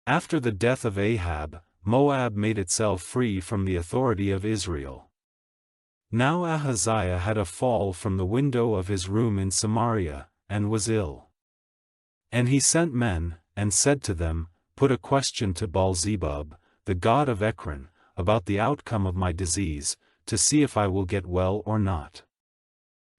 After the death of Ahab, Moab made itself free from the authority of Israel. Now Ahaziah had a fall from the window of his room in Samaria, and was ill. And he sent men, and said to them, Put a question to Baal-zebub, the god of Ekron, about the outcome of my disease, to see if I will get well or not.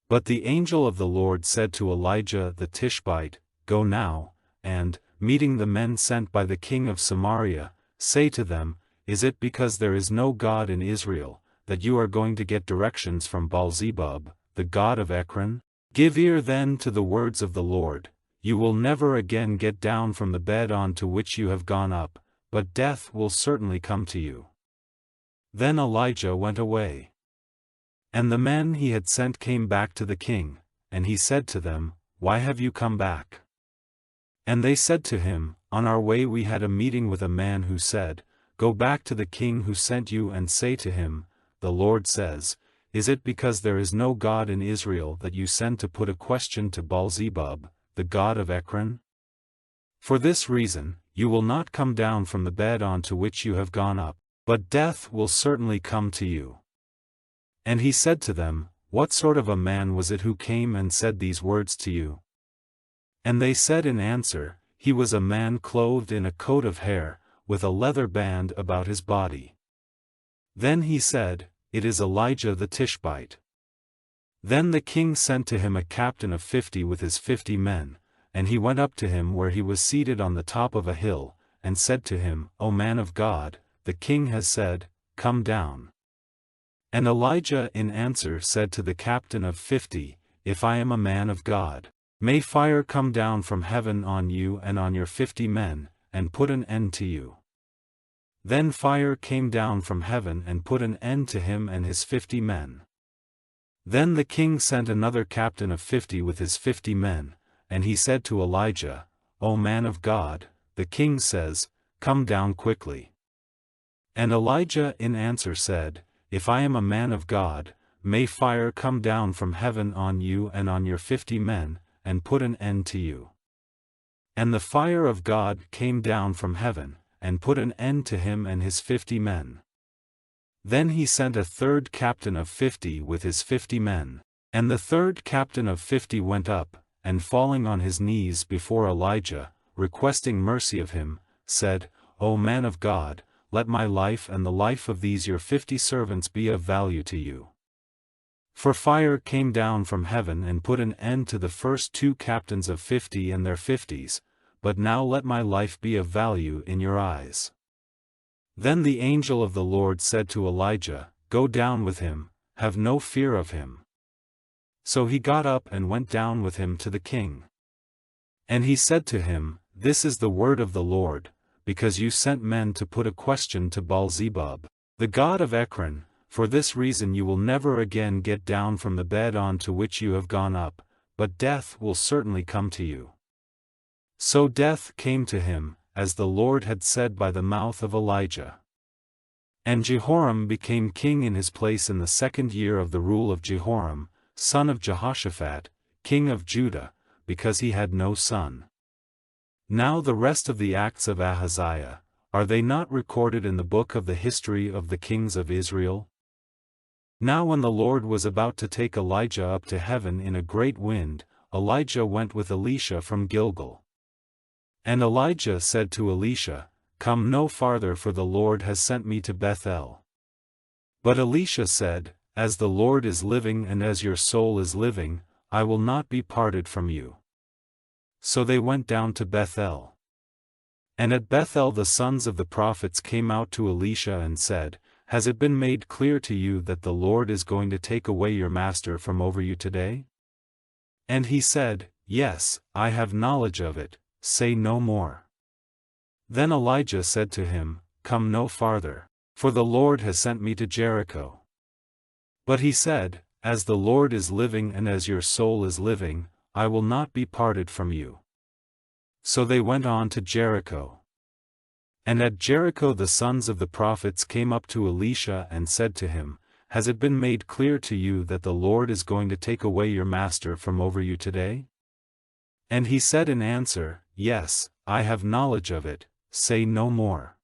But the angel of the Lord said to Elijah the Tishbite, Go now, and, meeting the men sent by the king of Samaria, say to them, Is it because there is no God in Israel, that you are going to get directions from Baal-zebub, the god of Ekron? Give ear then to the words of the Lord. You will never again get down from the bed on to which you have gone up, but death will certainly come to you. Then Elijah went away. And the men he had sent came back to the king, and he said to them, Why have you come back? And they said to him, On our way we had a meeting with a man who said, Go back to the king who sent you and say to him, The Lord says, Is it because there is no God in Israel that you send to put a question to Baal-zebub, the god of Ekron? For this reason, you will not come down from the bed on to which you have gone up, but death will certainly come to you. And he said to them, What sort of a man was it who came and said these words to you? And they said in answer, He was a man clothed in a coat of hair, with a leather band about his body. Then he said, It is Elijah the Tishbite. Then the king sent to him a captain of 50 with his 50 men, and he went up to him where he was seated on the top of a hill, and said to him, O man of God, the king has said, Come down. And Elijah in answer said to the captain of 50, If I am a man of God, may fire come down from heaven on you and on your 50 men, and put an end to you. Then fire came down from heaven and put an end to him and his 50 men. Then the king sent another captain of 50 with his 50 men, and he said to Elijah, O man of God, the king says, Come down quickly. And Elijah in answer said, If I am a man of God, may fire come down from heaven on you and on your 50 men, and put an end to you. And the fire of God came down from heaven, and put an end to him and his 50 men. Then he sent a third captain of 50 with his 50 men, and the third captain of 50 went up, and falling on his knees before Elijah, requesting mercy of him, said, O man of God, let my life and the life of these your 50 servants be of value to you. For fire came down from heaven and put an end to the first 2 captains of 50 and their 50s, but now let my life be of value in your eyes. Then the angel of the Lord said to Elijah, Go down with him, have no fear of him. So he got up and went down with him to the king. And he said to him, This is the word of the Lord, because you sent men to put a question to Baal-zebub, the god of Ekron. For this reason you will never again get down from the bed on to which you have gone up, but death will certainly come to you. So death came to him, as the Lord had said by the mouth of Elijah. And Jehoram became king in his place in the 2nd year of the rule of Jehoram, son of Jehoshaphat, king of Judah, because he had no son. Now the rest of the acts of Ahaziah, are they not recorded in the book of the history of the kings of Israel? Now when the Lord was about to take Elijah up to heaven in a great wind, Elijah went with Elisha from Gilgal. And Elijah said to Elisha, Come no farther, for the Lord has sent me to Bethel. But Elisha said, As the Lord is living and as your soul is living, I will not be parted from you. So they went down to Bethel. And at Bethel the sons of the prophets came out to Elisha and said, Has it been made clear to you that the Lord is going to take away your master from over you today? And he said, Yes, I have knowledge of it, say no more. Then Elijah said to him, Come no farther, for the Lord has sent me to Jericho. But he said, As the Lord is living and as your soul is living, I will not be parted from you. So they went on to Jericho. And at Jericho the sons of the prophets came up to Elisha and said to him, Has it been made clear to you that the Lord is going to take away your master from over you today? And he said in answer, Yes, I have knowledge of it, say no more."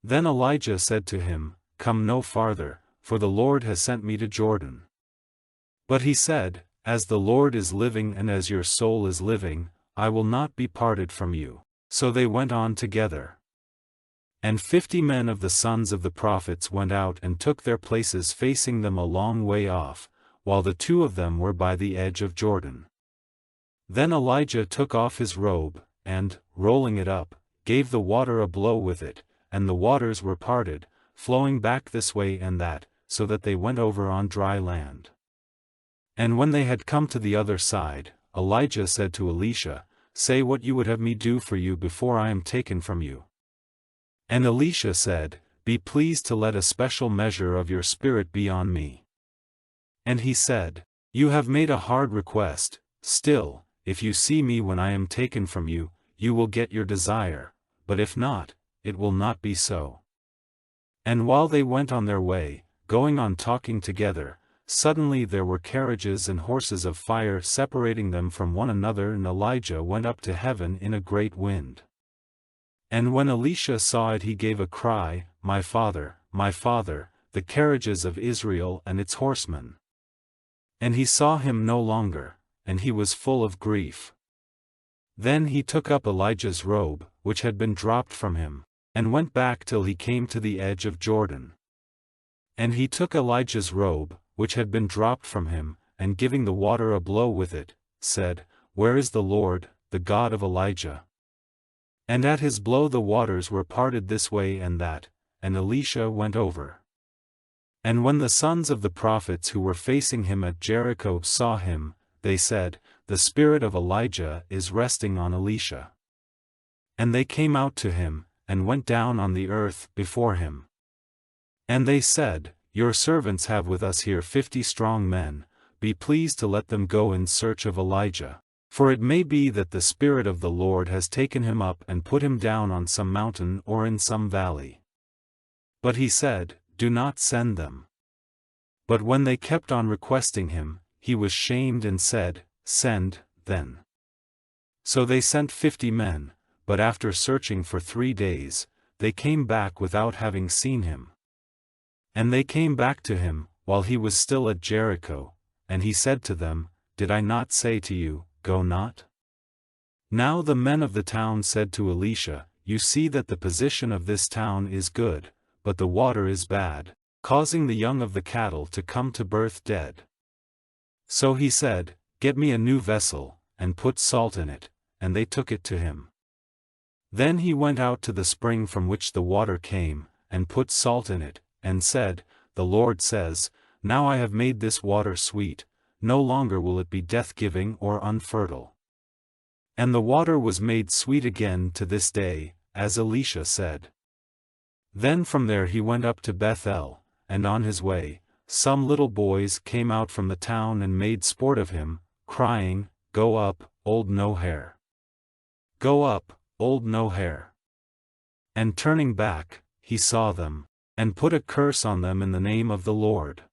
Then Elijah said to him, "Come no farther, for the Lord has sent me to Jordan." But he said, "As the Lord is living and as your soul is living, I will not be parted from you." So they went on together. And 50 men of the sons of the prophets went out and took their places facing them a long way off, while the 2 of them were by the edge of Jordan. Then Elijah took off his robe, and, rolling it up, gave the water a blow with it, and the waters were parted, flowing back this way and that, so that they went over on dry land. And when they had come to the other side, Elijah said to Elisha, "Say what you would have me do for you before I am taken from you." And Elisha said, "Be pleased to let a special measure of your spirit be on me." And he said, "You have made a hard request. Still, if you see me when I am taken from you, you will get your desire, but if not, it will not be so." And while they went on their way, going on talking together, suddenly there were carriages and horses of fire separating them from one another, and Elijah went up to heaven in a great wind. And when Elisha saw it, he gave a cry, my father, the carriages of Israel and its horsemen." And he saw him no longer, and he was full of grief. Then he took up Elijah's robe, which had been dropped from him, and went back till he came to the edge of Jordan. And he took Elijah's robe, which had been dropped from him, and giving the water a blow with it, said, "Where is the Lord, the God of Elijah?" And at his blow the waters were parted this way and that, and Elisha went over. And when the sons of the prophets who were facing him at Jericho saw him, they said, "The spirit of Elijah is resting on Elisha." And they came out to him, and went down on the earth before him. And they said, "Your servants have with us here 50 strong men, be pleased to let them go in search of Elijah. For it may be that the Spirit of the Lord has taken him up and put him down on some mountain or in some valley." But he said, "Do not send them." But when they kept on requesting him, he was shamed and said, "Send, then." So they sent 50 men, but after searching for 3 days, they came back without having seen him. And they came back to him, while he was still at Jericho, and he said to them, "Did I not say to you, go not?" Now the men of the town said to Elisha, "You see that the position of this town is good, but the water is bad, causing the young of the cattle to come to birth dead." So he said, "Get me a new vessel, and put salt in it," and they took it to him. Then he went out to the spring from which the water came, and put salt in it, and said, "The Lord says, Now I have made this water sweet, no longer will it be death-giving or unfertile." And the water was made sweet again to this day, as Elisha said. Then from there he went up to Bethel, and on his way, some little boys came out from the town and made sport of him, crying, "Go up, old no-hair! Go up, old no-hair!" And turning back, he saw them, and put a curse on them in the name of the Lord.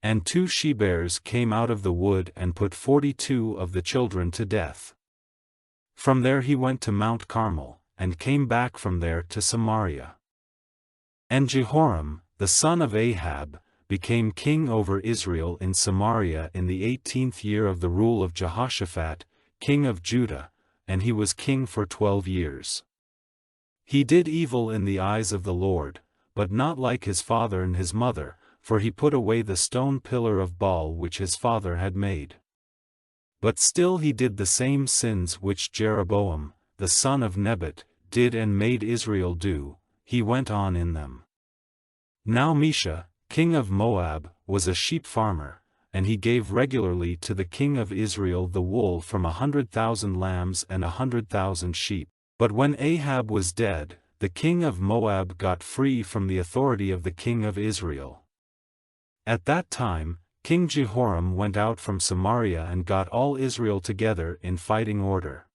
And 2 she-bears came out of the wood and put 42 of the children to death. From there he went to Mount Carmel, and came back from there to Samaria. And Jehoram, the son of Ahab, became king over Israel in Samaria in the 18th year of the rule of Jehoshaphat, king of Judah, and he was king for 12 years. He did evil in the eyes of the Lord, but not like his father and his mother, for he put away the stone pillar of Baal which his father had made. But still he did the same sins which Jeroboam, the son of Nebat, did and made Israel do, he went on in them. Now Mesha, king of Moab, was a sheep farmer, and he gave regularly to the king of Israel the wool from 100,000 lambs and 100,000 sheep. But when Ahab was dead, the king of Moab got free from the authority of the king of Israel. At that time, King Jehoram went out from Samaria and got all Israel together in fighting order.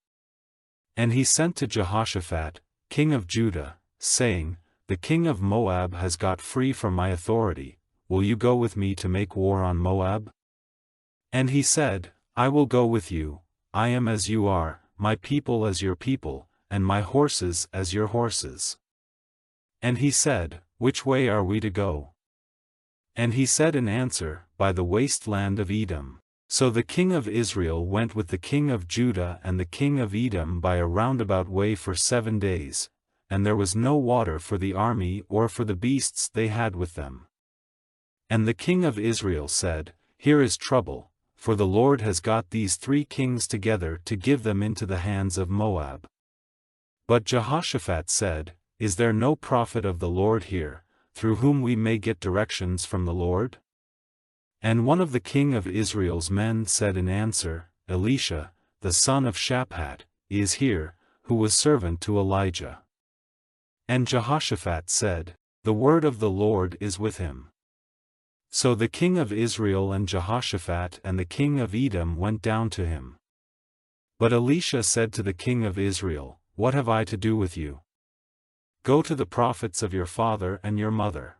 And he sent to Jehoshaphat, king of Judah, saying, "The king of Moab has got free from my authority, will you go with me to make war on Moab?" And he said, "I will go with you, I am as you are, my people as your people, and my horses as your horses. And he said, Which way are we to go? And he said in answer, By the wasteland of Edom. So the king of Israel went with the king of Judah and the king of Edom by a roundabout way for 7 days, and there was no water for the army or for the beasts they had with them. And the king of Israel said, Here is trouble, for the Lord has got these 3 kings together to give them into the hands of Moab. But Jehoshaphat said, Is there no prophet of the Lord here, through whom we may get directions from the Lord? And one of the king of Israel's men said in answer, Elisha, the son of Shaphat, is here, who was servant to Elijah. And Jehoshaphat said, The word of the Lord is with him. So the king of Israel and Jehoshaphat and the king of Edom went down to him. But Elisha said to the king of Israel, What have I to do with you? Go to the prophets of your father and your mother.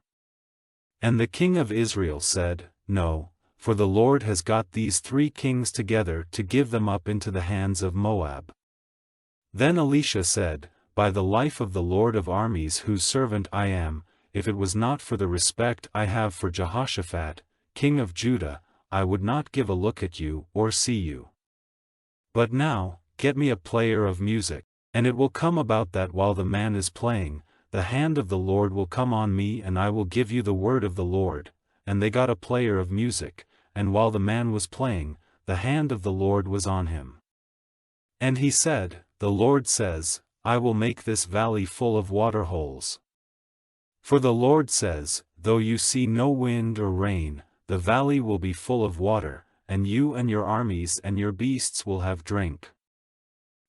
And the king of Israel said, No, for the Lord has got these 3 kings together to give them up into the hands of Moab. Then Elisha said, By the life of the Lord of armies whose servant I am, if it was not for the respect I have for Jehoshaphat, king of Judah, I would not give a look at you or see you. But now, get me a player of music, and it will come about that while the man is playing, the hand of the Lord will come on me and I will give you the word of the Lord. And they got a player of music, and while the man was playing, the hand of the Lord was on him. And he said, The Lord says, I will make this valley full of water holes. For the Lord says, Though you see no wind or rain, the valley will be full of water, and you and your armies and your beasts will have drink.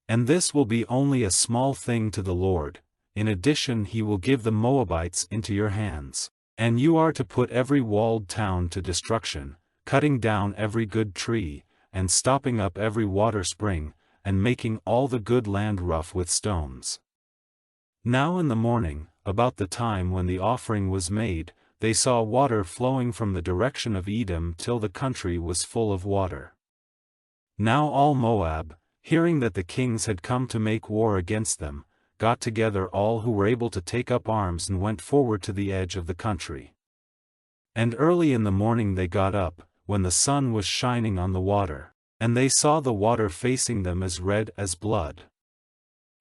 And this will be only a small thing to the Lord, in addition he will give the Moabites into your hands. And you are to put every walled town to destruction, cutting down every good tree, and stopping up every water spring, and making all the good land rough with stones. Now in the morning, about the time when the offering was made, they saw water flowing from the direction of Edom till the country was full of water. Now all Moab, hearing that the kings had come to make war against them, got together all who were able to take up arms and went forward to the edge of the country. And early in the morning they got up, when the sun was shining on the water, and they saw the water facing them as red as blood.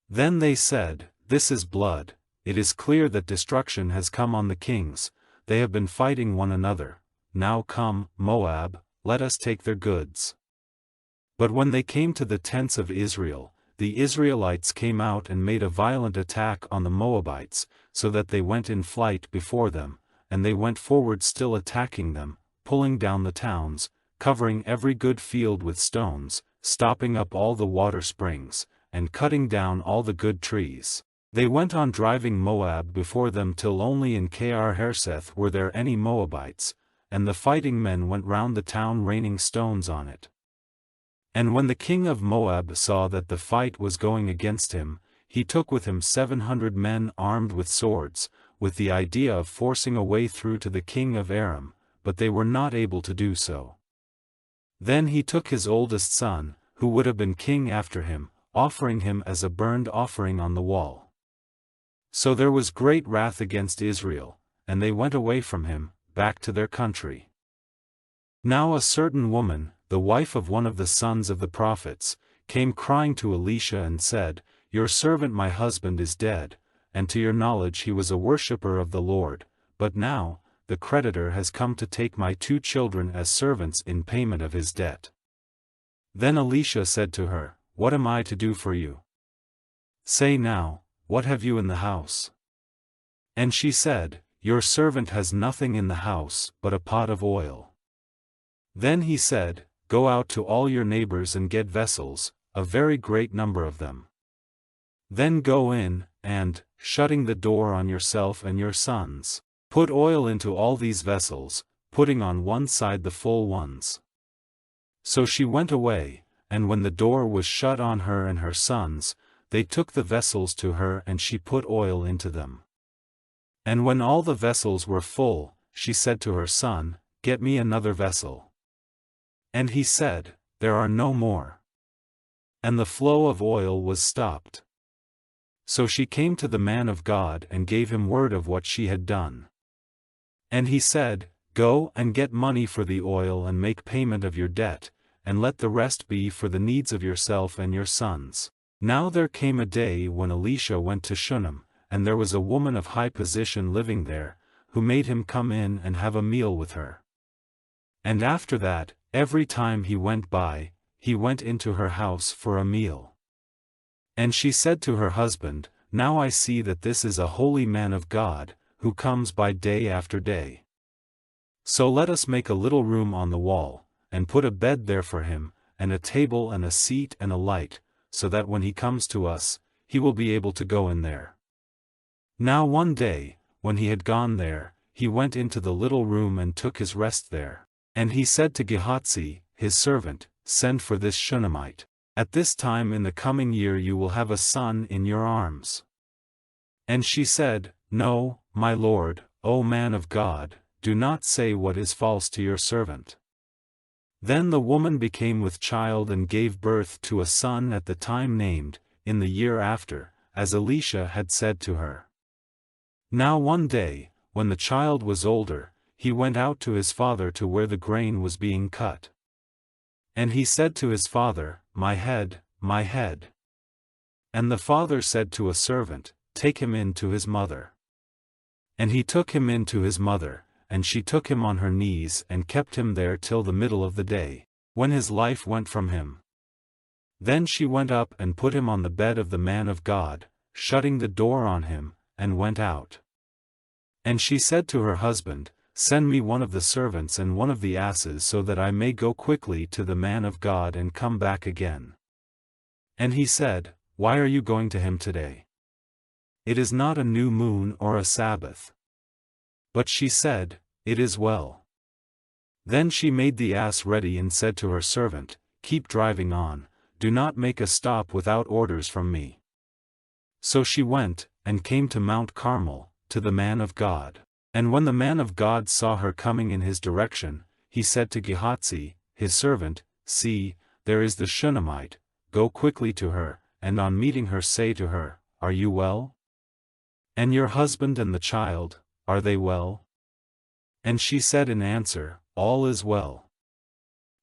Then they said, This is blood, it is clear that destruction has come on the kings, they have been fighting one another, now come, Moab, let us take their goods. But when they came to the tents of Israel, the Israelites came out and made a violent attack on the Moabites, so that they went in flight before them, and they went forward still attacking them, pulling down the towns, covering every good field with stones, stopping up all the water springs, and cutting down all the good trees. They went on driving Moab before them till only in Kir-Hareseth were there any Moabites, and the fighting men went round the town raining stones on it. And when the king of Moab saw that the fight was going against him, he took with him 700 men armed with swords, with the idea of forcing a way through to the king of Aram, but they were not able to do so. Then he took his oldest son, who would have been king after him, offering him as a burnt offering on the wall. So there was great wrath against Israel, and they went away from him, back to their country. Now a certain woman, the wife of one of the sons of the prophets, came crying to Elisha and said, Your servant my husband is dead, and to your knowledge he was a worshipper of the Lord, but now, the creditor has come to take my 2 children as servants in payment of his debt. Then Elisha said to her, What am I to do for you? Say now, what have you in the house? And she said, Your servant has nothing in the house but a pot of oil. Then he said, Go out to all your neighbors and get vessels, a very great number of them. Then go in, and, shutting the door on yourself and your sons, put oil into all these vessels, putting on one side the full ones. So she went away, and when the door was shut on her and her sons, they took the vessels to her and she put oil into them. And when all the vessels were full, she said to her son, Get me another vessel. And he said, There are no more. And the flow of oil was stopped. So she came to the man of God and gave him word of what she had done. And he said, Go and get money for the oil and make payment of your debt, and let the rest be for the needs of yourself and your sons. Now there came a day when Elisha went to Shunem, and there was a woman of high position living there, who made him come in and have a meal with her. And after that, every time he went by, he went into her house for a meal. And she said to her husband, Now I see that this is a holy man of God, who comes by day after day. So let us make a little room on the wall, and put a bed there for him, and a table and a seat and a light, so that when he comes to us, he will be able to go in there. Now one day, when he had gone there, he went into the little room and took his rest there. And he said to Gehazi, his servant, Send for this Shunammite. At this time in the coming year you will have a son in your arms. And she said, No, my lord, O man of God, do not say what is false to your servant. Then the woman became with child and gave birth to a son at the time named, in the year after, as Elisha had said to her. Now one day, when the child was older, he went out to his father to where the grain was being cut. And he said to his father, My head, my head. And the father said to a servant, Take him in to his mother. And he took him in to his mother, and she took him on her knees and kept him there till the middle of the day, when his life went from him. Then she went up and put him on the bed of the man of God, shutting the door on him, and went out. And she said to her husband, Send me one of the servants and one of the asses so that I may go quickly to the man of God and come back again. And he said, Why are you going to him today? It is not a new moon or a Sabbath. But she said, It is well. Then she made the ass ready and said to her servant, Keep driving on, do not make a stop without orders from me. So she went, and came to Mount Carmel, to the man of God. And when the man of God saw her coming in his direction, he said to Gehazi, his servant, See, there is the Shunammite, go quickly to her, and on meeting her say to her, Are you well? And your husband and the child, are they well? And she said in answer, All is well.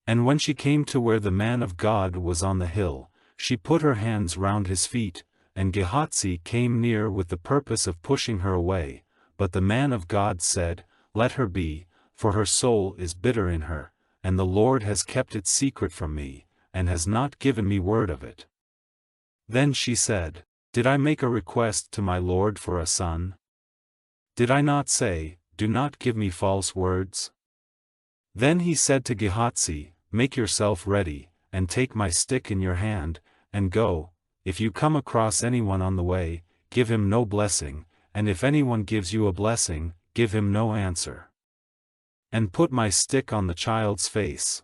And when she came to where the man of God was on the hill, she put her hands round his feet, and Gehazi came near with the purpose of pushing her away. But the man of God said, Let her be, for her soul is bitter in her, and the Lord has kept it secret from me, and has not given me word of it. Then she said, Did I make a request to my Lord for a son? Did I not say, Do not give me false words? Then he said to Gehazi, Make yourself ready, and take my stick in your hand, and go. If you come across anyone on the way, give him no blessing, and if anyone gives you a blessing, give him no answer. And put my stick on the child's face.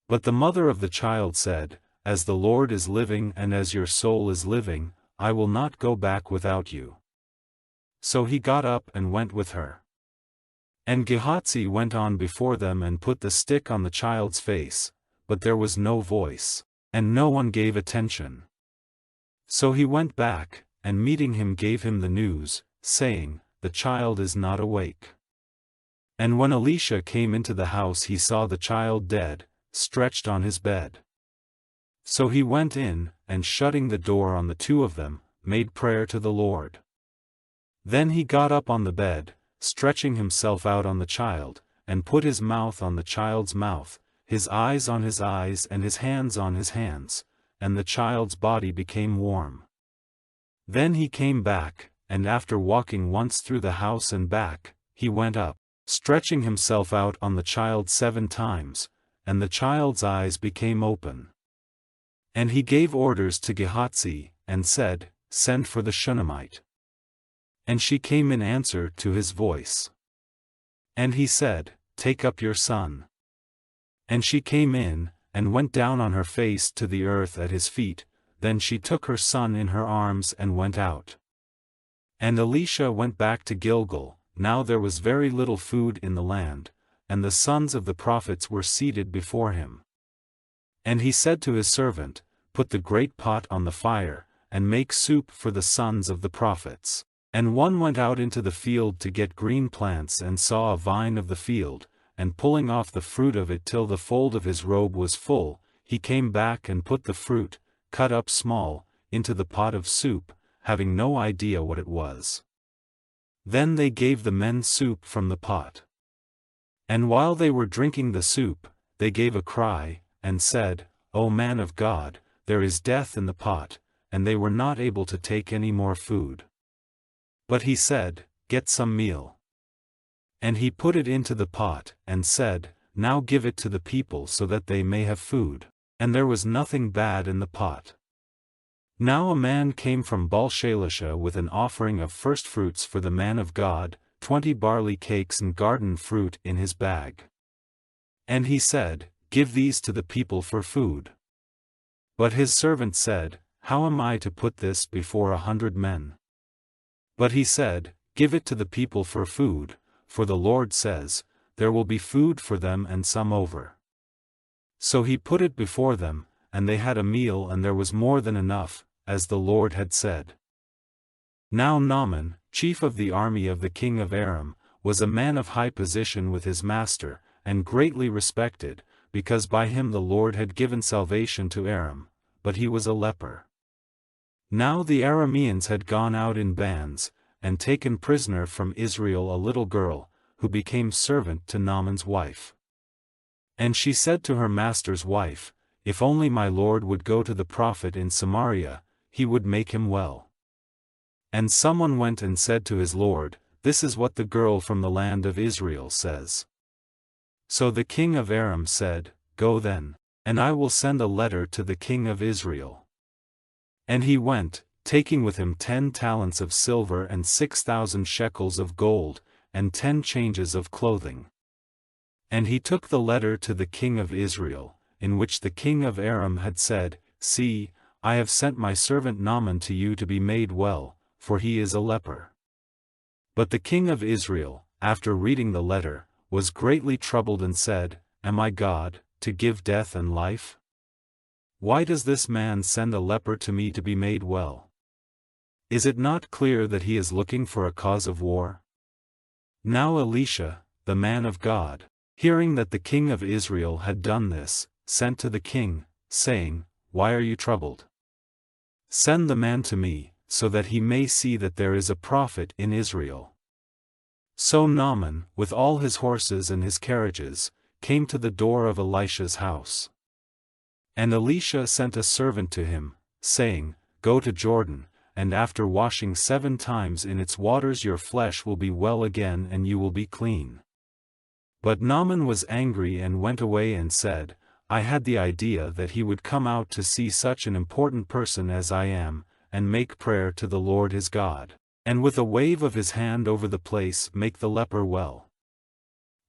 But the mother of the child said, As the Lord is living and as your soul is living, I will not go back without you. So he got up and went with her. And Gehazi went on before them and put the stick on the child's face, but there was no voice, and no one gave attention. So he went back, and meeting him gave him the news, saying, The child is not awake. And when Elisha came into the house he saw the child dead, stretched on his bed. So he went in, and shutting the door on the two of them, made prayer to the Lord. Then he got up on the bed, stretching himself out on the child, and put his mouth on the child's mouth, his eyes on his eyes and his hands on his hands, and the child's body became warm. Then he came back, and after walking once through the house and back, he went up, stretching himself out on the child 7 times, and the child's eyes became open. And he gave orders to Gehazi, and said, Send for the Shunammite. And she came in answer to his voice. And he said, Take up your son. And she came in, and went down on her face to the earth at his feet. Then she took her son in her arms and went out. And Elisha went back to Gilgal. Now there was very little food in the land, and the sons of the prophets were seated before him. And he said to his servant, Put the great pot on the fire, and make soup for the sons of the prophets. And one went out into the field to get green plants and saw a vine of the field, and pulling off the fruit of it till the fold of his robe was full, he came back and put the fruit, cut up small, into the pot of soup, having no idea what it was. Then they gave the men soup from the pot. And while they were drinking the soup, they gave a cry, and said, O man of God, there is death in the pot, and they were not able to take any more food. But he said, Get some meal. And he put it into the pot, and said, Now give it to the people so that they may have food. And there was nothing bad in the pot. Now a man came from Baal-Shalisha with an offering of firstfruits for the man of God, 20 barley cakes and garden fruit in his bag. And he said, Give these to the people for food. But his servant said, How am I to put this before 100 men? But he said, Give it to the people for food, for the Lord says, There will be food for them and some over. So he put it before them, and they had a meal, and there was more than enough, as the Lord had said. Now Naaman, chief of the army of the king of Aram, was a man of high position with his master, and greatly respected, because by him the Lord had given salvation to Aram, but he was a leper. Now the Arameans had gone out in bands, and taken prisoner from Israel a little girl, who became servant to Naaman's wife. And she said to her master's wife, If only my lord would go to the prophet in Samaria, he would make him well. And someone went and said to his lord, This is what the girl from the land of Israel says. So the king of Aram said, Go then, and I will send a letter to the king of Israel. And he went, taking with him 10 talents of silver and 6,000 shekels of gold, and 10 changes of clothing. And he took the letter to the king of Israel, in which the king of Aram had said, See, I have sent my servant Naaman to you to be made well, for he is a leper. But the king of Israel, after reading the letter, was greatly troubled and said, Am I God, to give death and life? Why does this man send a leper to me to be made well? Is it not clear that he is looking for a cause of war? Now Elisha, the man of God, hearing that the king of Israel had done this, sent to the king, saying, Why are you troubled? Send the man to me, so that he may see that there is a prophet in Israel. So Naaman, with all his horses and his carriages, came to the door of Elisha's house. And Elisha sent a servant to him, saying, Go to Jordan, and after washing 7 times in its waters your flesh will be well again and you will be clean. But Naaman was angry and went away and said, I had the idea that he would come out to see such an important person as I am, and make prayer to the Lord his God, and with a wave of his hand over the place make the leper well.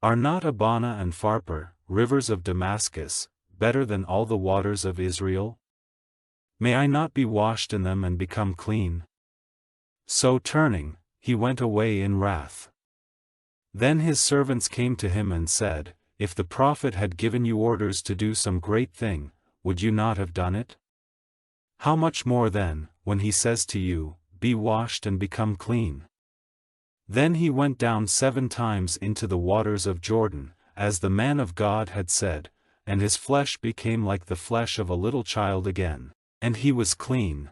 Are not Abana and Pharpar, rivers of Damascus, better than all the waters of Israel? May I not be washed in them and become clean? So turning, he went away in wrath. Then his servants came to him and said, If the prophet had given you orders to do some great thing, would you not have done it? How much more then, when he says to you, Be washed and become clean? Then he went down 7 times into the waters of Jordan, as the man of God had said, and his flesh became like the flesh of a little child again, and he was clean.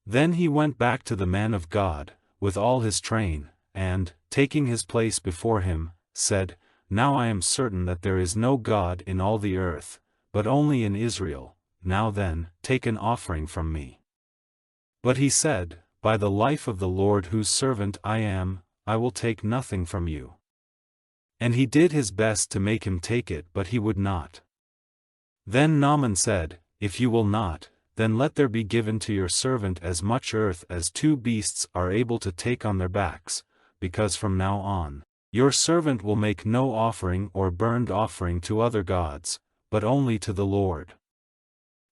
Then he went back to the man of God, with all his train, and, taking his place before him, said, Now I am certain that there is no God in all the earth, but only in Israel. Now then, take an offering from me. But he said, By the life of the Lord whose servant I am, I will take nothing from you. And he did his best to make him take it, but he would not. Then Naaman said, If you will not, then let there be given to your servant as much earth as 2 beasts are able to take on their backs, because from now on, your servant will make no offering or burnt offering to other gods, but only to the Lord.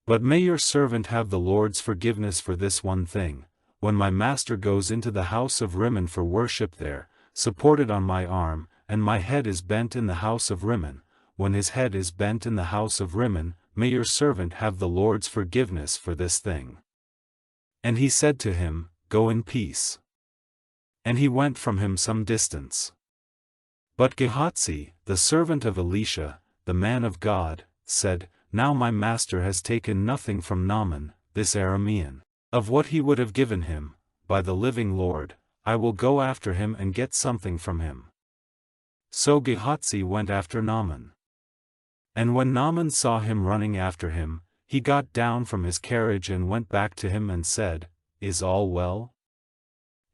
But may your servant have the Lord's forgiveness for this one thing, when my master goes into the house of Rimmon for worship there, supported on my arm, and my head is bent in the house of Rimmon, when his head is bent in the house of Rimmon, may your servant have the Lord's forgiveness for this thing. And he said to him, Go in peace. And he went from him some distance. But Gehazi, the servant of Elisha, the man of God, said, Now my master has taken nothing from Naaman, this Aramean. Of what he would have given him, by the living Lord, I will go after him and get something from him. So Gehazi went after Naaman. And when Naaman saw him running after him, he got down from his carriage and went back to him and said, Is all well?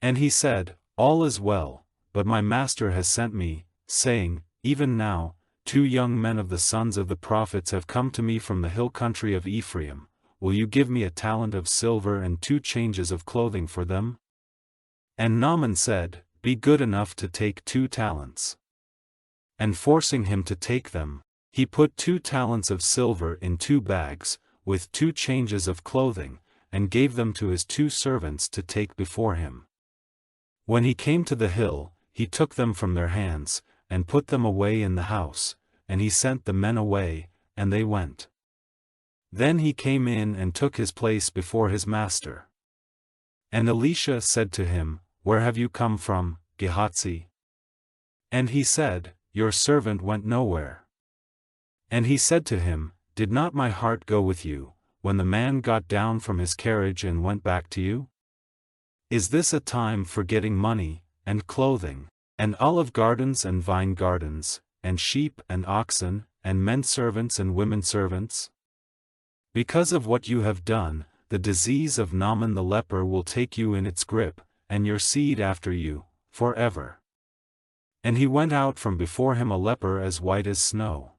And he said, All is well, but my master has sent me, saying, Even now, 2 young men of the sons of the prophets have come to me from the hill country of Ephraim. Will you give me a talent of silver and 2 changes of clothing for them? And Naaman said, Be good enough to take 2 talents. And forcing him to take them, he put 2 talents of silver in 2 bags, with 2 changes of clothing, and gave them to his 2 servants to take before him. When he came to the hill, he took them from their hands, and put them away in the house, and he sent the men away, and they went. Then he came in and took his place before his master. And Elisha said to him, Where have you come from, Gehazi? And he said, Your servant went nowhere. And he said to him, Did not my heart go with you, when the man got down from his carriage and went back to you? Is this a time for getting money, and clothing, and olive gardens and vine gardens, and sheep and oxen, and men servants and women servants? Because of what you have done, the disease of Naaman the leper will take you in its grip, and your seed after you, forever. And he went out from before him a leper as white as snow.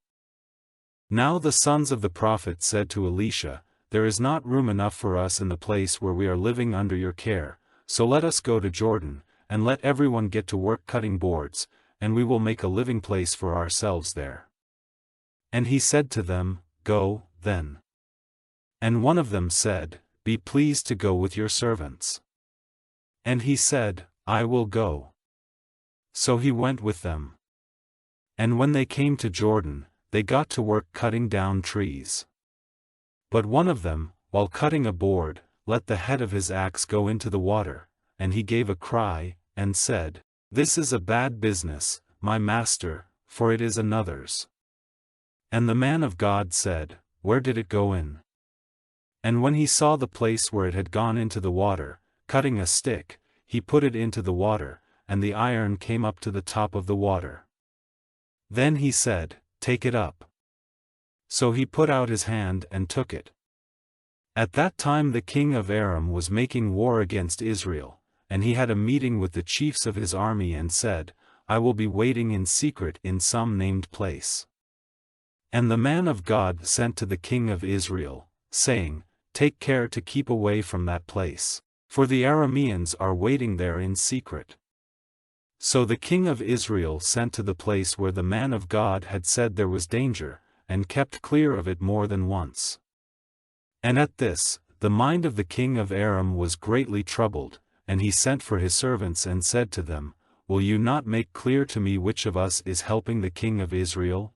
Now the sons of the prophet said to Elisha, There is not room enough for us in the place where we are living under your care, so let us go to Jordan, and let everyone get to work cutting boards, and we will make a living place for ourselves there. And he said to them, Go, then. And one of them said, Be pleased to go with your servants. And he said, I will go. So he went with them. And when they came to Jordan, they got to work cutting down trees. But one of them, while cutting a board, let the head of his axe go into the water, and he gave a cry, and said, This is a bad business, my master, for it is another's. And the man of God said, Where did it go in? And when he saw the place where it had gone into the water, cutting a stick, he put it into the water, and the iron came up to the top of the water. Then he said, Take it up. So he put out his hand and took it. At that time the king of Aram was making war against Israel, and he had a meeting with the chiefs of his army and said, I will be waiting in secret in some named place. And the man of God sent to the king of Israel, saying, Take care to keep away from that place, for the Arameans are waiting there in secret. So the king of Israel sent to the place where the man of God had said there was danger, and kept clear of it more than once. And at this, the mind of the king of Aram was greatly troubled, and he sent for his servants and said to them, Will you not make clear to me which of us is helping the king of Israel?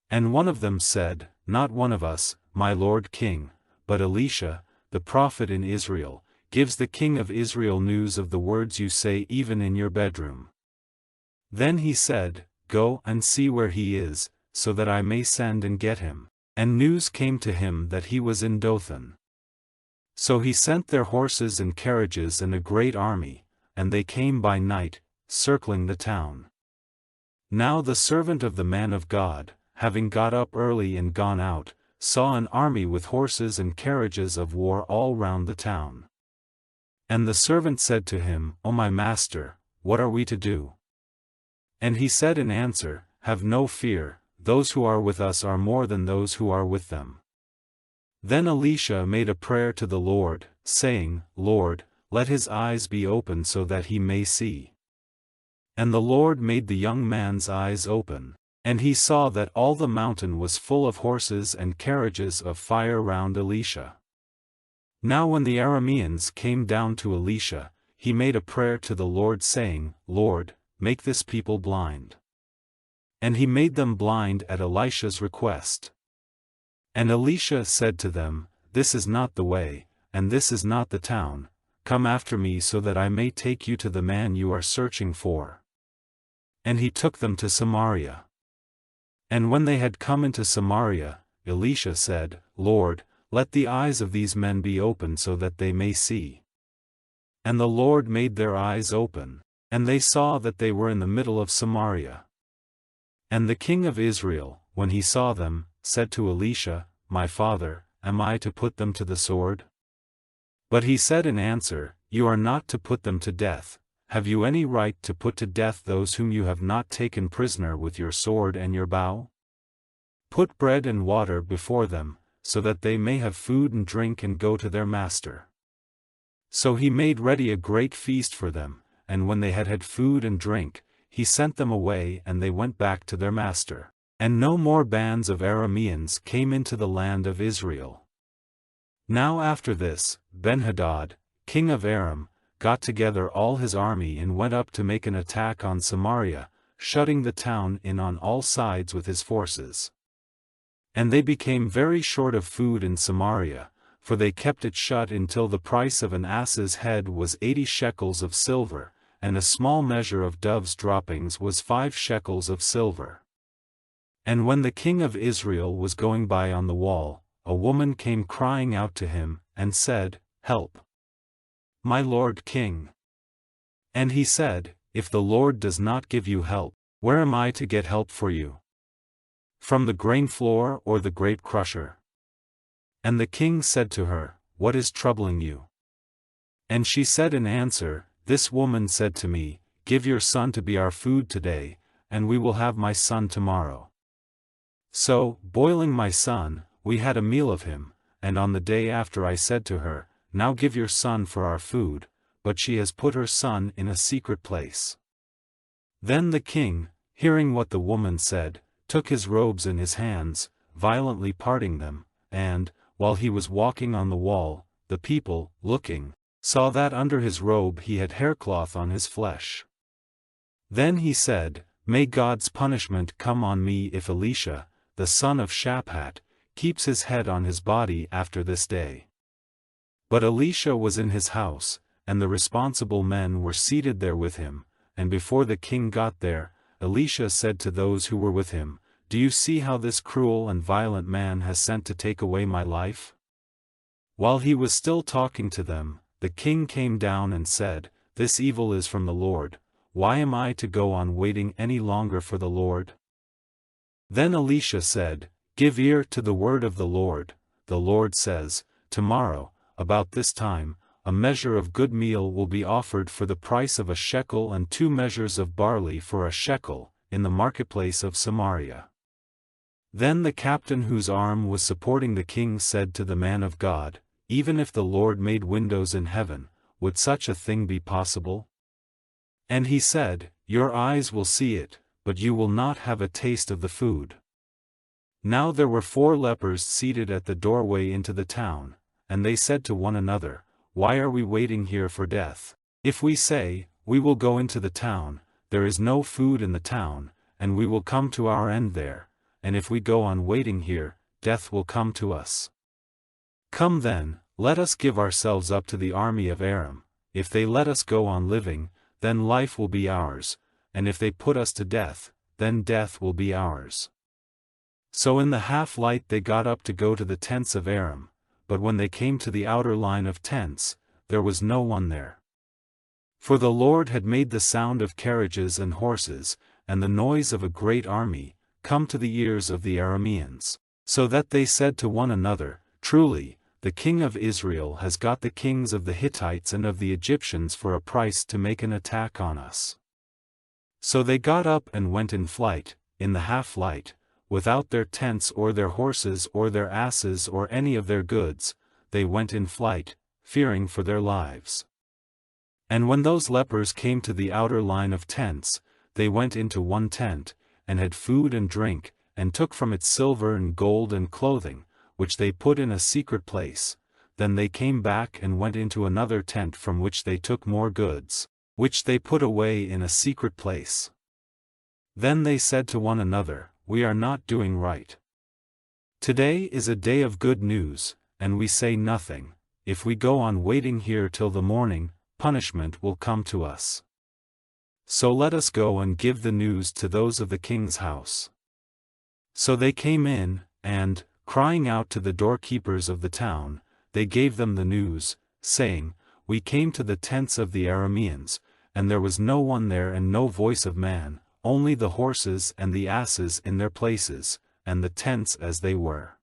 And one of them said, Not one of us, my lord king, but Elisha, the prophet in Israel, gives the king of Israel news of the words you say even in your bedroom. Then he said, Go and see where he is, so that I may send and get him. And news came to him that he was in Dothan. So he sent their horses and carriages and a great army, and they came by night, circling the town. Now the servant of the man of God, having got up early and gone out, saw an army with horses and carriages of war all round the town. And the servant said to him, O my master, what are we to do? And he said in answer, Have no fear, those who are with us are more than those who are with them. Then Elisha made a prayer to the Lord, saying, Lord, let his eyes be open so that he may see. And the Lord made the young man's eyes open, and he saw that all the mountain was full of horses and carriages of fire round Elisha. Now when the Arameans came down to Elisha, he made a prayer to the Lord saying, Lord, make this people blind. And he made them blind at Elisha's request. And Elisha said to them, This is not the way, and this is not the town. Come after me so that I may take you to the man you are searching for." And he took them to Samaria. And when they had come into Samaria, Elisha said, "Lord, let the eyes of these men be opened so that they may see." And the Lord made their eyes open, and they saw that they were in the middle of Samaria. And the king of Israel, when he saw them, said to Elisha, "My father, am I to put them to the sword?" But he said in answer, "You are not to put them to death. Have you any right to put to death those whom you have not taken prisoner with your sword and your bow? Put bread and water before them, so that they may have food and drink and go to their master." So he made ready a great feast for them, and when they had had food and drink, he sent them away and they went back to their master. And no more bands of Arameans came into the land of Israel. Now after this, Benhadad, king of Aram, got together all his army and went up to make an attack on Samaria, shutting the town in on all sides with his forces. And they became very short of food in Samaria, for they kept it shut until the price of an ass's head was 80 shekels of silver, and a small measure of dove's droppings was 5 shekels of silver. And when the king of Israel was going by on the wall, a woman came crying out to him, and said, "Help, my lord king." And he said, "If the Lord does not give you help, where am I to get help for you? From the grain floor or the grape crusher?" And the king said to her, "What is troubling you?" And she said in answer, "This woman said to me, 'Give your son to be our food today, and we will have my son tomorrow.' So, boiling my son, we had a meal of him, and on the day after I said to her, 'Now give your son for our food,' but she has put her son in a secret place." Then the king, hearing what the woman said, took his robes in his hands, violently parting them, and, while he was walking on the wall, the people, looking, saw that under his robe he had haircloth on his flesh. Then he said, "May God's punishment come on me if Elisha, the son of Shaphat, keeps his head on his body after this day." But Elisha was in his house, and the responsible men were seated there with him, and before the king got there, Elisha said to those who were with him, "Do you see how this cruel and violent man has sent to take away my life?" While he was still talking to them, the king came down and said, "This evil is from the Lord. Why am I to go on waiting any longer for the Lord?" Then Elisha said, "Give ear to the word of the Lord. The Lord says, Tomorrow, about this time, a measure of good meal will be offered for the price of a shekel and 2 measures of barley for a shekel, in the marketplace of Samaria." Then the captain whose arm was supporting the king said to the man of God, "Even if the Lord made windows in heaven, would such a thing be possible?" And he said, "Your eyes will see it, but you will not have a taste of the food." Now there were 4 lepers seated at the doorway into the town, and they said to one another, "Why are we waiting here for death? If we say, 'We will go into the town,' there is no food in the town, and we will come to our end there, and if we go on waiting here, death will come to us. Come then, let us give ourselves up to the army of Aram. If they let us go on living, then life will be ours, and if they put us to death, then death will be ours." So in the half-light they got up to go to the tents of Aram, but when they came to the outer line of tents, there was no one there. For the Lord had made the sound of carriages and horses, and the noise of a great army, come to the ears of the Arameans, so that they said to one another, "Truly, the king of Israel has got the kings of the Hittites and of the Egyptians for a price to make an attack on us." So they got up and went in flight, in the half-light, without their tents or their horses or their asses or any of their goods, they went in flight, fearing for their lives. And when those lepers came to the outer line of tents, they went into one tent, and had food and drink, and took from it silver and gold and clothing, which they put in a secret place. Then they came back and went into another tent from which they took more goods, which they put away in a secret place. Then they said to one another, "We are not doing right. Today is a day of good news, and we say nothing. if we go on waiting here till the morning, punishment will come to us. So let us go and give the news to those of the king's house. So they came in, and, crying out to the doorkeepers of the town, they gave them the news, saying, We came to the tents of the Arameans, and there was no one there and no voice of man, only the horses and the asses in their places, and the tents as they were.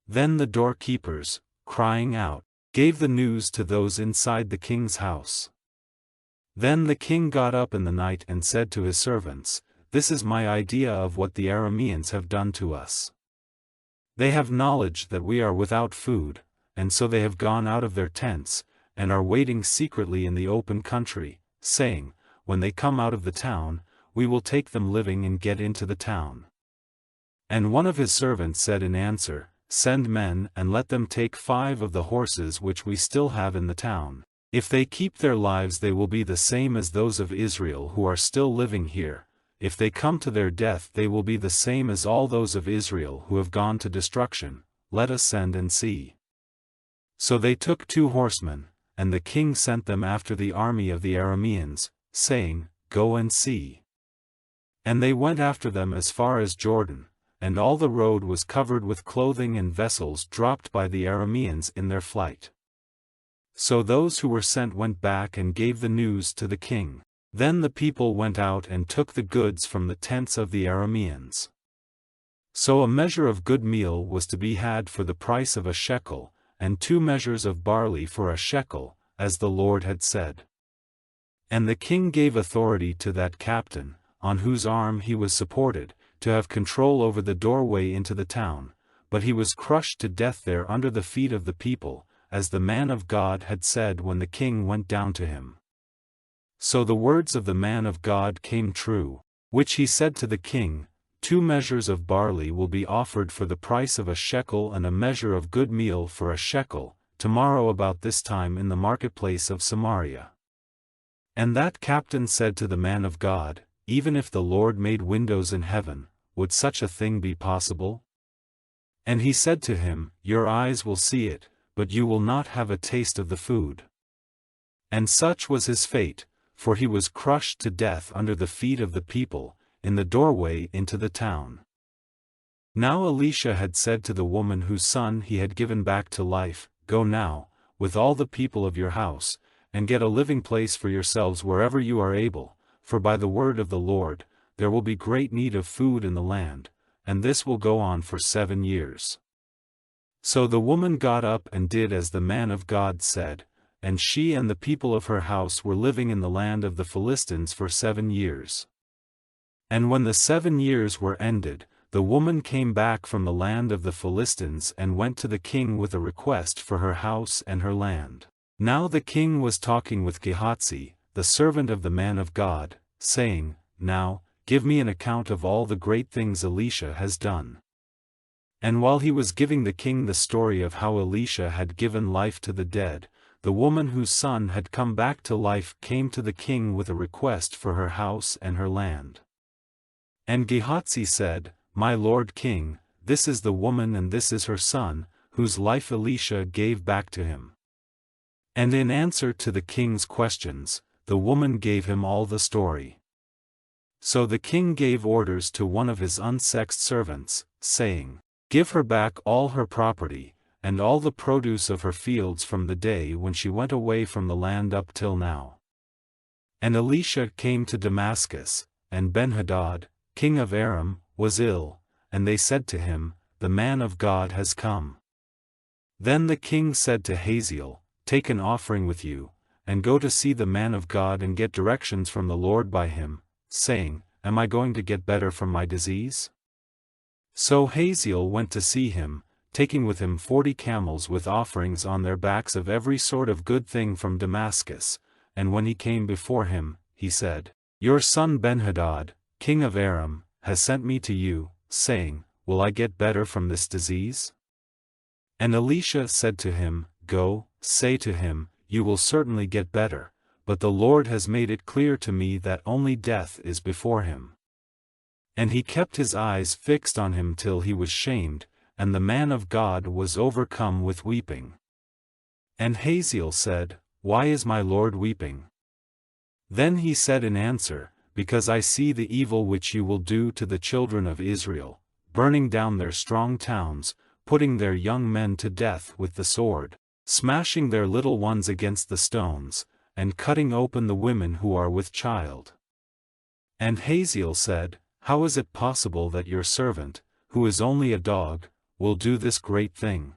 Then the doorkeepers, crying out, gave the news to those inside the king's house. Then the king got up in the night and said to his servants, This is my idea of what the Arameans have done to us. They have knowledge that we are without food, and so they have gone out of their tents, and are waiting secretly in the open country, saying, When they come out of the town, we will take them living and get into the town. And one of his servants said in answer, Send men and let them take 5 of the horses which we still have in the town. If they keep their lives they will be the same as those of Israel who are still living here. If they come to their death they will be the same as all those of Israel who have gone to destruction. Let us send and see. So they took 2 horsemen, and the king sent them after the army of the Arameans, saying, Go and see. And they went after them as far as Jordan, and all the road was covered with clothing and vessels dropped by the Arameans in their flight. So those who were sent went back and gave the news to the king. Then the people went out and took the goods from the tents of the Arameans. So a measure of good meal was to be had for the price of a shekel, and 2 measures of barley for a shekel, as the Lord had said. And the king gave authority to that captain, on whose arm he was supported, to have control over the doorway into the town, but he was crushed to death there under the feet of the people, as the man of God had said when the king went down to him. So the words of the man of God came true, which he said to the king, 2 measures of barley will be offered for the price of a shekel and a measure of good meal for a shekel, tomorrow about this time in the marketplace of Samaria. And that captain said to the man of God, Even if the Lord made windows in heaven, would such a thing be possible? And he said to him, Your eyes will see it, but you will not have a taste of the food. And such was his fate, for he was crushed to death under the feet of the people, in the doorway into the town. Now Elisha had said to the woman whose son he had given back to life, Go now, with all the people of your house, and get a living place for yourselves wherever you are able, for by the word of the Lord, there will be great need of food in the land, and this will go on for 7 years. So the woman got up and did as the man of God said, and she and the people of her house were living in the land of the Philistines for 7 years. And when the 7 years were ended, the woman came back from the land of the Philistines and went to the king with a request for her house and her land. Now the king was talking with Gehazi, the servant of the man of God, saying, Now, give me an account of all the great things Elisha has done. And while he was giving the king the story of how Elisha had given life to the dead, the woman whose son had come back to life came to the king with a request for her house and her land. And Gehazi said, My lord king, this is the woman and this is her son, whose life Elisha gave back to him. And in answer to the king's questions, the woman gave him all the story. So the king gave orders to one of his unsexed servants, saying, Give her back all her property, and all the produce of her fields from the day when she went away from the land up till now. And Elisha came to Damascus, and Benhadad, king of Aram, was ill, and they said to him, The man of God has come. Then the king said to Hazael, Take an offering with you, and go to see the man of God and get directions from the Lord by him, saying, Am I going to get better from my disease? So Hazael went to see him, taking with him 40 camels with offerings on their backs of every sort of good thing from Damascus, and when he came before him, he said, Your son Benhadad, king of Aram, has sent me to you, saying, Will I get better from this disease? And Elisha said to him, Go, say to him, You will certainly get better, but the Lord has made it clear to me that only death is before him. And he kept his eyes fixed on him till he was shamed, and the man of God was overcome with weeping. And Hazael said, Why is my lord weeping? Then he said in answer, Because I see the evil which you will do to the children of Israel, burning down their strong towns, putting their young men to death with the sword, smashing their little ones against the stones, and cutting open the women who are with child. And Hazael said, How is it possible that your servant, who is only a dog, will do this great thing?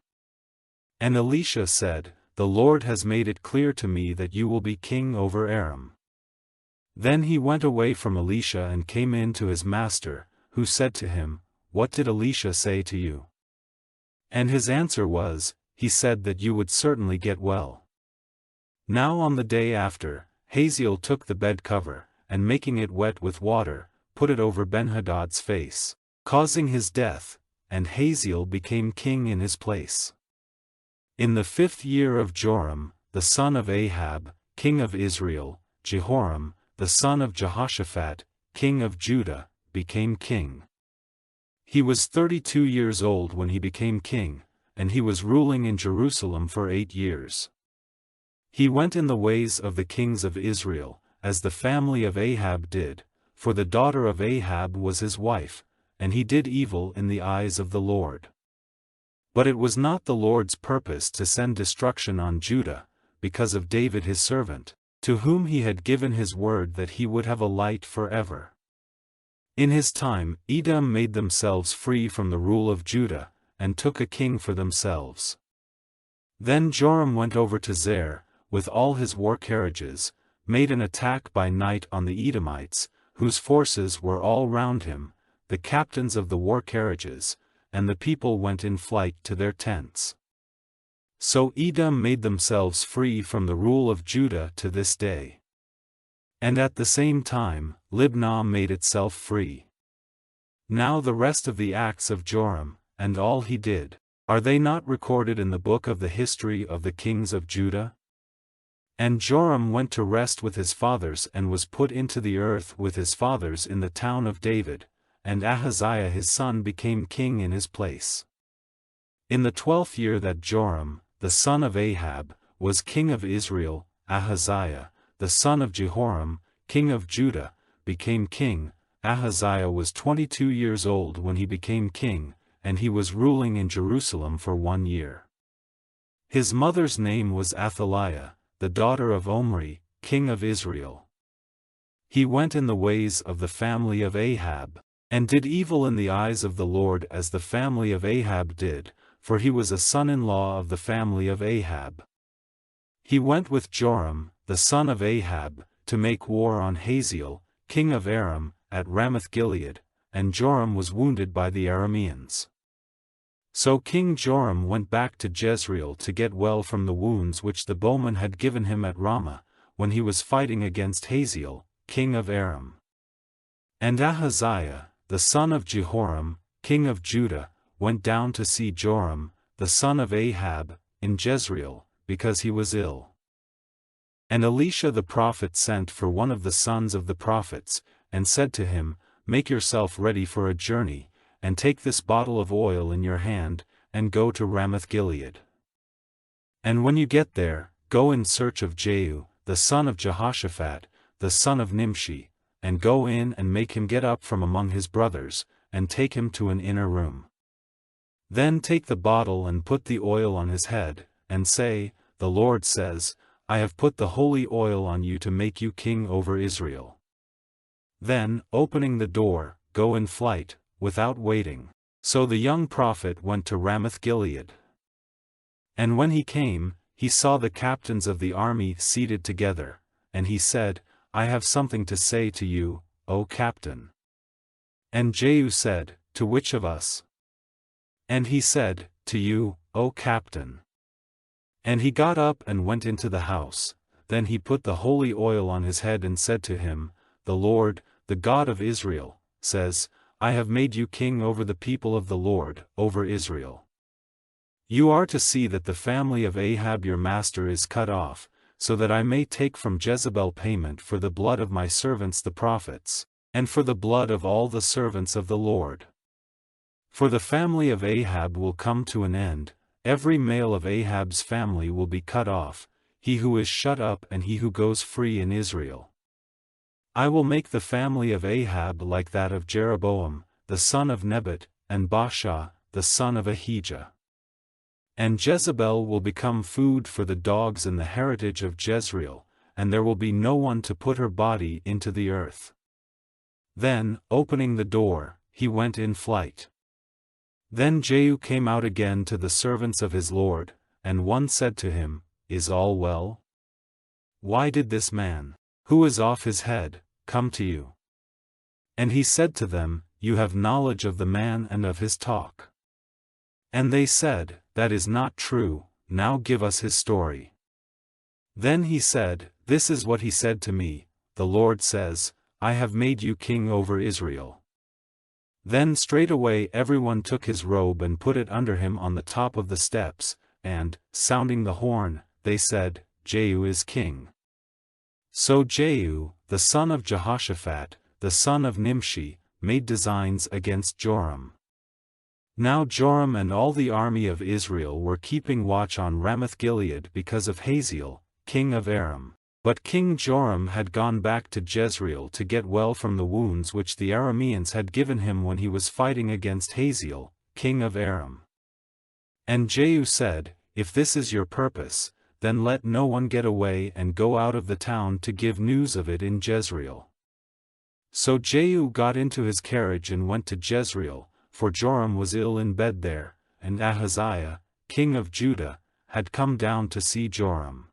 And Elisha said, The Lord has made it clear to me that you will be king over Aram. Then he went away from Elisha and came in to his master, who said to him, What did Elisha say to you? And his answer was, He said that you would certainly get well. Now on the day after, Hazael took the bed cover, and making it wet with water, put it over Benhadad's face, causing his death, and Hazael became king in his place. In the 5th year of Joram, the son of Ahab, king of Israel, Jehoram, the son of Jehoshaphat, king of Judah, became king. He was 32 years old when he became king, and he was ruling in Jerusalem for 8 years. He went in the ways of the kings of Israel, as the family of Ahab did, for the daughter of Ahab was his wife, and he did evil in the eyes of the Lord. But it was not the Lord's purpose to send destruction on Judah, because of David his servant, to whom he had given his word that he would have a light forever. In his time Edom made themselves free from the rule of Judah, and took a king for themselves. Then Joram went over to Zair, with all his war carriages, made an attack by night on the Edomites, whose forces were all round him, the captains of the war carriages, and the people went in flight to their tents. So Edom made themselves free from the rule of Judah to this day. And at the same time, Libnah made itself free. Now the rest of the acts of Joram, and all he did, are they not recorded in the book of the history of the kings of Judah? And Joram went to rest with his fathers and was put into the earth with his fathers in the town of David, and Ahaziah his son became king in his place. In the 12th year that Joram, the son of Ahab, was king of Israel, Ahaziah, the son of Jehoram, king of Judah, became king. Ahaziah was 22 years old when he became king, and he was ruling in Jerusalem for 1 year. His mother's name was Athaliah, the daughter of Omri, king of Israel. He went in the ways of the family of Ahab, and did evil in the eyes of the Lord as the family of Ahab did, for he was a son-in-law of the family of Ahab. He went with Joram, the son of Ahab, to make war on Hazael, king of Aram, at Ramoth-Gilead, and Joram was wounded by the Arameans. So King Joram went back to Jezreel to get well from the wounds which the bowman had given him at Ramah, when he was fighting against Hazael, king of Aram. And Ahaziah, the son of Jehoram, king of Judah, went down to see Joram, the son of Ahab, in Jezreel, because he was ill. And Elisha the prophet sent for one of the sons of the prophets, and said to him, Make yourself ready for a journey, and take this bottle of oil in your hand, and go to Ramoth-Gilead. And when you get there, go in search of Jehu, the son of Jehoshaphat, the son of Nimshi, and go in and make him get up from among his brothers, and take him to an inner room. Then take the bottle and put the oil on his head, and say, The Lord says, I have put the holy oil on you to make you king over Israel. Then, opening the door, go in flight, without waiting. So the young prophet went to Ramoth-Gilead. And when he came, he saw the captains of the army seated together, and he said, I have something to say to you, O captain. And Jehu said, To which of us? And he said, To you, O captain. And he got up and went into the house. Then he put the holy oil on his head and said to him, The Lord, the God of Israel, says, I have made you king over the people of the Lord, over Israel. You are to see that the family of Ahab your master is cut off, so that I may take from Jezebel payment for the blood of my servants the prophets, and for the blood of all the servants of the Lord. For the family of Ahab will come to an end, every male of Ahab's family will be cut off, he who is shut up and he who goes free in Israel. I will make the family of Ahab like that of Jeroboam, the son of Nebat, and Baasha, the son of Ahijah. And Jezebel will become food for the dogs in the heritage of Jezreel, and there will be no one to put her body into the earth. Then, opening the door, he went in flight. Then Jehu came out again to the servants of his lord, and one said to him, Is all well? Why did this man, who is off his head, come to you? And he said to them, You have knowledge of the man and of his talk. And they said, That is not true, now give us his story. Then he said, This is what he said to me, The Lord says, I have made you king over Israel. Then straightway everyone took his robe and put it under him on the top of the steps, and, sounding the horn, they said, Jehu is king. So Jehu, the son of Jehoshaphat, the son of Nimshi, made designs against Joram. Now Joram and all the army of Israel were keeping watch on Ramoth-Gilead because of Hazael, king of Aram. But King Joram had gone back to Jezreel to get well from the wounds which the Arameans had given him when he was fighting against Hazael, king of Aram. And Jehu said, If this is your purpose, then let no one get away and go out of the town to give news of it in Jezreel. So Jehu got into his carriage and went to Jezreel, for Joram was ill in bed there, and Ahaziah, king of Judah, had come down to see Joram.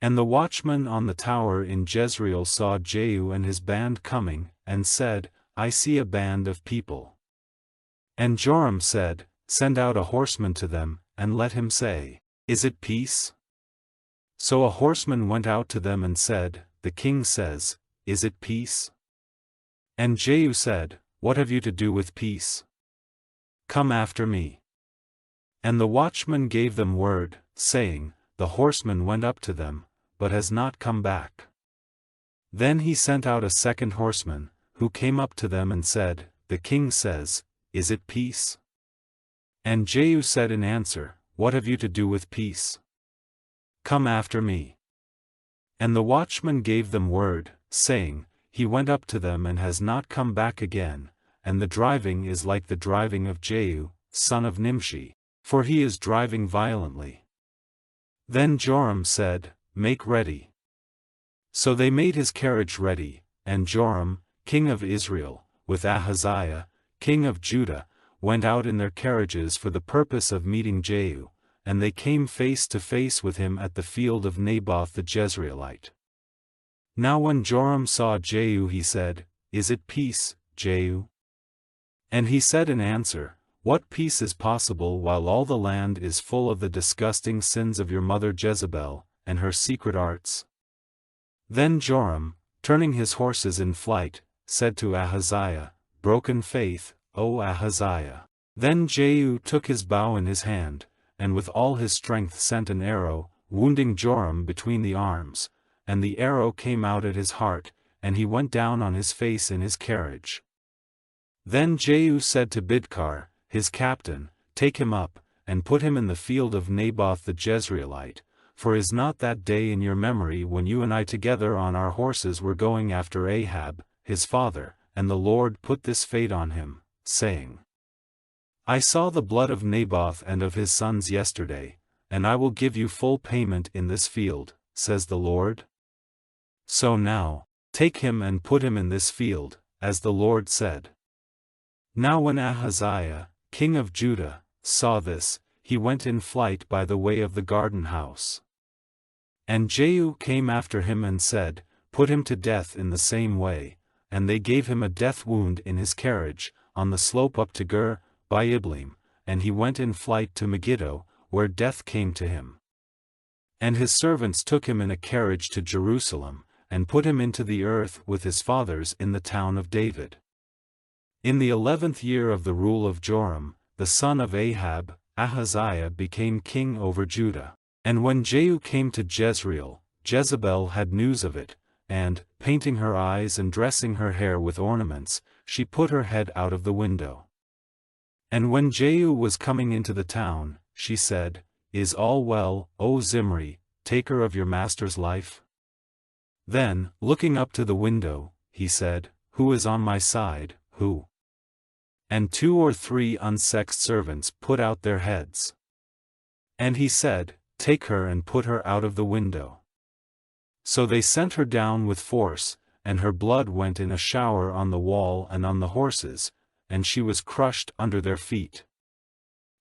And the watchman on the tower in Jezreel saw Jehu and his band coming, and said, I see a band of people. And Joram said, Send out a horseman to them, and let him say, Is it peace? So a horseman went out to them and said, The king says, Is it peace? And Jehu said, What have you to do with peace? Come after me. And the watchman gave them word, saying, The horseman went up to them, but has not come back. Then he sent out a second horseman, who came up to them and said, The king says, Is it peace? And Jehu said in answer, What have you to do with peace? Come after me. And the watchman gave them word, saying, He went up to them and has not come back again, and the driving is like the driving of Jehu, son of Nimshi, for he is driving violently. Then Joram said, Make ready. So they made his carriage ready, and Joram, king of Israel, with Ahaziah, king of Judah, went out in their carriages for the purpose of meeting Jehu, and they came face to face with him at the field of Naboth the Jezreelite. Now when Joram saw Jehu he said, Is it peace, Jehu? And he said in answer, What peace is possible while all the land is full of the disgusting sins of your mother Jezebel, and her secret arts? Then Joram, turning his horses in flight, said to Ahaziah, Broken faith, O Ahaziah. Then Jehu took his bow in his hand, and with all his strength sent an arrow, wounding Joram between the arms, and the arrow came out at his heart, and he went down on his face in his carriage. Then Jehu said to Bidkar, his captain, Take him up, and put him in the field of Naboth the Jezreelite, for is not that day in your memory when you and I together on our horses were going after Ahab, his father, and the Lord put this fate on him, saying, I saw the blood of Naboth and of his sons yesterday, and I will give you full payment in this field, says the Lord? So now, take him and put him in this field, as the Lord said. Now when Ahaziah, king of Judah, saw this, he went in flight by the way of the garden house. And Jehu came after him and said, Put him to death in the same way, and they gave him a death wound in his carriage, on the slope up to Gur, by Iblim, and he went in flight to Megiddo, where death came to him. And his servants took him in a carriage to Jerusalem, and put him into the earth with his fathers in the town of David. In the 11th year of the rule of Joram, the son of Ahab, Ahaziah became king over Judah. And when Jehu came to Jezreel, Jezebel had news of it, and, painting her eyes and dressing her hair with ornaments, she put her head out of the window. And when Jehu was coming into the town, she said, "Is all well, O Zimri, taker of your master's life?" Then, looking up to the window, he said, "Who is on my side, who?" And 2 or 3 unsexed servants put out their heads. And he said, "Take her and put her out of the window." So they sent her down with force, and her blood went in a shower on the wall and on the horses, and she was crushed under their feet.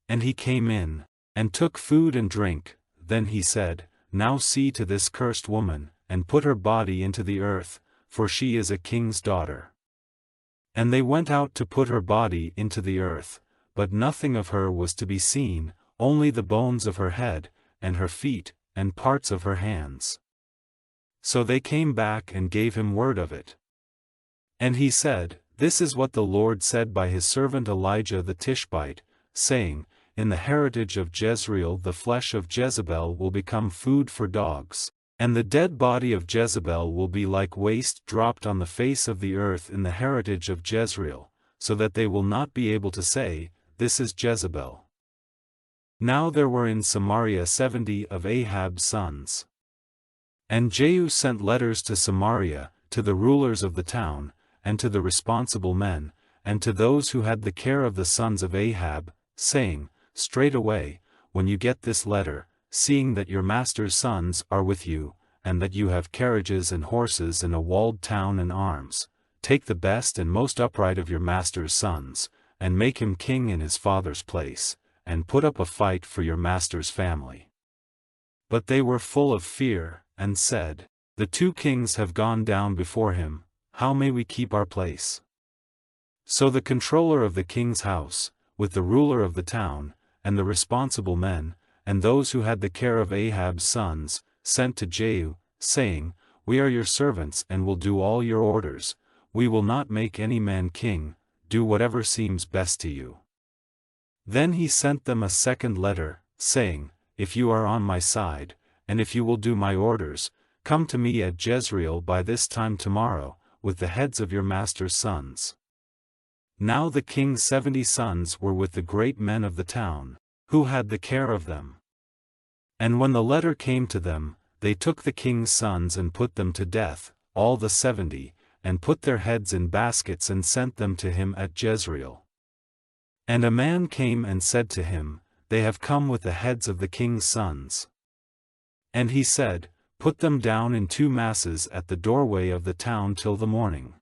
And he came in, and took food and drink. Then he said, "Now see to this cursed woman, and put her body into the earth, for she is a king's daughter." And they went out to put her body into the earth, but nothing of her was to be seen, only the bones of her head, and her feet, and parts of her hands. So they came back and gave him word of it. And he said, "This is what the Lord said by his servant Elijah the Tishbite, saying, In the heritage of Jezreel the flesh of Jezebel will become food for dogs, and the dead body of Jezebel will be like waste dropped on the face of the earth in the heritage of Jezreel, so that they will not be able to say, This is Jezebel." Now there were in Samaria 70 of Ahab's sons. And Jehu sent letters to Samaria, to the rulers of the town, and to the responsible men, and to those who had the care of the sons of Ahab, saying, "Straightway, when you get this letter, seeing that your master's sons are with you, and that you have carriages and horses and a walled town and arms, take the best and most upright of your master's sons, and make him king in his father's place, and put up a fight for your master's family." But they were full of fear, and said, "The 2 kings have gone down before him, how may we keep our place?" So the controller of the king's house, with the ruler of the town, and the responsible men, and those who had the care of Ahab's sons, sent to Jehu, saying, "We are your servants and will do all your orders, we will not make any man king, do whatever seems best to you." Then he sent them a second letter, saying, "If you are on my side, and if you will do my orders, come to me at Jezreel by this time tomorrow, with the heads of your master's sons." Now the king's 70 sons were with the great men of the town, who had the care of them. And when the letter came to them, they took the king's sons and put them to death, all the 70, and put their heads in baskets and sent them to him at Jezreel. And a man came and said to him, "They have come with the heads of the king's sons." And he said, "Put them down in 2 masses at the doorway of the town till the morning."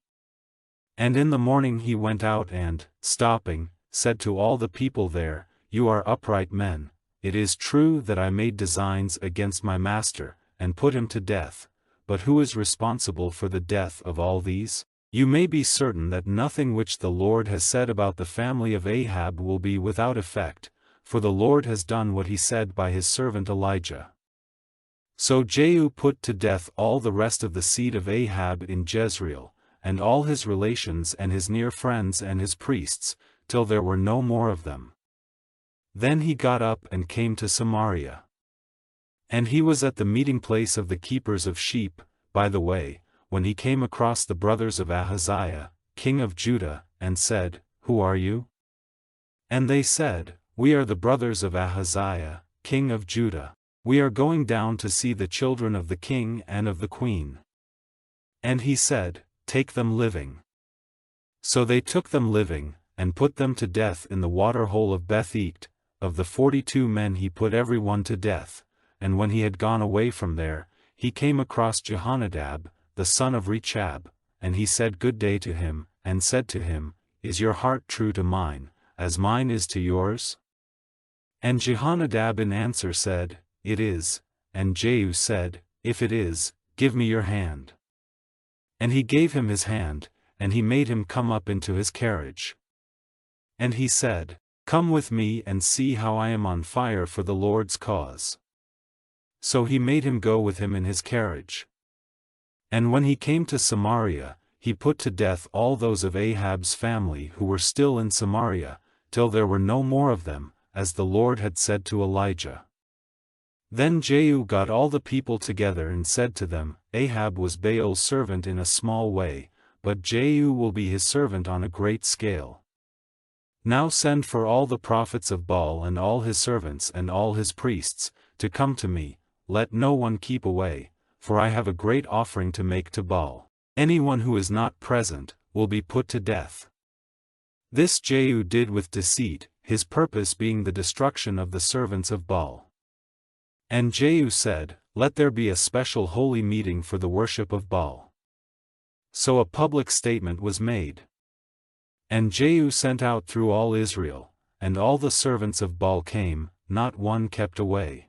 And in the morning he went out and, stopping, said to all the people there, "You are upright men, it is true that I made designs against my master, and put him to death, but who is responsible for the death of all these? You may be certain that nothing which the Lord has said about the family of Ahab will be without effect, for the Lord has done what he said by his servant Elijah." So Jehu put to death all the rest of the seed of Ahab in Jezreel, and all his relations and his near friends and his priests, till there were no more of them. Then he got up and came to Samaria. And he was at the meeting place of the keepers of sheep, by the way, when he came across the brothers of Ahaziah, king of Judah, and said, "Who are you?" And they said, "We are the brothers of Ahaziah, king of Judah. We are going down to see the children of the king and of the queen." And he said, "Take them living." So they took them living, and put them to death in the water-hole of Beth-Eked. Of the 42 men he put every one to death, and when he had gone away from there, he came across Jehonadab, the son of Rechab, and he said good day to him, and said to him, "Is your heart true to mine, as mine is to yours?" And Jehonadab in answer said, "It is," and Jehu said, "If it is, give me your hand." And he gave him his hand, and he made him come up into his carriage. And he said, "Come with me and see how I am on fire for the Lord's cause." So he made him go with him in his carriage. And when he came to Samaria, he put to death all those of Ahab's family who were still in Samaria, till there were no more of them, as the Lord had said to Elijah. Then Jehu got all the people together and said to them, "Ahab was Baal's servant in a small way, but Jehu will be his servant on a great scale. Now send for all the prophets of Baal and all his servants and all his priests, to come to me, let no one keep away, for I have a great offering to make to Baal. Anyone who is not present, will be put to death. This Jehu did with deceit, his purpose being the destruction of the servants of Baal. And Jehu said, Let there be a special holy meeting for the worship of Baal. So a public statement was made. And Jehu sent out through all Israel, and all the servants of Baal came, not one kept away.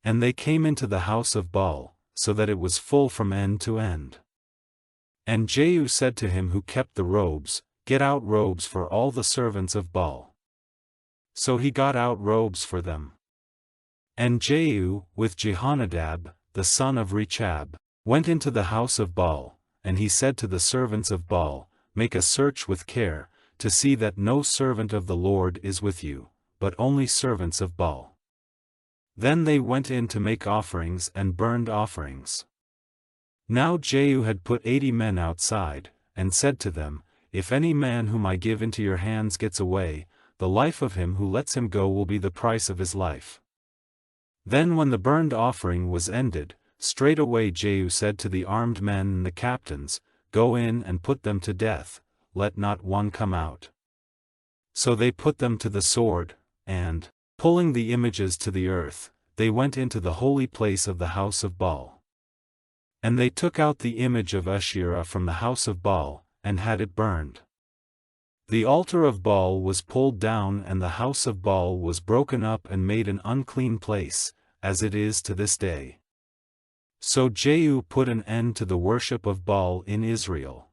And they came into the house of Baal, so that it was full from end to end. And Jehu said to him who kept the robes, Get out robes for all the servants of Baal. So he got out robes for them. And Jehu, with Jehonadab, the son of Rechab, went into the house of Baal, and he said to the servants of Baal, Make a search with care, to see that no servant of the Lord is with you, but only servants of Baal. Then they went in to make offerings and burned offerings. Now Jehu had put 80 men outside, and said to them, If any man whom I give into your hands gets away, the life of him who lets him go will be the price of his life. Then when the burned offering was ended, straightway Jehu said to the armed men and the captains, Go in and put them to death, let not one come out. So they put them to the sword, and, pulling the images to the earth, they went into the holy place of the house of Baal. And they took out the image of Asherah from the house of Baal, and had it burned. The altar of Baal was pulled down and the house of Baal was broken up and made an unclean place, as it is to this day. So Jehu put an end to the worship of Baal in Israel.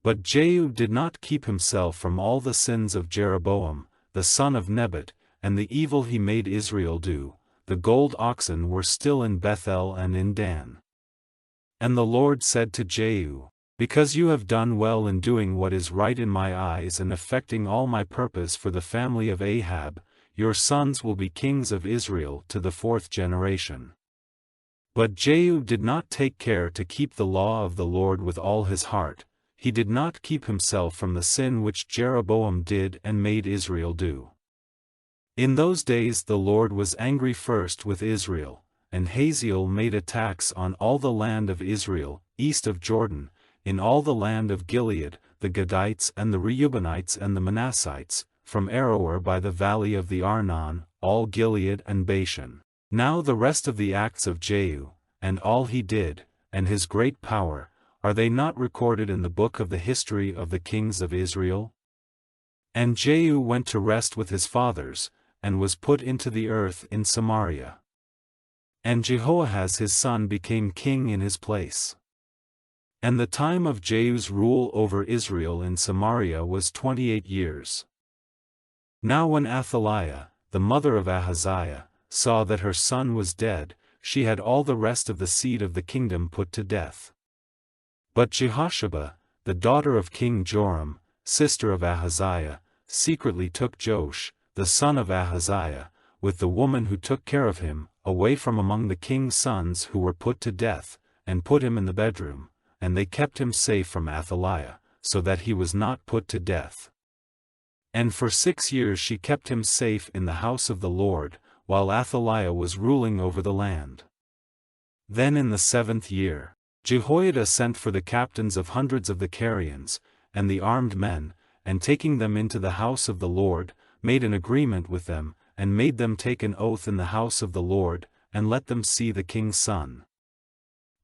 But Jehu did not keep himself from all the sins of Jeroboam, the son of Nebat, and the evil he made Israel do. The gold oxen were still in Bethel and in Dan. And the Lord said to Jehu, Because you have done well in doing what is right in my eyes and effecting all my purpose for the family of Ahab, your sons will be kings of Israel to the 4th generation. But Jehu did not take care to keep the law of the Lord with all his heart, he did not keep himself from the sin which Jeroboam did and made Israel do. In those days the Lord was angry first with Israel, and Hazael made attacks on all the land of Israel, east of Jordan, in all the land of Gilead, the Gadites and the Reubenites and the Manassites, from Aroer by the valley of the Arnon, all Gilead and Bashan. Now the rest of the acts of Jehu, and all he did, and his great power, are they not recorded in the book of the history of the kings of Israel? And Jehu went to rest with his fathers, and was put into the earth in Samaria. And Jehoahaz his son became king in his place. And the time of Jehu's rule over Israel in Samaria was 28 years. Now when Athaliah, the mother of Ahaziah, saw that her son was dead, she had all the rest of the seed of the kingdom put to death. But Jehosheba, the daughter of King Joram, sister of Ahaziah, secretly took Joash, the son of Ahaziah, with the woman who took care of him, away from among the king's sons who were put to death, and put him in the bedroom, and they kept him safe from Athaliah, so that he was not put to death. And for 6 years she kept him safe in the house of the Lord, while Athaliah was ruling over the land. Then in the 7th year, Jehoiada sent for the captains of hundreds of the Carians, and the armed men, and taking them into the house of the Lord, made an agreement with them, and made them take an oath in the house of the Lord, and let them see the king's son.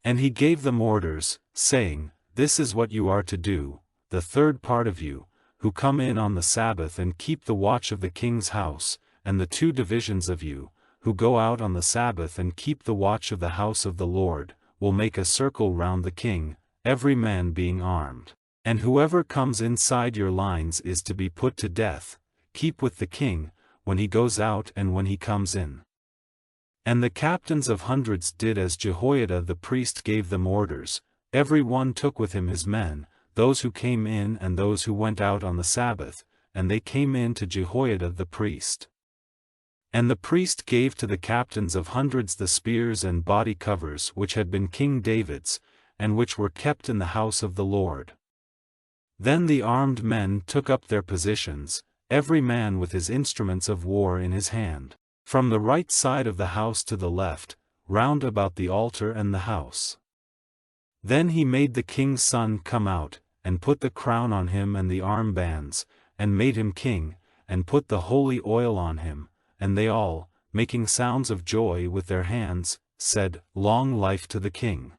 And he gave them orders, saying, This is what you are to do, the third part of you, who come in on the Sabbath and keep the watch of the king's house, and the 2 divisions of you, who go out on the Sabbath and keep the watch of the house of the Lord, will make a circle round the king, every man being armed. And whoever comes inside your lines is to be put to death. Keep with the king, when he goes out and when he comes in. And the captains of hundreds did as Jehoiada the priest gave them orders, every one took with him his men, those who came in and those who went out on the Sabbath, and they came in to Jehoiada the priest. And the priest gave to the captains of hundreds the spears and body covers which had been King David's, and which were kept in the house of the Lord. Then the armed men took up their positions, every man with his instruments of war in his hand, from the right side of the house to the left, round about the altar and the house. Then he made the king's son come out, and put the crown on him and the armbands, and made him king, and put the holy oil on him, and they all, making sounds of joy with their hands, said, "Long life to the king."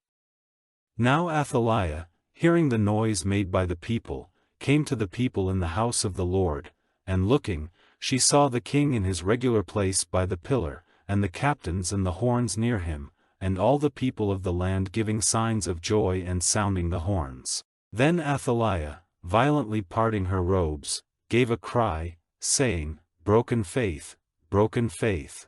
Now Athaliah, hearing the noise made by the people, came to the people in the house of the Lord, and looking, she saw the king in his regular place by the pillar, and the captains and the horns near him, and all the people of the land giving signs of joy and sounding the horns. Then Athaliah, violently parting her robes, gave a cry, saying, "Broken faith, broken faith."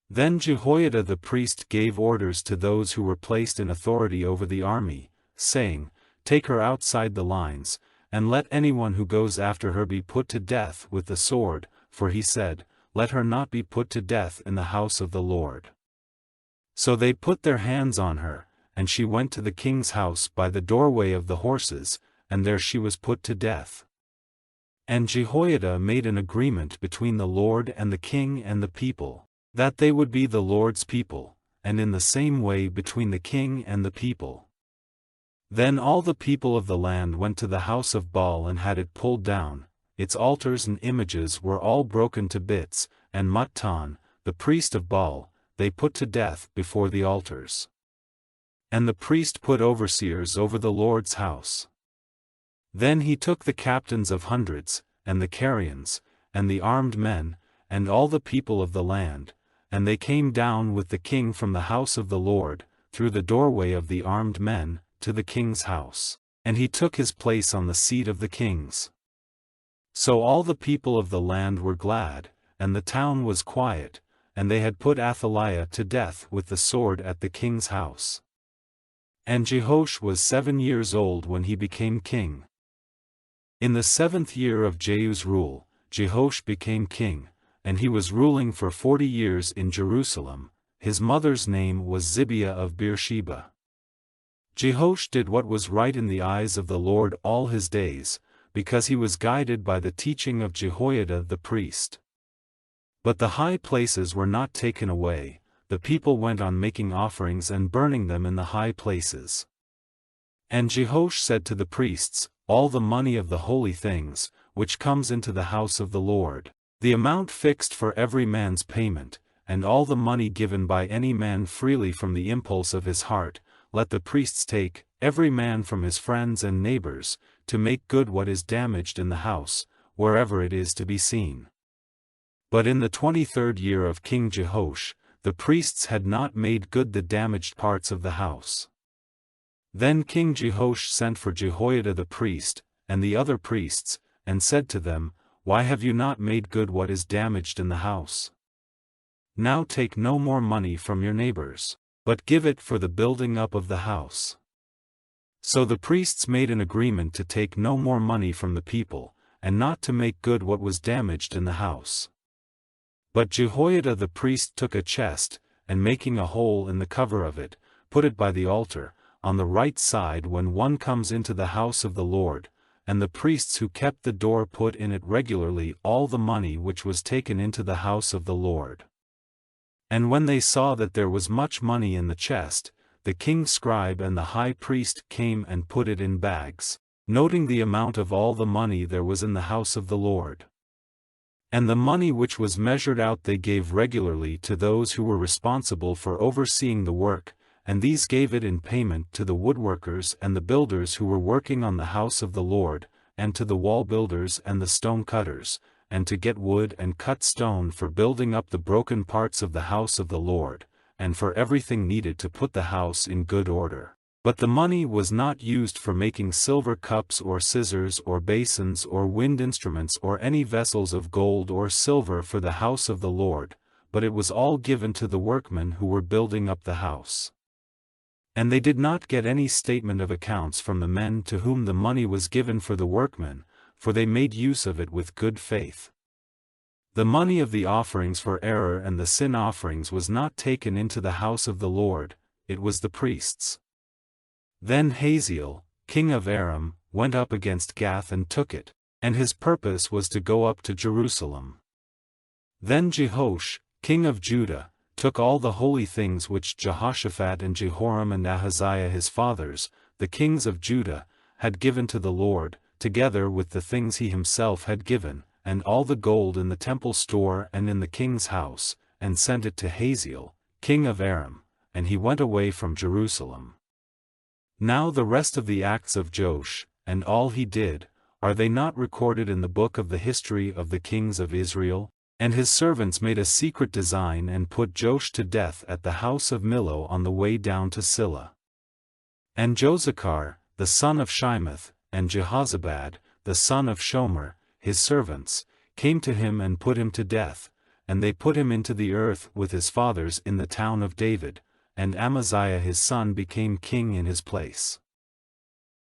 Then Jehoiada the priest gave orders to those who were placed in authority over the army, saying, "Take her outside the lines, and let anyone who goes after her be put to death with the sword," for he said, "Let her not be put to death in the house of the Lord." So they put their hands on her, and she went to the king's house by the doorway of the horses, and there she was put to death. And Jehoiada made an agreement between the Lord and the king and the people, that they would be the Lord's people, and in the same way between the king and the people. Then all the people of the land went to the house of Baal and had it pulled down, its altars and images were all broken to bits, and Mattan, the priest of Baal, they put to death before the altars. And the priest put overseers over the Lord's house. Then he took the captains of hundreds, and the Carians, and the armed men, and all the people of the land, and they came down with the king from the house of the Lord, through the doorway of the armed men, to the king's house, and he took his place on the seat of the kings. So all the people of the land were glad, and the town was quiet, and they had put Athaliah to death with the sword at the king's house. And Jehoash was 7 years old when he became king. In the 7th year of Jehu's rule, Jehoash became king, and he was ruling for 40 years in Jerusalem. His mother's name was Zibiah of Beersheba. Jehoash did what was right in the eyes of the Lord all his days, because he was guided by the teaching of Jehoiada the priest. But the high places were not taken away, the people went on making offerings and burning them in the high places. And Jehoash said to the priests, "All the money of the holy things, which comes into the house of the Lord, the amount fixed for every man's payment, and all the money given by any man freely from the impulse of his heart, let the priests take, every man from his friends and neighbors, to make good what is damaged in the house, wherever it is to be seen." But in the 23rd year of King Jehoash, the priests had not made good the damaged parts of the house. Then King Jehoash sent for Jehoiada the priest, and the other priests, and said to them, "Why have you not made good what is damaged in the house? Now take no more money from your neighbors, but give it for the building up of the house." So the priests made an agreement to take no more money from the people, and not to make good what was damaged in the house. But Jehoiada the priest took a chest, and making a hole in the cover of it, put it by the altar, on the right side when one comes into the house of the Lord, and the priests who kept the door put in it regularly all the money which was taken into the house of the Lord. And when they saw that there was much money in the chest, the king's scribe and the high priest came and put it in bags, noting the amount of all the money there was in the house of the Lord. And the money which was measured out they gave regularly to those who were responsible for overseeing the work, and these gave it in payment to the woodworkers and the builders who were working on the house of the Lord, and to the wall builders and the stone cutters, and to get wood and cut stone for building up the broken parts of the house of the Lord, and for everything needed to put the house in good order. But the money was not used for making silver cups or scissors or basins or wind instruments or any vessels of gold or silver for the house of the Lord, but it was all given to the workmen who were building up the house. And they did not get any statement of accounts from the men to whom the money was given for the workmen, for they made use of it with good faith. The money of the offerings for error and the sin offerings was not taken into the house of the Lord, it was the priests'. Then Hazael, king of Aram, went up against Gath and took it, and his purpose was to go up to Jerusalem. Then Jehoash, king of Judah, took all the holy things which Jehoshaphat and Jehoram and Ahaziah his fathers, the kings of Judah, had given to the Lord, together with the things he himself had given, and all the gold in the temple store and in the king's house, and sent it to Hazael, king of Aram, and he went away from Jerusalem. Now the rest of the acts of Joash, and all he did, are they not recorded in the book of the history of the kings of Israel? And his servants made a secret design and put Joash to death at the house of Millo on the way down to Silla. And Josachar, the son of Shimeth, and Jehozabad, the son of Shomer, his servants, came to him and put him to death, and they put him into the earth with his fathers in the town of David, and Amaziah his son became king in his place.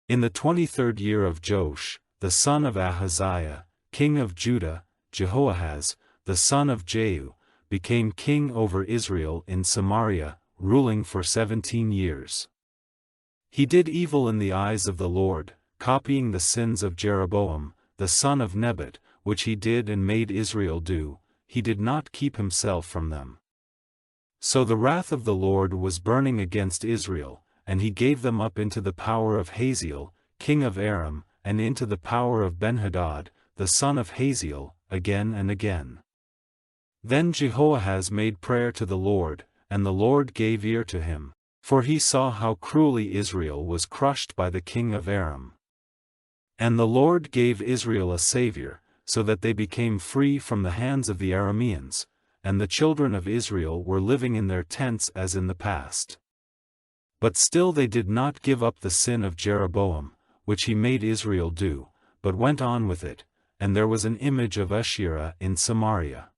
In the 23rd year of Joash, the son of Ahaziah, king of Judah, Jehoahaz, the son of Jehu, became king over Israel in Samaria, ruling for 17 years. He did evil in the eyes of the Lord, copying the sins of Jeroboam, the son of Nebat, which he did and made Israel do. He did not keep himself from them. So the wrath of the Lord was burning against Israel, and he gave them up into the power of Hazael, king of Aram, and into the power of Benhadad, the son of Hazael, again and again. Then Jehoahaz made prayer to the Lord, and the Lord gave ear to him, for he saw how cruelly Israel was crushed by the king of Aram. And the Lord gave Israel a savior, so that they became free from the hands of the Arameans, and the children of Israel were living in their tents as in the past. But still they did not give up the sin of Jeroboam, which he made Israel do, but went on with it, and there was an image of Asherah in Samaria.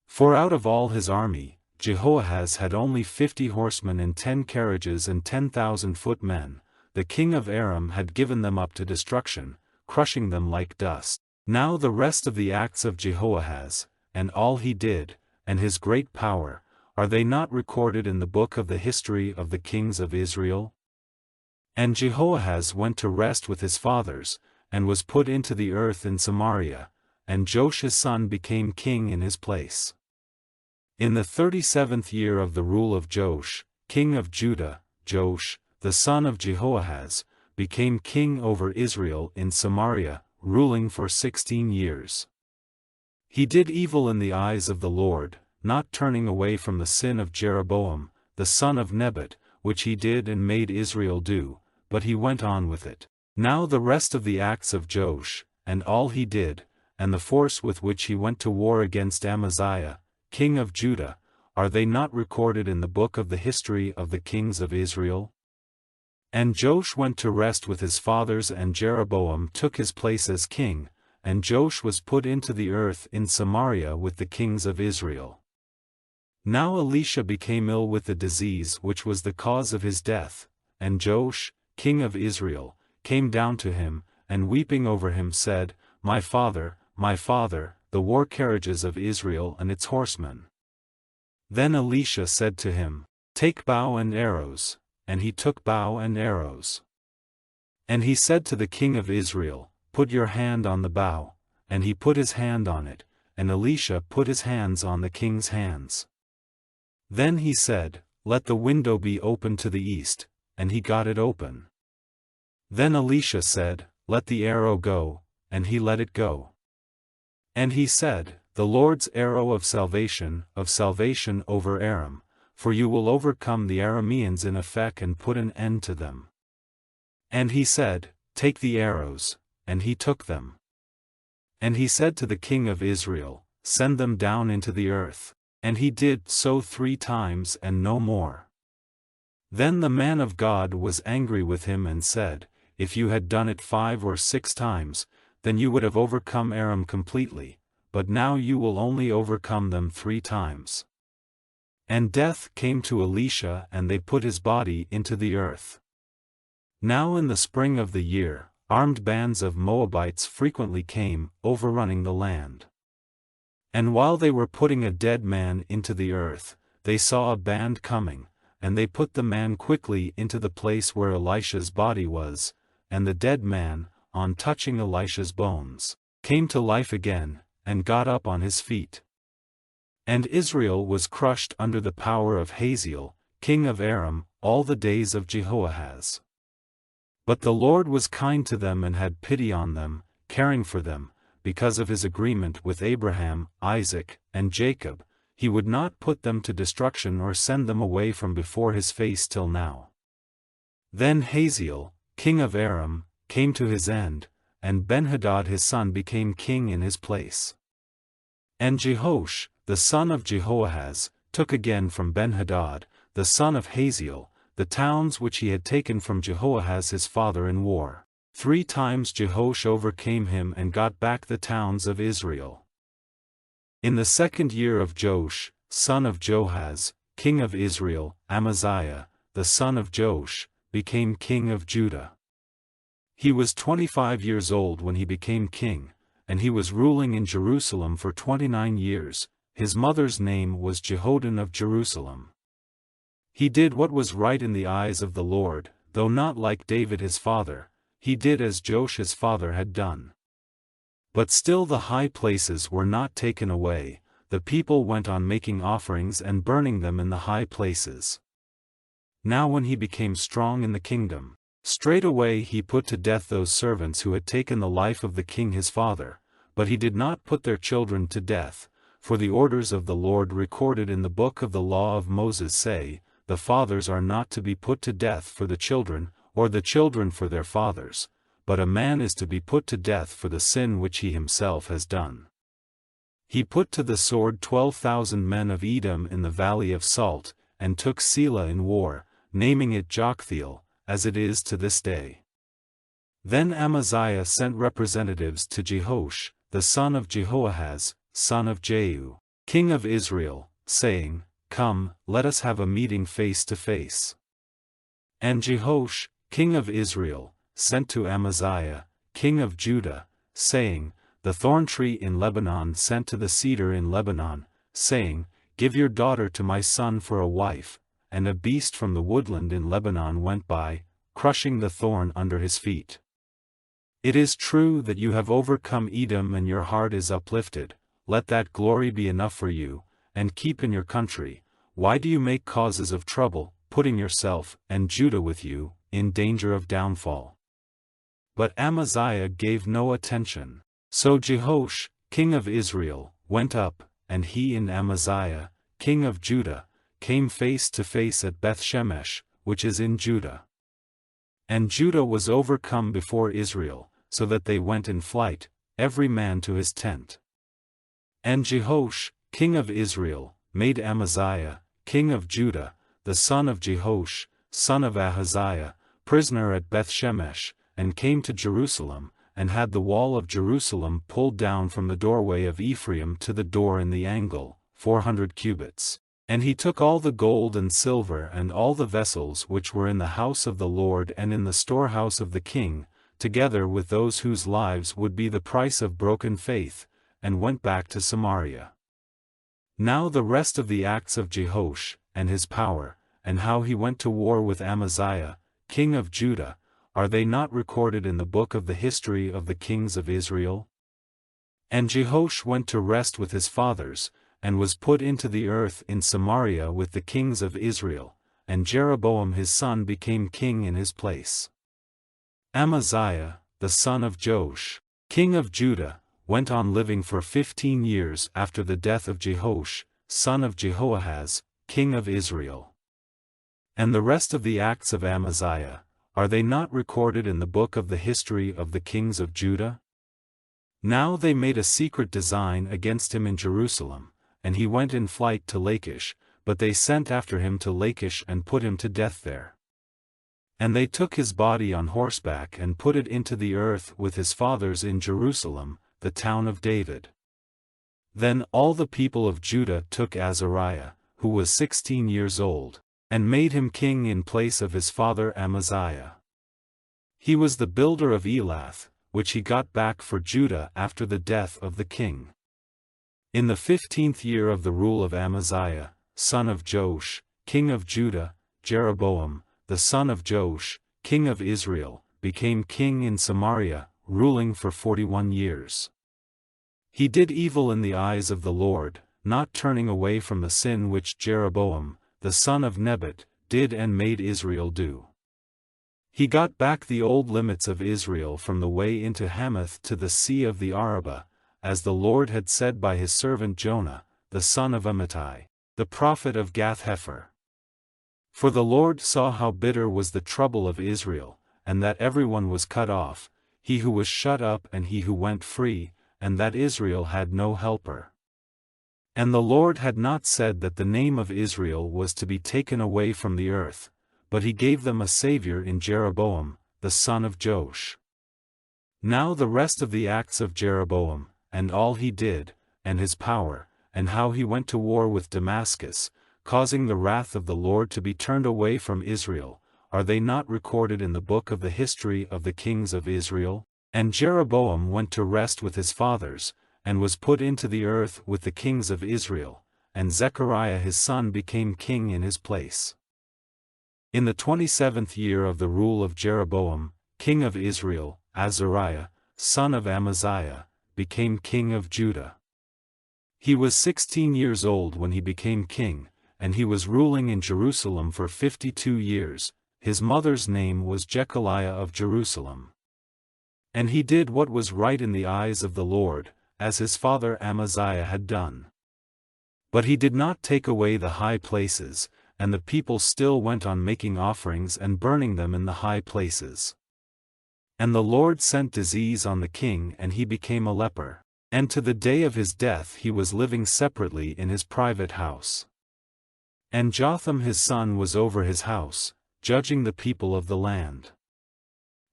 For out of all his army, Jehoahaz had only 50 horsemen and 10 carriages and 10,000 footmen. The king of Aram had given them up to destruction, crushing them like dust. Now the rest of the acts of Jehoahaz, and all he did, and his great power, are they not recorded in the book of the history of the kings of Israel? And Jehoahaz went to rest with his fathers, and was put into the earth in Samaria, and Joash his son became king in his place. In the 37th year of the rule of Joash, king of Judah, Joash, the son of Jehoahaz, became king over Israel in Samaria, ruling for 16 years. He did evil in the eyes of the Lord, not turning away from the sin of Jeroboam, the son of Nebat, which he did and made Israel do, but he went on with it. Now the rest of the acts of Joash, and all he did, and the force with which he went to war against Amaziah, king of Judah, are they not recorded in the book of the history of the kings of Israel? And Joash went to rest with his fathers, and Jeroboam took his place as king, and Joash was put into the earth in Samaria with the kings of Israel. Now Elisha became ill with the disease which was the cause of his death, and Joash, king of Israel, came down to him, and weeping over him said, my father, the war carriages of Israel and its horsemen. Then Elisha said to him, take bow and arrows, and he took bow and arrows. And he said to the king of Israel, put your hand on the bow, and he put his hand on it, and Elisha put his hands on the king's hands. Then he said, let the window be open to the east, and he got it open. Then Elisha said, let the arrow go, and he let it go. And he said, the Lord's arrow of salvation over Aram, for you will overcome the Arameans in Aphek and put an end to them. And he said, take the arrows, and he took them. And he said to the king of Israel, send them down into the earth, and he did so 3 times and no more. Then the man of God was angry with him and said, if you had done it 5 or 6 times, then you would have overcome Aram completely, but now you will only overcome them 3 times. And death came to Elisha, and they put his body into the earth. Now in the spring of the year, armed bands of Moabites frequently came, overrunning the land. And while they were putting a dead man into the earth, they saw a band coming, and they put the man quickly into the place where Elisha's body was, and the dead man, on touching Elisha's bones, came to life again, and got up on his feet. And Israel was crushed under the power of Hazael, king of Aram, all the days of Jehoahaz. But the Lord was kind to them and had pity on them, caring for them, because of his agreement with Abraham, Isaac, and Jacob. He would not put them to destruction or send them away from before his face till now. Then Hazael, king of Aram, came to his end, and Benhadad his son became king in his place. And Jehoash, the son of Jehoahaz, took again from Benhadad, the son of Hazael, the towns which he had taken from Jehoahaz his father in war. 3 times Jehoash overcame him and got back the towns of Israel. In the 2nd year of Joash, son of Joahaz, king of Israel, Amaziah, the son of Joash, became king of Judah. He was 25 years old when he became king, and he was ruling in Jerusalem for 29 years. His mother's name was Jehoadan of Jerusalem. He did what was right in the eyes of the Lord, though not like David his father. He did as Joash his father had done. But still the high places were not taken away. The people went on making offerings and burning them in the high places. Now when he became strong in the kingdom, straightway he put to death those servants who had taken the life of the king his father, but he did not put their children to death, for the orders of the Lord recorded in the book of the law of Moses say, the fathers are not to be put to death for the children, or the children for their fathers, but a man is to be put to death for the sin which he himself has done. He put to the sword 12,000 men of Edom in the valley of Salt, and took Selah in war, naming it Joktheel, as it is to this day. Then Amaziah sent representatives to Jehoash, the son of Jehoahaz, son of Jehu, king of Israel, saying, Come, let us have a meeting face to face. And Jehoash, king of Israel, sent to Amaziah, king of Judah, saying, The thorn tree in Lebanon sent to the cedar in Lebanon, saying, Give your daughter to my son for a wife. And a beast from the woodland in Lebanon went by, crushing the thorn under his feet. It is true that you have overcome Edom and your heart is uplifted. Let that glory be enough for you, and keep in your country. Why do you make causes of trouble, putting yourself, and Judah with you, in danger of downfall? But Amaziah gave no attention. So Jehoash, king of Israel, went up, and he and Amaziah, king of Judah, came face to face at Bethshemesh, which is in Judah. And Judah was overcome before Israel, so that they went in flight, every man to his tent. And Jehoash, king of Israel, made Amaziah, king of Judah, the son of Jehoash, son of Ahaziah, prisoner at Bethshemesh, and came to Jerusalem, and had the wall of Jerusalem pulled down from the doorway of Ephraim to the door in the angle, 400 cubits. And he took all the gold and silver and all the vessels which were in the house of the Lord and in the storehouse of the king, together with those whose lives would be the price of broken faith, and went back to Samaria. Now the rest of the acts of Jehoash, and his power, and how he went to war with Amaziah, king of Judah, are they not recorded in the book of the history of the kings of Israel? And Jehoash went to rest with his fathers, and was put into the earth in Samaria with the kings of Israel, and Jeroboam his son became king in his place. Amaziah, the son of Joash, king of Judah, went on living for 15 years after the death of Jehoash, son of Jehoahaz, king of Israel. And the rest of the acts of Amaziah, are they not recorded in the book of the history of the kings of Judah? Now they made a secret design against him in Jerusalem, and he went in flight to Lachish, but they sent after him to Lachish and put him to death there. And they took his body on horseback and put it into the earth with his fathers in Jerusalem, the town of David. Then all the people of Judah took Azariah, who was 16 years old, and made him king in place of his father Amaziah. He was the builder of Elath, which he got back for Judah after the death of the king. In the 15th year of the rule of Amaziah, son of Joash, king of Judah, Jeroboam, the son of Joash, king of Israel, became king in Samaria, ruling for 41 years. He did evil in the eyes of the Lord, not turning away from the sin which Jeroboam, the son of Nebat, did and made Israel do. He got back the old limits of Israel from the way into Hamath to the sea of the Arabah, as the Lord had said by his servant Jonah, the son of Amittai, the prophet of Gath-hepher. For the Lord saw how bitter was the trouble of Israel, and that everyone was cut off, he who was shut up and he who went free, and that Israel had no helper. And the Lord had not said that the name of Israel was to be taken away from the earth, but he gave them a Savior in Jeroboam, the son of Joash. Now the rest of the acts of Jeroboam, and all he did, and his power, and how he went to war with Damascus, causing the wrath of the Lord to be turned away from Israel, are they not recorded in the book of the history of the kings of Israel? And Jeroboam went to rest with his fathers, and was put into the earth with the kings of Israel, and Zechariah his son became king in his place. In the 27th year of the rule of Jeroboam, king of Israel, Azariah, son of Amaziah, became king of Judah. He was 16 years old when he became king, and he was ruling in Jerusalem for 52 years. His mother's name was Jechaliah of Jerusalem. And he did what was right in the eyes of the Lord, as his father Amaziah had done. But he did not take away the high places, and the people still went on making offerings and burning them in the high places. And the Lord sent disease on the king and he became a leper, and to the day of his death he was living separately in his private house. And Jotham his son was over his house, judging the people of the land.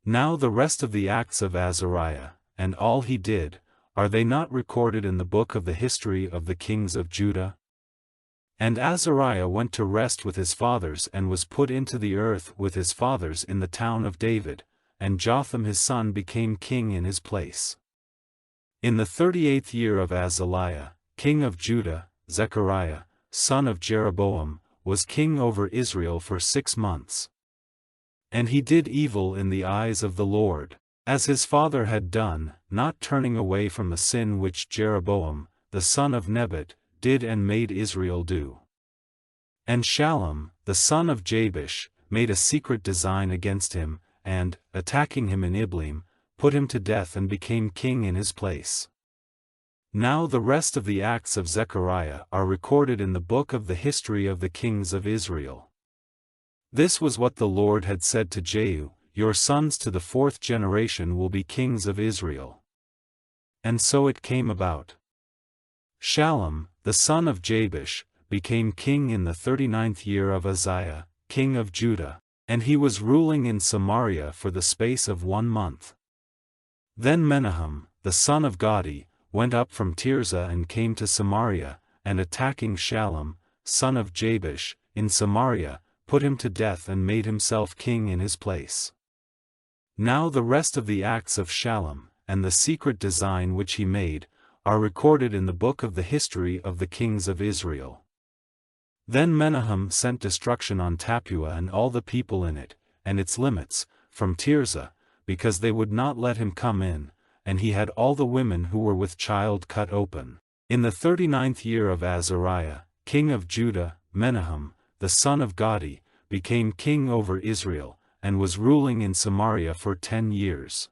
Now the rest of the acts of Azariah, and all he did, are they not recorded in the book of the history of the kings of Judah? And Azariah went to rest with his fathers and was put into the earth with his fathers in the town of David, and Jotham his son became king in his place. In the 38th year of Azaliah, king of Judah, Zechariah, son of Jeroboam, was king over Israel for 6 months. And he did evil in the eyes of the Lord, as his father had done, not turning away from the sin which Jeroboam, the son of Nebat, did and made Israel do. And Shallum, the son of Jabesh, made a secret design against him, and, attacking him in Ibleam, put him to death and became king in his place. Now the rest of the acts of Zechariah are recorded in the book of the history of the kings of Israel. This was what the Lord had said to Jehu, "Your sons to the 4th generation will be kings of Israel." And so it came about. Shallum, the son of Jabesh, became king in the 39th year of Uzziah, king of Judah, and he was ruling in Samaria for the space of 1 month. Then Menahem, the son of Gadi, went up from Tirzah and came to Samaria, and attacking Shallum, son of Jabesh, in Samaria, put him to death and made himself king in his place. Now the rest of the acts of Shallum, and the secret design which he made, are recorded in the book of the history of the kings of Israel. Then Menahem sent destruction on Tappuah and all the people in it, and its limits, from Tirzah, because they would not let him come in, and he had all the women who were with child cut open. In the 39th year of Azariah, king of Judah, Menahem, the son of Gadi, became king over Israel, and was ruling in Samaria for 10 years.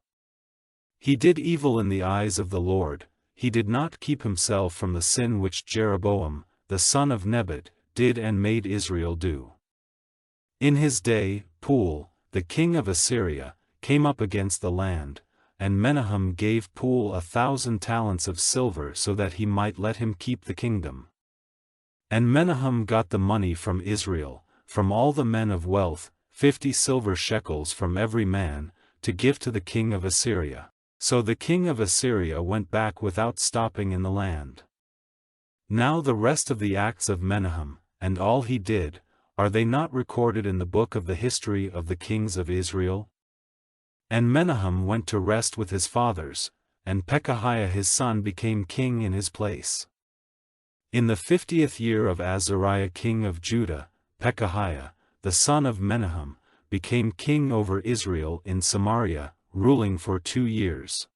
He did evil in the eyes of the Lord, he did not keep himself from the sin which Jeroboam, the son of Nebat, did and made Israel do. In his day, Pul, the king of Assyria, came up against the land, and Menahem gave Pul 1,000 talents of silver so that he might let him keep the kingdom. And Menahem got the money from Israel, from all the men of wealth, 50 silver shekels from every man, to give to the king of Assyria. So the king of Assyria went back without stopping in the land. Now the rest of the acts of Menahem, and all he did, are they not recorded in the book of the history of the kings of Israel? And Menahem went to rest with his fathers, and Pekahiah his son became king in his place. In the 50th year of Azariah king of Judah, Pekahiah, the son of Menahem, became king over Israel in Samaria, ruling for 2 years.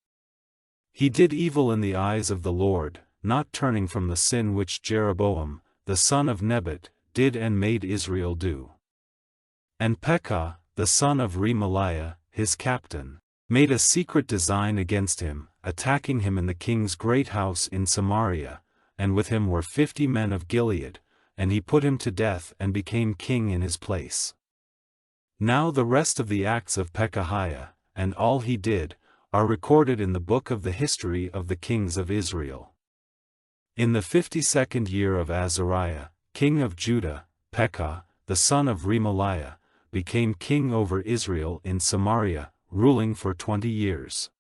He did evil in the eyes of the Lord, not turning from the sin which Jeroboam, the son of Nebat, did and made Israel do. And Pekah, the son of Remaliah, his captain, made a secret design against him, attacking him in the king's great house in Samaria, and with him were 50 men of Gilead, and he put him to death and became king in his place. Now the rest of the acts of Pekahiah, and all he did, are recorded in the book of the history of the kings of Israel. In the 52nd year of Azariah, king of Judah, Pekah, the son of Remaliah, became king over Israel in Samaria, ruling for 20 years.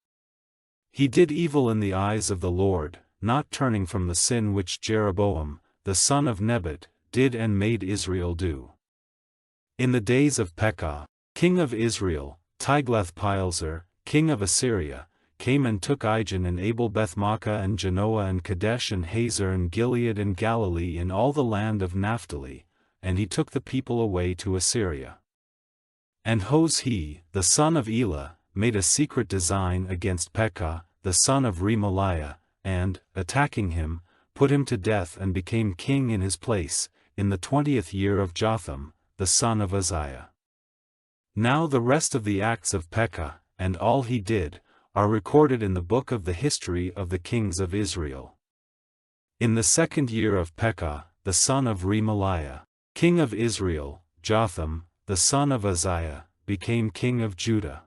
He did evil in the eyes of the Lord, not turning from the sin which Jeroboam, the son of Nebat, did and made Israel do. In the days of Pekah, king of Israel, Tiglath-Pileser, king of Assyria, came and took Ijon and Abel-Beth-Maachah and Janoah and Kadesh and Hazor and Gilead and Galilee in all the land of Naphtali, and he took the people away to Assyria. And Hoshea, the son of Elah, made a secret design against Pekah, the son of Remaliah, and, attacking him, put him to death and became king in his place, in the 20th year of Jotham, the son of Uzziah. Now the rest of the acts of Pekah, and all he did, are recorded in the book of the history of the kings of Israel. In the 2nd year of Pekah, the son of Remaliah, king of Israel, Jotham, the son of Uzziah, became king of Judah.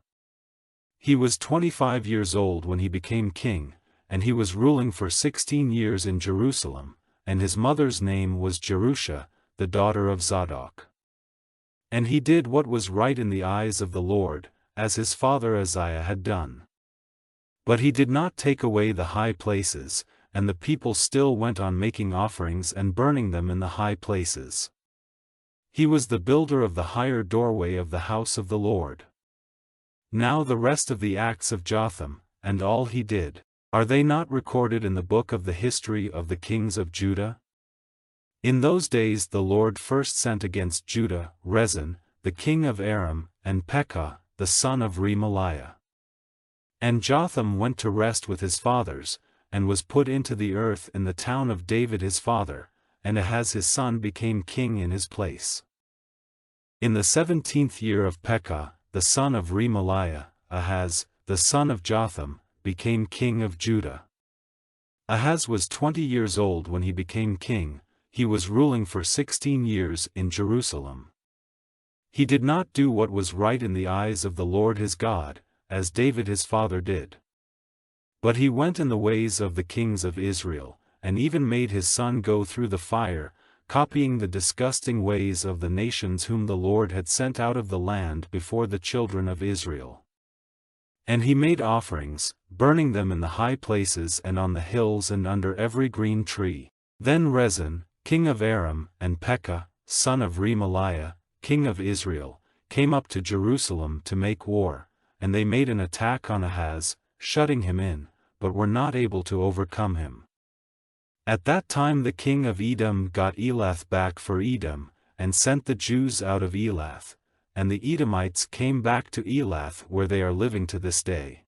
He was 25 years old when he became king, and he was ruling for 16 years in Jerusalem, and his mother's name was Jerusha, the daughter of Zadok. And he did what was right in the eyes of the Lord, as his father Uzziah had done. But he did not take away the high places, and the people still went on making offerings and burning them in the high places. He was the builder of the higher doorway of the house of the Lord. Now the rest of the acts of Jotham, and all he did, are they not recorded in the book of the history of the kings of Judah? In those days the Lord first sent against Judah Rezin, the king of Aram, and Pekah, the son of Remaliah. And Jotham went to rest with his fathers, and was put into the earth in the town of David his father, and Ahaz his son became king in his place. In the 17th year of Pekah, the son of Remaliah, Ahaz, the son of Jotham, became king of Judah. Ahaz was 20 years old when he became king. He was ruling for 16 years in Jerusalem. He did not do what was right in the eyes of the Lord his God, as David his father did. But he went in the ways of the kings of Israel, and even made his son go through the fire, copying the disgusting ways of the nations whom the Lord had sent out of the land before the children of Israel. And he made offerings, burning them in the high places and on the hills and under every green tree. Then Rezin, king of Aram, and Pekah, son of Remaliah, king of Israel, came up to Jerusalem to make war, and they made an attack on Ahaz, shutting him in, but were not able to overcome him. At that time the king of Edom got Elath back for Edom, and sent the Jews out of Elath, and the Edomites came back to Elath where they are living to this day.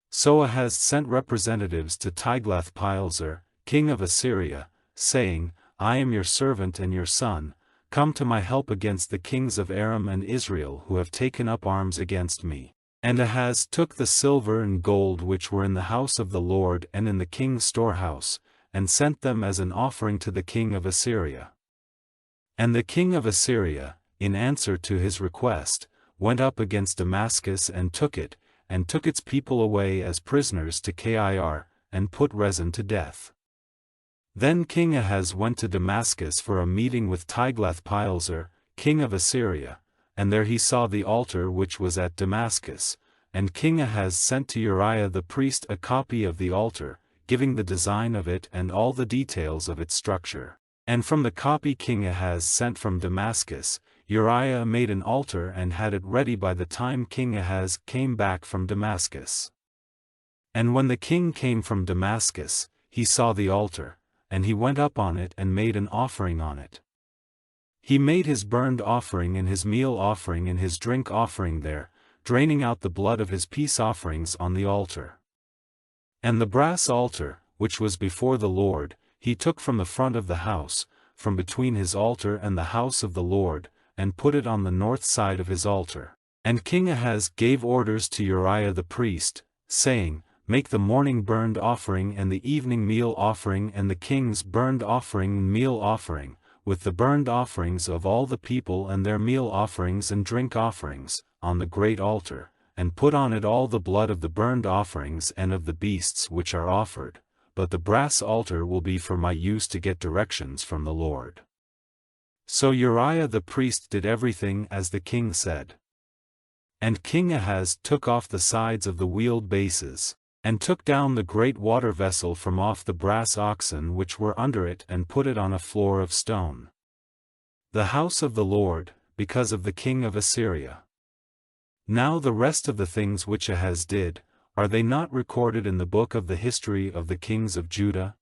So Ahaz sent representatives to Tiglath-Pileser, king of Assyria, saying, I am your servant and your son, come to my help against the kings of Aram and Israel who have taken up arms against me. And Ahaz took the silver and gold which were in the house of the Lord and in the king's storehouse, and sent them as an offering to the king of Assyria. And the king of Assyria, in answer to his request, went up against Damascus and took its people away as prisoners to Kir, and put Rezin to death. Then King Ahaz went to Damascus for a meeting with Tiglath-Pileser, king of Assyria, and there he saw the altar which was at Damascus, and King Ahaz sent to Uriah the priest a copy of the altar, giving the design of it and all the details of its structure. And from the copy King Ahaz sent from Damascus, Uriah made an altar and had it ready by the time King Ahaz came back from Damascus. And when the king came from Damascus, he saw the altar, and he went up on it and made an offering on it. He made his burnt offering and his meal offering and his drink offering there, draining out the blood of his peace offerings on the altar. And the brass altar, which was before the Lord, he took from the front of the house, from between his altar and the house of the Lord, and put it on the north side of his altar. And King Ahaz gave orders to Uriah the priest, saying, Make the morning burnt offering and the evening meal offering and the king's burnt offering and meal offering, with the burnt offerings of all the people and their meal offerings and drink offerings, on the great altar, and put on it all the blood of the burnt offerings and of the beasts which are offered, but the brass altar will be for my use to get directions from the Lord. So Uriah the priest did everything as the king said. And King Ahaz took off the sides of the wheeled bases, and took down the great water vessel from off the brass oxen which were under it and put it on a floor of stone. The house of the Lord, because of the king of Assyria. Now the rest of the things which Ahaz did, are they not recorded in the book of the history of the kings of Judah?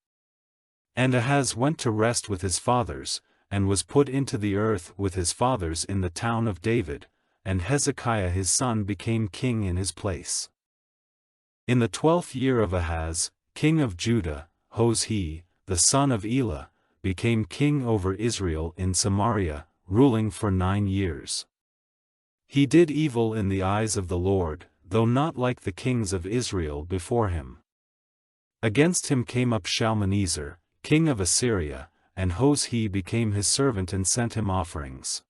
And Ahaz went to rest with his fathers, and was put into the earth with his fathers in the town of David, and Hezekiah his son became king in his place. In the 12th year of Ahaz, king of Judah, Hoshea, the son of Elah, became king over Israel in Samaria, ruling for 9 years. He did evil in the eyes of the Lord, though not like the kings of Israel before him. Against him came up Shalmaneser, king of Assyria, and Hoshea became his servant and sent him offerings.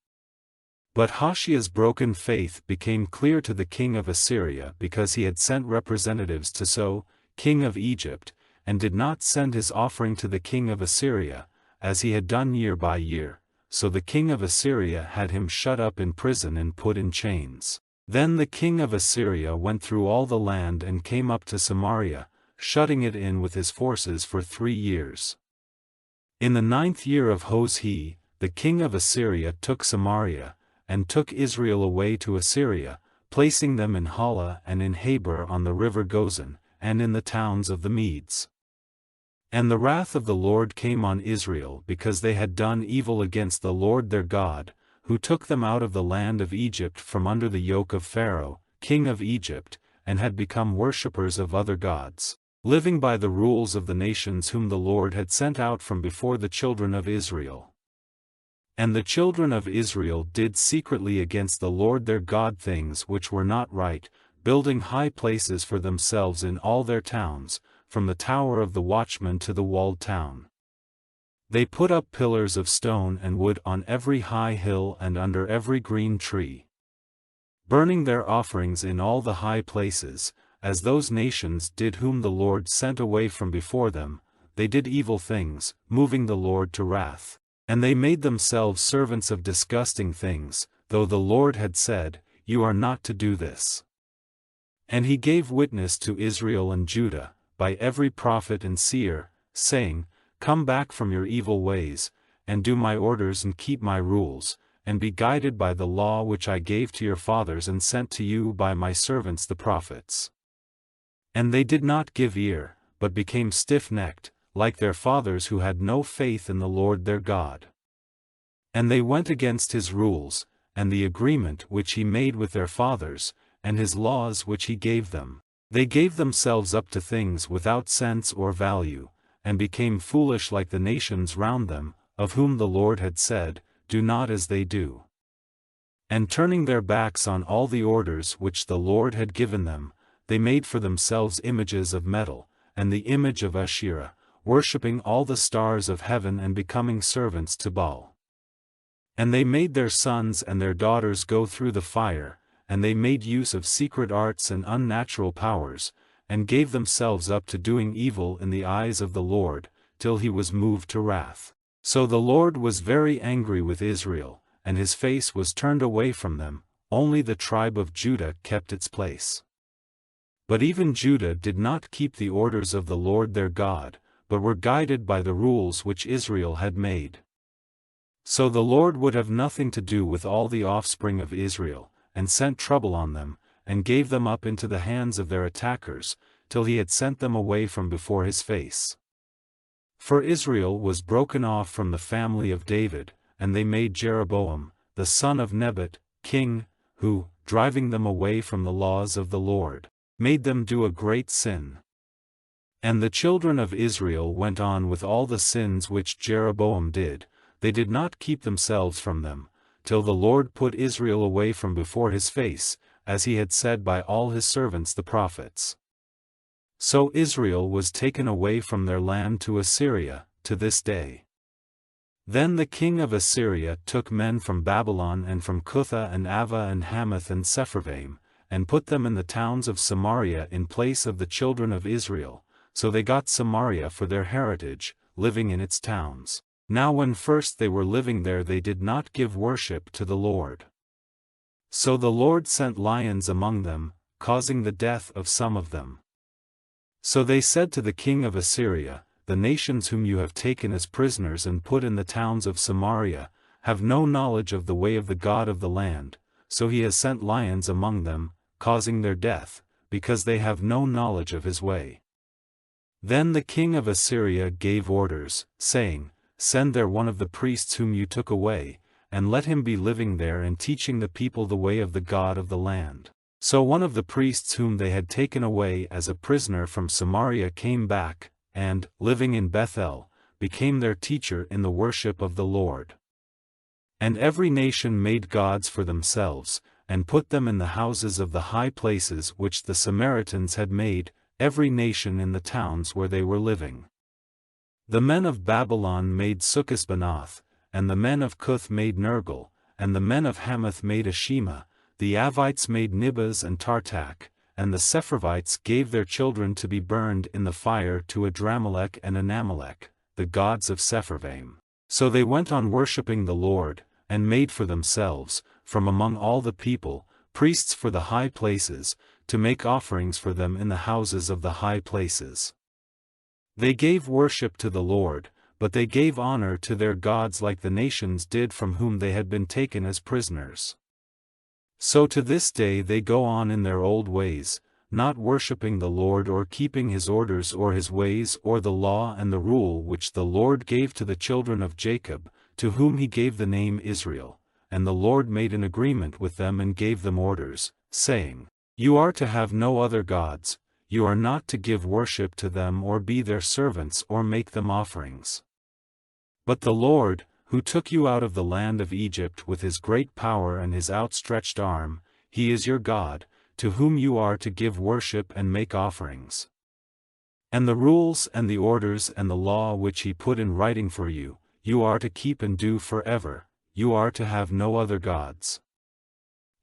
But Hoshea's broken faith became clear to the king of Assyria because he had sent representatives to So, king of Egypt, and did not send his offering to the king of Assyria, as he had done year by year, so the king of Assyria had him shut up in prison and put in chains. Then the king of Assyria went through all the land and came up to Samaria, shutting it in with his forces for 3 years. In the 9th year of Hoshea, the king of Assyria took Samaria, and took Israel away to Assyria, placing them in Hala and in Habor on the river Gozan, and in the towns of the Medes. And the wrath of the Lord came on Israel because they had done evil against the Lord their God, who took them out of the land of Egypt from under the yoke of Pharaoh, king of Egypt, and had become worshippers of other gods, living by the rules of the nations whom the Lord had sent out from before the children of Israel. And the children of Israel did secretly against the Lord their God things which were not right, building high places for themselves in all their towns, from the tower of the watchman to the walled town. They put up pillars of stone and wood on every high hill and under every green tree, burning their offerings in all the high places, as those nations did whom the Lord sent away from before them. They did evil things, moving the Lord to wrath. And they made themselves servants of disgusting things, though the Lord had said, You are not to do this. And he gave witness to Israel and Judah, by every prophet and seer, saying, Come back from your evil ways, and do my orders and keep my rules, and be guided by the law which I gave to your fathers and sent to you by my servants the prophets. And they did not give ear, but became stiff-necked, like their fathers who had no faith in the Lord their God. And they went against his rules, and the agreement which he made with their fathers, and his laws which he gave them. They gave themselves up to things without sense or value, and became foolish like the nations round them, of whom the Lord had said, Do not as they do. And turning their backs on all the orders which the Lord had given them, they made for themselves images of metal, and the image of Asherah, worshipping all the stars of heaven and becoming servants to Baal. And they made their sons and their daughters go through the fire, and they made use of secret arts and unnatural powers, and gave themselves up to doing evil in the eyes of the Lord, till he was moved to wrath. So the Lord was very angry with Israel, and his face was turned away from them. Only the tribe of Judah kept its place. But even Judah did not keep the orders of the Lord their God, but were guided by the rules which Israel had made. So the Lord would have nothing to do with all the offspring of Israel, and sent trouble on them, and gave them up into the hands of their attackers, till he had sent them away from before his face. For Israel was broken off from the family of David, and they made Jeroboam, the son of Nebat, king, who, driving them away from the laws of the Lord, made them do a great sin. And the children of Israel went on with all the sins which Jeroboam did, they did not keep themselves from them, till the Lord put Israel away from before his face, as he had said by all his servants the prophets. So Israel was taken away from their land to Assyria, to this day. Then the king of Assyria took men from Babylon and from Cutha and Ava and Hamath and Sepharvaim, and put them in the towns of Samaria in place of the children of Israel, so they got Samaria for their heritage, living in its towns. Now when first they were living there they did not give worship to the Lord. So the Lord sent lions among them, causing the death of some of them. So they said to the king of Assyria, the nations whom you have taken as prisoners and put in the towns of Samaria, have no knowledge of the way of the God of the land, so he has sent lions among them, causing their death, because they have no knowledge of his way. Then the king of Assyria gave orders, saying, Send there one of the priests whom you took away, and let him be living there and teaching the people the way of the God of the land. So one of the priests whom they had taken away as a prisoner from Samaria came back, and, living in Bethel, became their teacher in the worship of the Lord. And every nation made gods for themselves, and put them in the houses of the high places which the Samaritans had made, every nation in the towns where they were living. The men of Babylon made Sukkot-Benoth, and the men of Cuth made Nergal, and the men of Hamath made Ashima, the Avites made Nibaz and Tartak, and the Sepharvites gave their children to be burned in the fire to Adramelech and Anamelech, the gods of Sepharvaim. So they went on worshipping the Lord, and made for themselves, from among all the people, priests for the high places, to make offerings for them in the houses of the high places. They gave worship to the Lord, but they gave honor to their gods like the nations did from whom they had been taken as prisoners. So to this day they go on in their old ways, not worshipping the Lord or keeping his orders or his ways or the law and the rule which the Lord gave to the children of Jacob, to whom he gave the name Israel, and the Lord made an agreement with them and gave them orders, saying, You are to have no other gods, you are not to give worship to them or be their servants or make them offerings. But the Lord, who took you out of the land of Egypt with his great power and his outstretched arm, he is your God, to whom you are to give worship and make offerings. And the rules and the orders and the law which he put in writing for you, you are to keep and do forever, you are to have no other gods.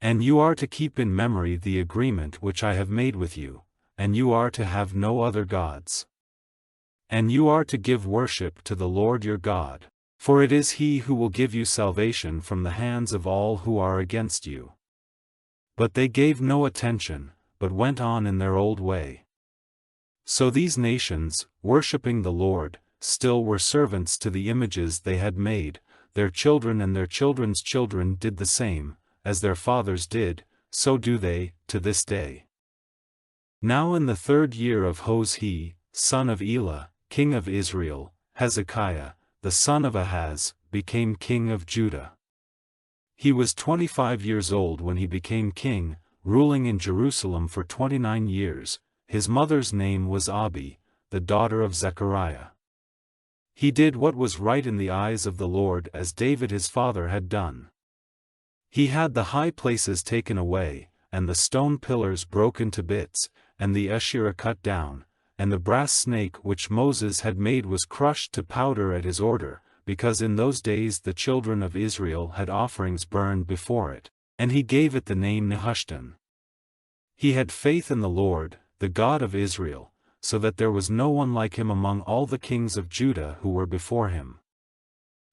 And you are to keep in memory the agreement which I have made with you, and you are to have no other gods. And you are to give worship to the Lord your God, for it is he who will give you salvation from the hands of all who are against you. But they gave no attention, but went on in their old way. So these nations, worshipping the Lord, still were servants to the images they had made, their children and their children's children did the same, as their fathers did, so do they, to this day. Now in the 3rd year of Hoshea, son of Elah, king of Israel, Hezekiah, the son of Ahaz, became king of Judah. He was 25 years old when he became king, ruling in Jerusalem for 29 years. His mother's name was Abi, the daughter of Zechariah. He did what was right in the eyes of the Lord as David his father had done. He had the high places taken away, and the stone pillars broken to bits, and the Asherah cut down, and the brass snake which Moses had made was crushed to powder at his order, because in those days the children of Israel had offerings burned before it, and he gave it the name Nehushtan. He had faith in the Lord, the God of Israel, so that there was no one like him among all the kings of Judah who were before him.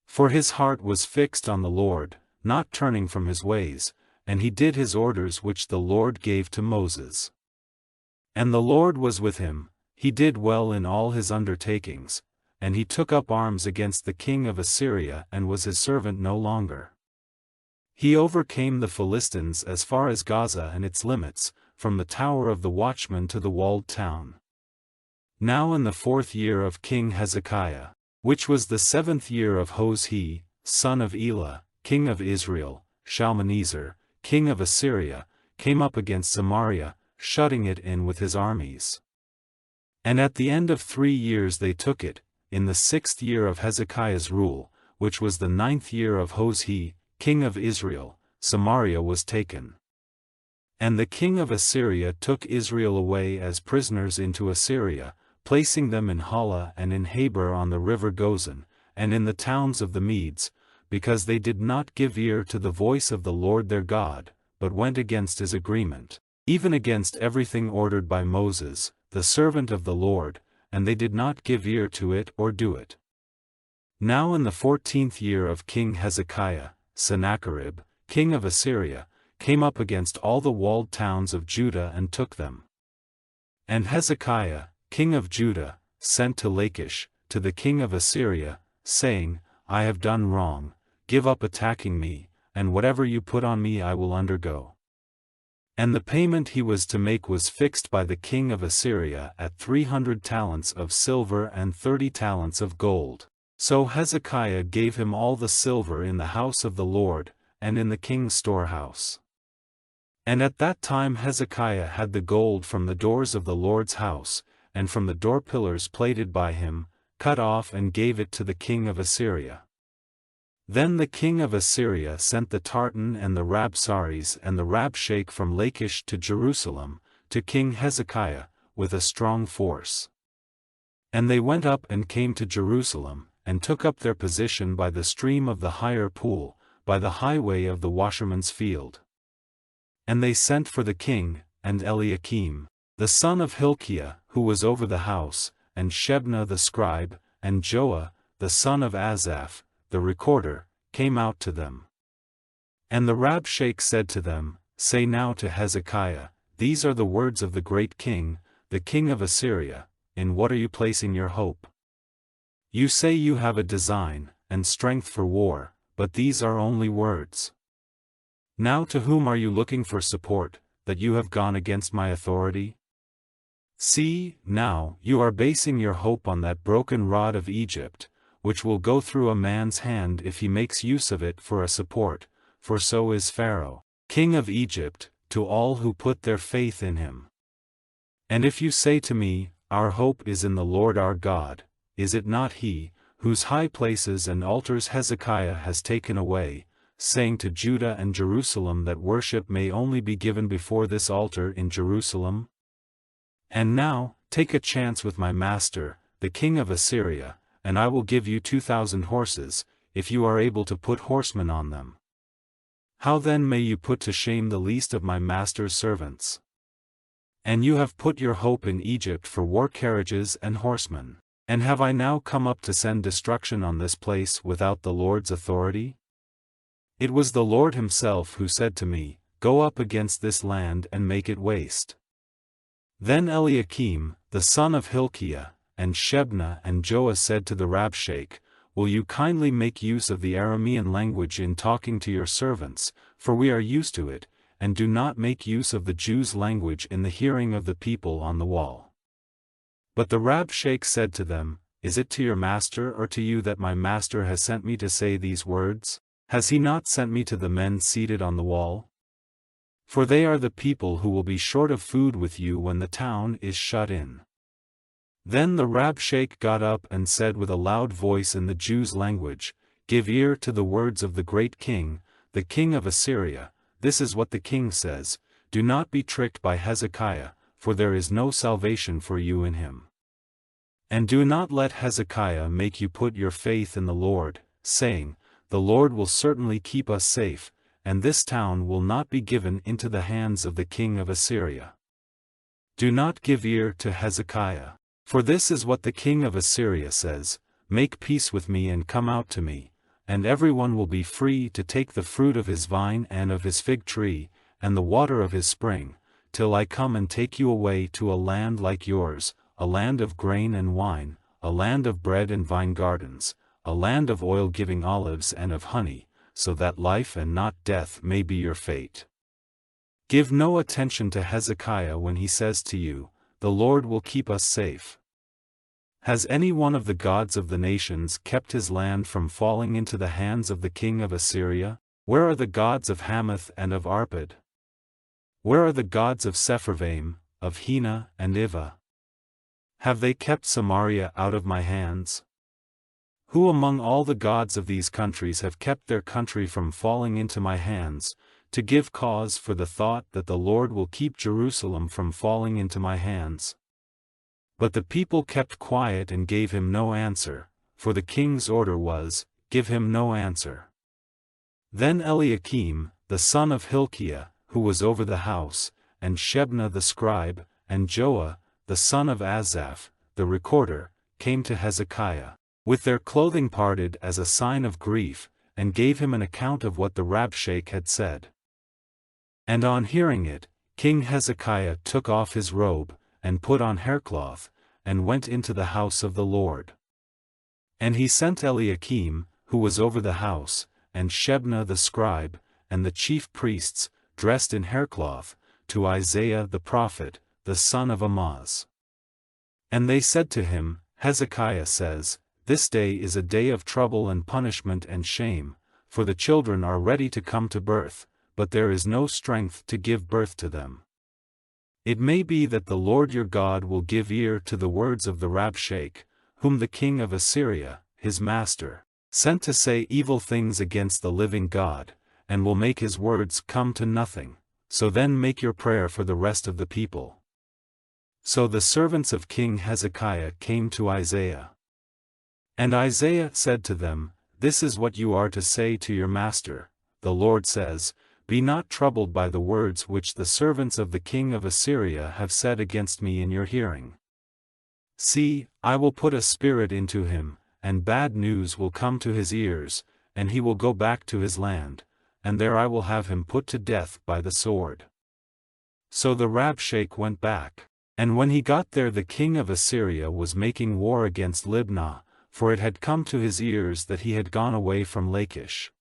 For his heart was fixed on the Lord, not turning from his ways, and he did his orders which the Lord gave to Moses. And the Lord was with him, he did well in all his undertakings, and he took up arms against the king of Assyria and was his servant no longer. He overcame the Philistines as far as Gaza and its limits, from the tower of the watchman to the walled town. Now in the 4th year of King Hezekiah, which was the 7th year of Hoshea, son of Elah, king of Israel, Shalmaneser, king of Assyria, came up against Samaria, shutting it in with his armies. And at the end of 3 years they took it, in the 6th year of Hezekiah's rule, which was the 9th year of Hoshea, king of Israel, Samaria was taken. And the king of Assyria took Israel away as prisoners into Assyria, placing them in Hala and in Habor on the river Gozan, and in the towns of the Medes, because they did not give ear to the voice of the Lord their God, but went against his agreement, even against everything ordered by Moses, the servant of the Lord, and they did not give ear to it or do it. Now in the 14th year of King Hezekiah, Sennacherib, king of Assyria, came up against all the walled towns of Judah and took them. And Hezekiah, king of Judah, sent to Lachish, to the king of Assyria, saying, I have done wrong, give up attacking me, and whatever you put on me I will undergo. And the payment he was to make was fixed by the king of Assyria at 300 talents of silver and 30 talents of gold. So Hezekiah gave him all the silver in the house of the Lord, and in the king's storehouse. And at that time Hezekiah had the gold from the doors of the Lord's house, and from the door pillars plated by him, cut off and gave it to the king of Assyria. Then the king of Assyria sent the Tartan and the Rabsaris and the Rabshakeh from Lachish to Jerusalem, to King Hezekiah, with a strong force. And they went up and came to Jerusalem, and took up their position by the stream of the higher pool, by the highway of the washerman's field. And they sent for the king, and Eliakim, the son of Hilkiah, who was over the house, and Shebna the scribe, and Joah, the son of Asaph, the recorder, came out to them. And the Rabshakeh said to them, Say now to Hezekiah, These are the words of the great king, the king of Assyria, in what are you placing your hope? You say you have a design, and strength for war, but these are only words. Now to whom are you looking for support, that you have gone against my authority? See, now, you are basing your hope on that broken rod of Egypt, which will go through a man's hand if he makes use of it for a support, for so is Pharaoh, king of Egypt, to all who put their faith in him. And if you say to me, Our hope is in the Lord our God, is it not he, whose high places and altars Hezekiah has taken away, saying to Judah and Jerusalem that worship may only be given before this altar in Jerusalem? And now, take a chance with my master, the king of Assyria, and I will give you 2,000 horses, if you are able to put horsemen on them. How then may you put to shame the least of my master's servants? And you have put your hope in Egypt for war carriages and horsemen. And have I now come up to send destruction on this place without the Lord's authority? It was the Lord himself who said to me, Go up against this land and make it waste. Then Eliakim, the son of Hilkiah, and Shebna and Joah said to the Rabshakeh, Will you kindly make use of the Aramean language in talking to your servants, for we are used to it, and do not make use of the Jews' language in the hearing of the people on the wall. But the Rabshakeh said to them, Is it to your master or to you that my master has sent me to say these words? Has he not sent me to the men seated on the wall? For they are the people who will be short of food with you when the town is shut in. Then the Rabshakeh got up and said with a loud voice in the Jews' language, Give ear to the words of the great king, the king of Assyria. This is what the king says, Do not be tricked by Hezekiah, for there is no salvation for you in him. And do not let Hezekiah make you put your faith in the Lord, saying, The Lord will certainly keep us safe, and this town will not be given into the hands of the king of Assyria. Do not give ear to Hezekiah. For this is what the king of Assyria says, Make peace with me and come out to me, and everyone will be free to take the fruit of his vine and of his fig tree, and the water of his spring, till I come and take you away to a land like yours, a land of grain and wine, a land of bread and vine gardens, a land of oil-giving olives and of honey, so that life and not death may be your fate. Give no attention to Hezekiah when he says to you, The Lord will keep us safe. Has any one of the gods of the nations kept his land from falling into the hands of the king of Assyria? Where are the gods of Hamath and of Arpad? Where are the gods of Sepharvaim, of Hena and Ivah? Have they kept Samaria out of my hands? Who among all the gods of these countries have kept their country from falling into my hands, to give cause for the thought that the Lord will keep Jerusalem from falling into my hands? But the people kept quiet and gave him no answer, for the king's order was, give him no answer. Then Eliakim, the son of Hilkiah, who was over the house, and Shebna the scribe, and Joah, the son of Asaph, the recorder, came to Hezekiah, with their clothing parted as a sign of grief, and gave him an account of what the Rabshakeh had said. And on hearing it, King Hezekiah took off his robe, and put on haircloth, and went into the house of the Lord. And he sent Eliakim, who was over the house, and Shebna the scribe, and the chief priests, dressed in haircloth, to Isaiah the prophet, the son of Amoz. And they said to him, Hezekiah says, This day is a day of trouble and punishment and shame, for the children are ready to come to birth, but there is no strength to give birth to them. It may be that the Lord your God will give ear to the words of the Rabshakeh, whom the king of Assyria, his master, sent to say evil things against the living God, and will make his words come to nothing, so then make your prayer for the rest of the people. So the servants of King Hezekiah came to Isaiah. And Isaiah said to them, This is what you are to say to your master, the Lord says, Be not troubled by the words which the servants of the king of Assyria have said against me in your hearing. See, I will put a spirit into him, and bad news will come to his ears, and he will go back to his land, and there I will have him put to death by the sword. So the Rabshakeh went back, and when he got there the king of Assyria was making war against Libnah, for it had come to his ears that he had gone away from Lachish.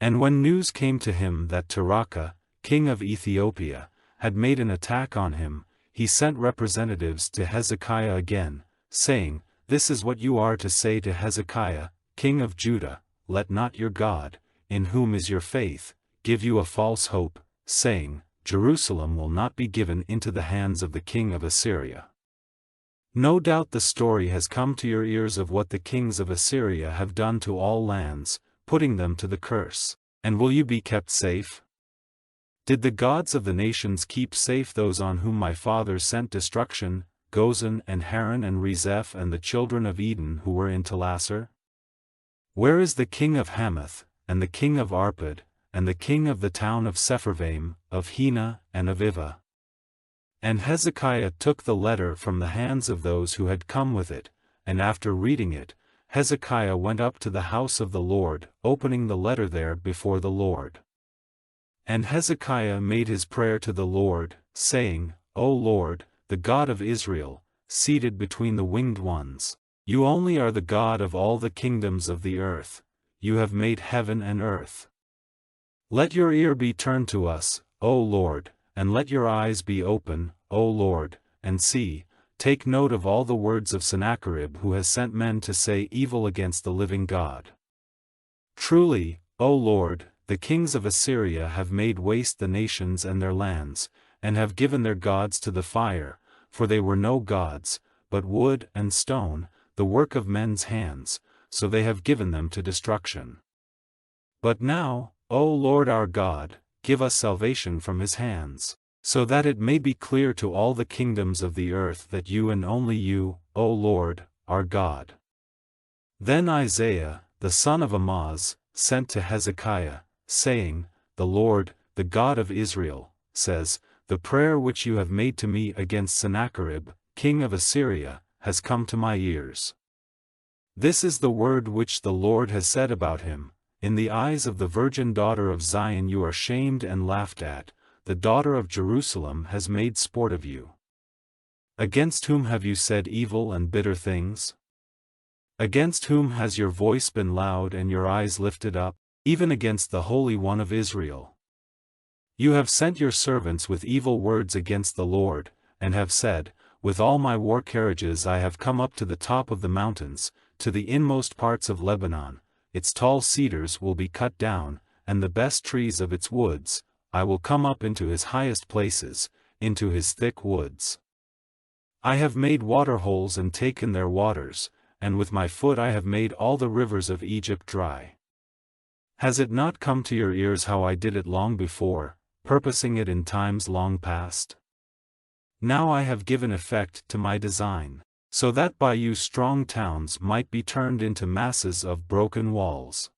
And when news came to him that Tirhakah, king of Ethiopia, had made an attack on him, he sent representatives to Hezekiah again, saying, This is what you are to say to Hezekiah, king of Judah, Let not your God, in whom is your faith, give you a false hope, saying, Jerusalem will not be given into the hands of the king of Assyria. No doubt the story has come to your ears of what the kings of Assyria have done to all lands, putting them to the curse. And will you be kept safe? Did the gods of the nations keep safe those on whom my fathers sent destruction, Gozan and Haran and Rezeph and the children of Eden who were in Telassar? Where is the king of Hamath, and the king of Arpad, and the king of the town of Sepharvaim, of Hena and of Ivah? And Hezekiah took the letter from the hands of those who had come with it, and after reading it, Hezekiah went up to the house of the Lord, opening the letter there before the Lord. And Hezekiah made his prayer to the Lord, saying, O Lord, the God of Israel, seated between the winged ones, you only are the God of all the kingdoms of the earth, you have made heaven and earth. Let your ear be turned to us, O Lord, and let your eyes be open, O Lord, and see, take note of all the words of Sennacherib who has sent men to say evil against the living God. Truly, O Lord, the kings of Assyria have made waste the nations and their lands, and have given their gods to the fire, for they were no gods, but wood and stone, the work of men's hands, so they have given them to destruction. But now, O Lord our God, give us salvation from his hands, so that it may be clear to all the kingdoms of the earth that you and only you, O Lord, are God. Then Isaiah, the son of Amoz, sent to Hezekiah, saying, The Lord, the God of Israel, says, The prayer which you have made to me against Sennacherib, king of Assyria, has come to my ears. This is the word which the Lord has said about him, In the eyes of the virgin daughter of Zion you are shamed and laughed at, the daughter of Jerusalem has made sport of you. Against whom have you said evil and bitter things? Against whom has your voice been loud and your eyes lifted up, even against the Holy One of Israel? You have sent your servants with evil words against the Lord, and have said, with all my war carriages I have come up to the top of the mountains, to the inmost parts of Lebanon. Its tall cedars will be cut down, and the best trees of its woods, I will come up into his highest places, into his thick woods. I have made water holes and taken their waters, and with my foot I have made all the rivers of Egypt dry. Has it not come to your ears how I did it long before, purposing it in times long past? Now I have given effect to my design, so that by you strong towns might be turned into masses of broken walls.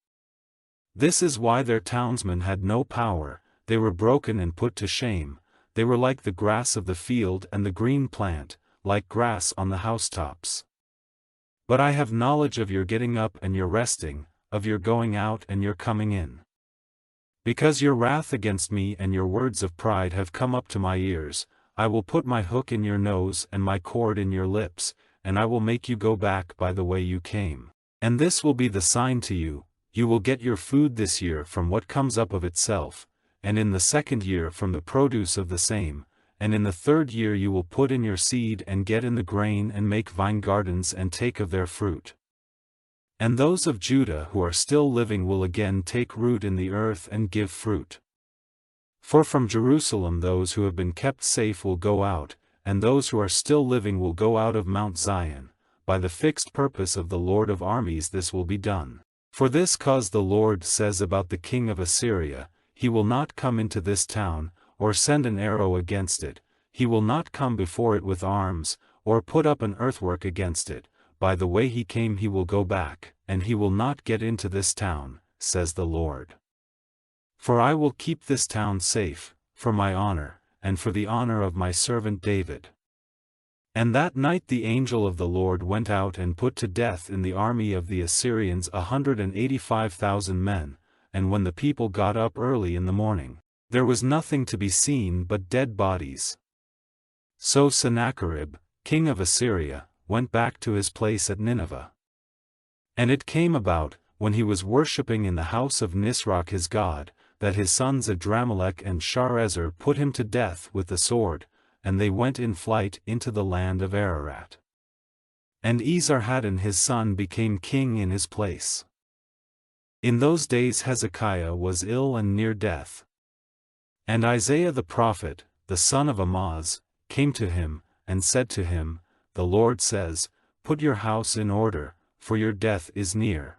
This is why their townsmen had no power, they were broken and put to shame, they were like the grass of the field and the green plant, like grass on the housetops. But I have knowledge of your getting up and your resting, of your going out and your coming in. Because your wrath against me and your words of pride have come up to my ears, I will put my hook in your nose and my cord in your lips, and I will make you go back by the way you came. And this will be the sign to you, you will get your food this year from what comes up of itself, and in the second year from the produce of the same, and in the third year you will put in your seed and get in the grain and make vine gardens and take of their fruit. And those of Judah who are still living will again take root in the earth and give fruit. For from Jerusalem those who have been kept safe will go out, and those who are still living will go out of Mount Zion. By the fixed purpose of the Lord of armies this will be done. For this cause the Lord says about the king of Assyria, he will not come into this town, or send an arrow against it, he will not come before it with arms, or put up an earthwork against it, by the way he came he will go back, and he will not get into this town, says the Lord. For I will keep this town safe, for my honor, and for the honor of my servant David. And that night the angel of the Lord went out and put to death in the army of the Assyrians 185,000 men, and when the people got up early in the morning, there was nothing to be seen but dead bodies. So Sennacherib, king of Assyria, went back to his place at Nineveh. And it came about, when he was worshipping in the house of Nisroch his god, that his sons Adramelech and Sharezer put him to death with the sword, and they went in flight into the land of Ararat. And Esarhaddon his son became king in his place. In those days Hezekiah was ill and near death. And Isaiah the prophet, the son of Amoz, came to him, and said to him, The Lord says, Put your house in order, for your death is near.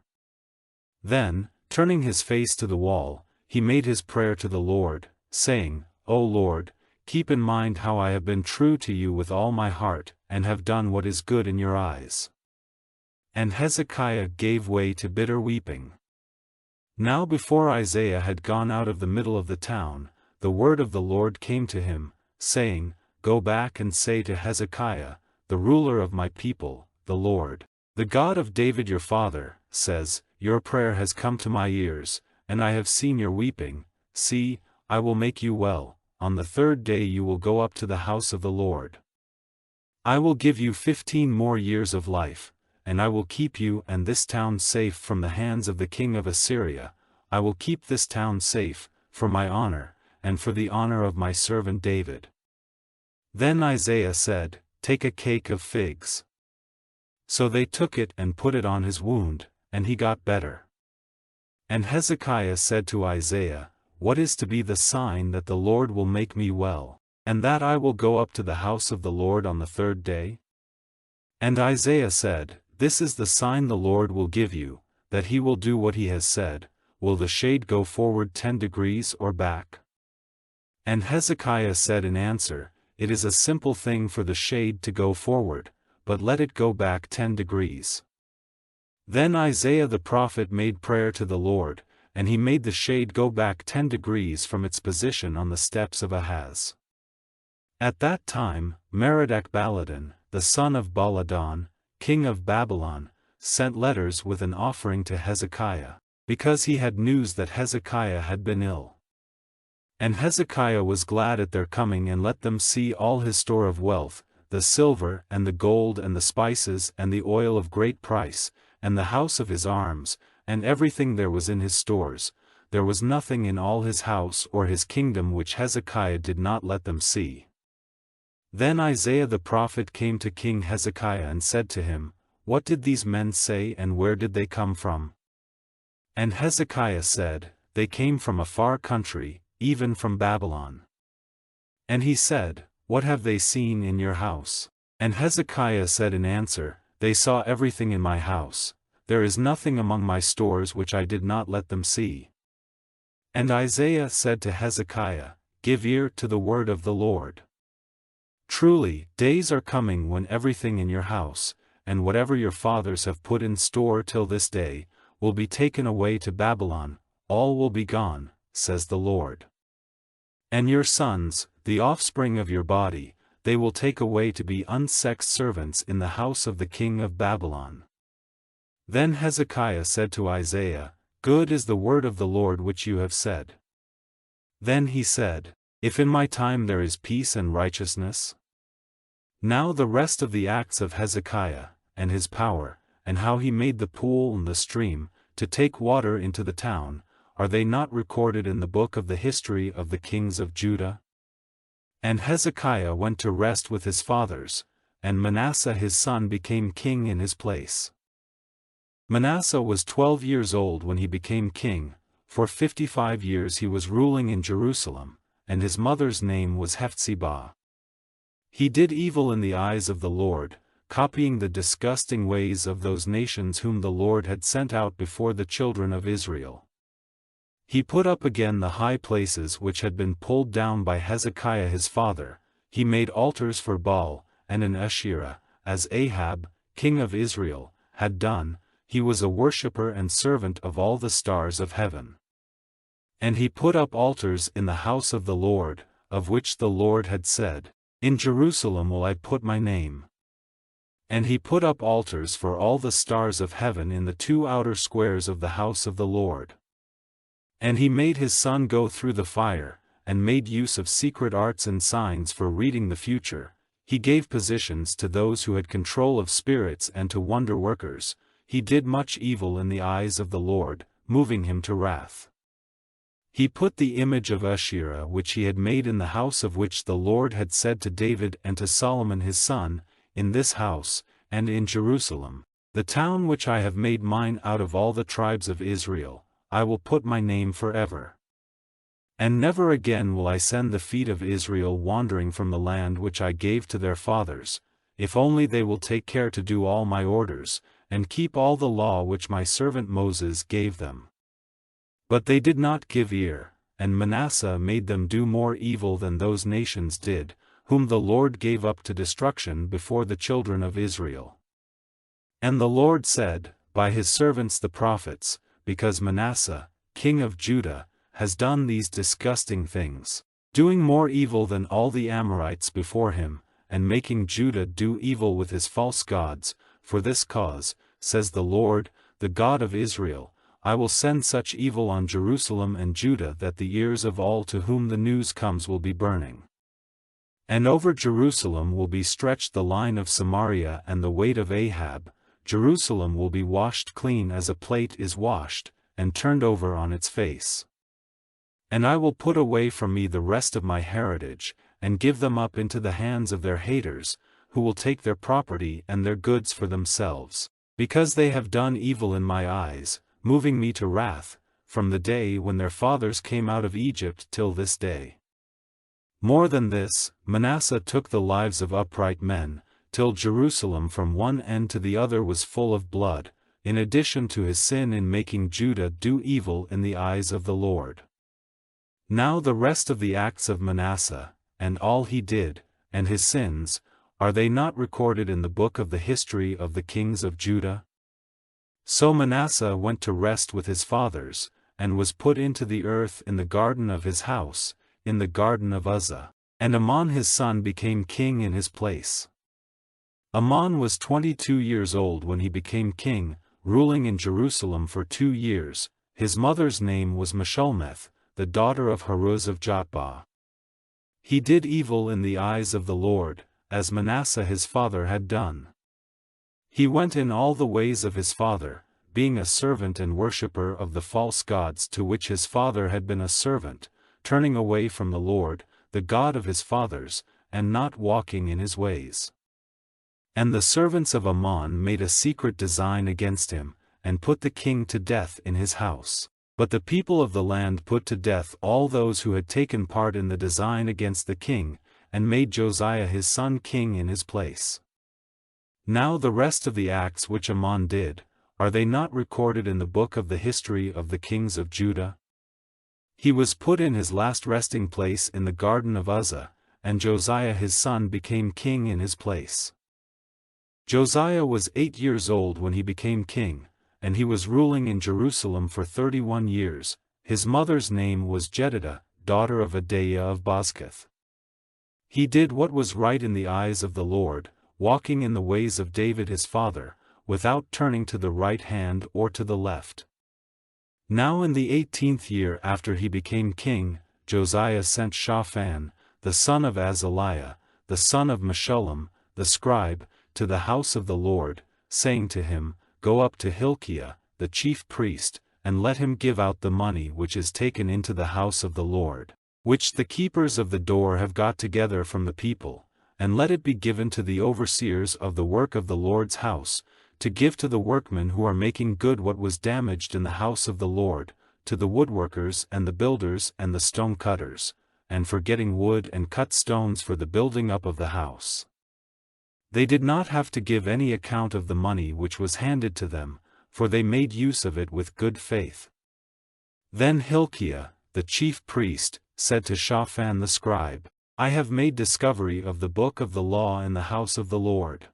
Then, turning his face to the wall, he made his prayer to the Lord, saying, O Lord, keep in mind how I have been true to you with all my heart, and have done what is good in your eyes. And Hezekiah gave way to bitter weeping. Now before Isaiah had gone out of the middle of the town, the word of the Lord came to him, saying, Go back and say to Hezekiah, the ruler of my people, the Lord, the God of David your father, says, Your prayer has come to my ears, and I have seen your weeping. See, I will make you well, on the third day you will go up to the house of the Lord. I will give you 15 more years of life, and I will keep you and this town safe from the hands of the king of Assyria. I will keep this town safe, for my honor, and for the honor of my servant David. Then Isaiah said, Take a cake of figs. So they took it and put it on his wound, and he got better. And Hezekiah said to Isaiah, What is to be the sign that the Lord will make me well, and that I will go up to the house of the Lord on the third day? And Isaiah said, This is the sign the Lord will give you, that he will do what he has said. Will the shade go forward 10 degrees or back? And Hezekiah said in answer, It is a simple thing for the shade to go forward, but let it go back 10 degrees. Then Isaiah the prophet made prayer to the Lord, and he made the shade go back 10 degrees from its position on the steps of Ahaz. At that time, Merodach-Baladan, the son of Baladan, king of Babylon, sent letters with an offering to Hezekiah, because he had news that Hezekiah had been ill. And Hezekiah was glad at their coming and let them see all his store of wealth, the silver and the gold and the spices and the oil of great price, and the house of his arms, and everything there was in his stores. There was nothing in all his house or his kingdom which Hezekiah did not let them see. Then Isaiah the prophet came to King Hezekiah and said to him, "What did these men say and where did they come from?" And Hezekiah said, "They came from a far country, even from Babylon." And he said, "What have they seen in your house?" And Hezekiah said in answer, "They saw everything in my house, there is nothing among my stores which I did not let them see." And Isaiah said to Hezekiah, "Give ear to the word of the Lord. Truly, days are coming when everything in your house, and whatever your fathers have put in store till this day, will be taken away to Babylon, all will be gone, says the Lord. And your sons, the offspring of your body, they will take away to be unsexed servants in the house of the king of Babylon." Then Hezekiah said to Isaiah, "Good is the word of the Lord which you have said." Then he said, "If in my time there is peace and righteousness?" Now the rest of the acts of Hezekiah, and his power, and how he made the pool and the stream, to take water into the town, are they not recorded in the book of the history of the kings of Judah? And Hezekiah went to rest with his fathers, and Manasseh his son became king in his place. Manasseh was 12 years old when he became king, for 55 years he was ruling in Jerusalem, and his mother's name was Hephzibah. He did evil in the eyes of the Lord, copying the disgusting ways of those nations whom the Lord had sent out before the children of Israel. He put up again the high places which had been pulled down by Hezekiah his father. He made altars for Baal, and an Asherah, as Ahab, king of Israel, had done. He was a worshipper and servant of all the stars of heaven. And he put up altars in the house of the Lord, of which the Lord had said, "In Jerusalem will I put my name." And he put up altars for all the stars of heaven in the 2 outer squares of the house of the Lord. And he made his son go through the fire, and made use of secret arts and signs for reading the future. He gave positions to those who had control of spirits and to wonder-workers. He did much evil in the eyes of the Lord, moving him to wrath. He put the image of Asherah which he had made in the house of which the Lord had said to David and to Solomon his son, "In this house, and in Jerusalem, the town which I have made mine out of all the tribes of Israel, I will put my name forever. And never again will I send the feet of Israel wandering from the land which I gave to their fathers, if only they will take care to do all my orders, and keep all the law which my servant Moses gave them." But they did not give ear, and Manasseh made them do more evil than those nations did, whom the Lord gave up to destruction before the children of Israel. And the Lord said, by his servants the prophets, because Manasseh, king of Judah, has done these disgusting things, doing more evil than all the Amorites before him, and making Judah do evil with his false gods, for this cause, says the Lord, the God of Israel, I will send such evil on Jerusalem and Judah that the ears of all to whom the news comes will be burning. And over Jerusalem will be stretched the line of Samaria and the weight of Ahab. Jerusalem will be washed clean as a plate is washed, and turned over on its face. And I will put away from me the rest of my heritage, and give them up into the hands of their haters, who will take their property and their goods for themselves, because they have done evil in my eyes, moving me to wrath, from the day when their fathers came out of Egypt till this day. More than this, Manasseh took the lives of upright men, till Jerusalem from one end to the other was full of blood, in addition to his sin in making Judah do evil in the eyes of the Lord. Now the rest of the acts of Manasseh, and all he did, and his sins, are they not recorded in the book of the history of the kings of Judah? So Manasseh went to rest with his fathers, and was put into the earth in the garden of his house, in the garden of Uzzah, and Amon his son became king in his place. Amon was 22 years old when he became king, ruling in Jerusalem for 2 years. His mother's name was Meshullemeth, the daughter of Haruz of Jotbah. He did evil in the eyes of the Lord, as Manasseh his father had done. He went in all the ways of his father, being a servant and worshipper of the false gods to which his father had been a servant, turning away from the Lord, the God of his fathers, and not walking in his ways. And the servants of Ammon made a secret design against him, and put the king to death in his house. But the people of the land put to death all those who had taken part in the design against the king, and made Josiah his son king in his place. Now the rest of the acts which Ammon did, are they not recorded in the book of the history of the kings of Judah? He was put in his last resting place in the garden of Uzzah, and Josiah his son became king in his place. Josiah was 8 years old when he became king, and he was ruling in Jerusalem for 31 years. His mother's name was Jedidah, daughter of Adaiah of Bozkath. He did what was right in the eyes of the Lord, walking in the ways of David his father, without turning to the right hand or to the left. Now in the 18th year after he became king, Josiah sent Shaphan, the son of Azaliah, the son of Meshullam, the scribe, to the house of the Lord, saying to him, Go up to Hilkiah, the chief priest, and let him give out the money which is taken into the house of the Lord, which the keepers of the door have got together from the people, and let it be given to the overseers of the work of the Lord's house, to give to the workmen who are making good what was damaged in the house of the Lord, to the woodworkers and the builders and the stone cutters, and for getting wood and cut stones for the building up of the house. They did not have to give any account of the money which was handed to them, for they made use of it with good faith. Then Hilkiah, the chief priest, said to Shaphan the scribe, I have made discovery of the book of the law in the house of the Lord.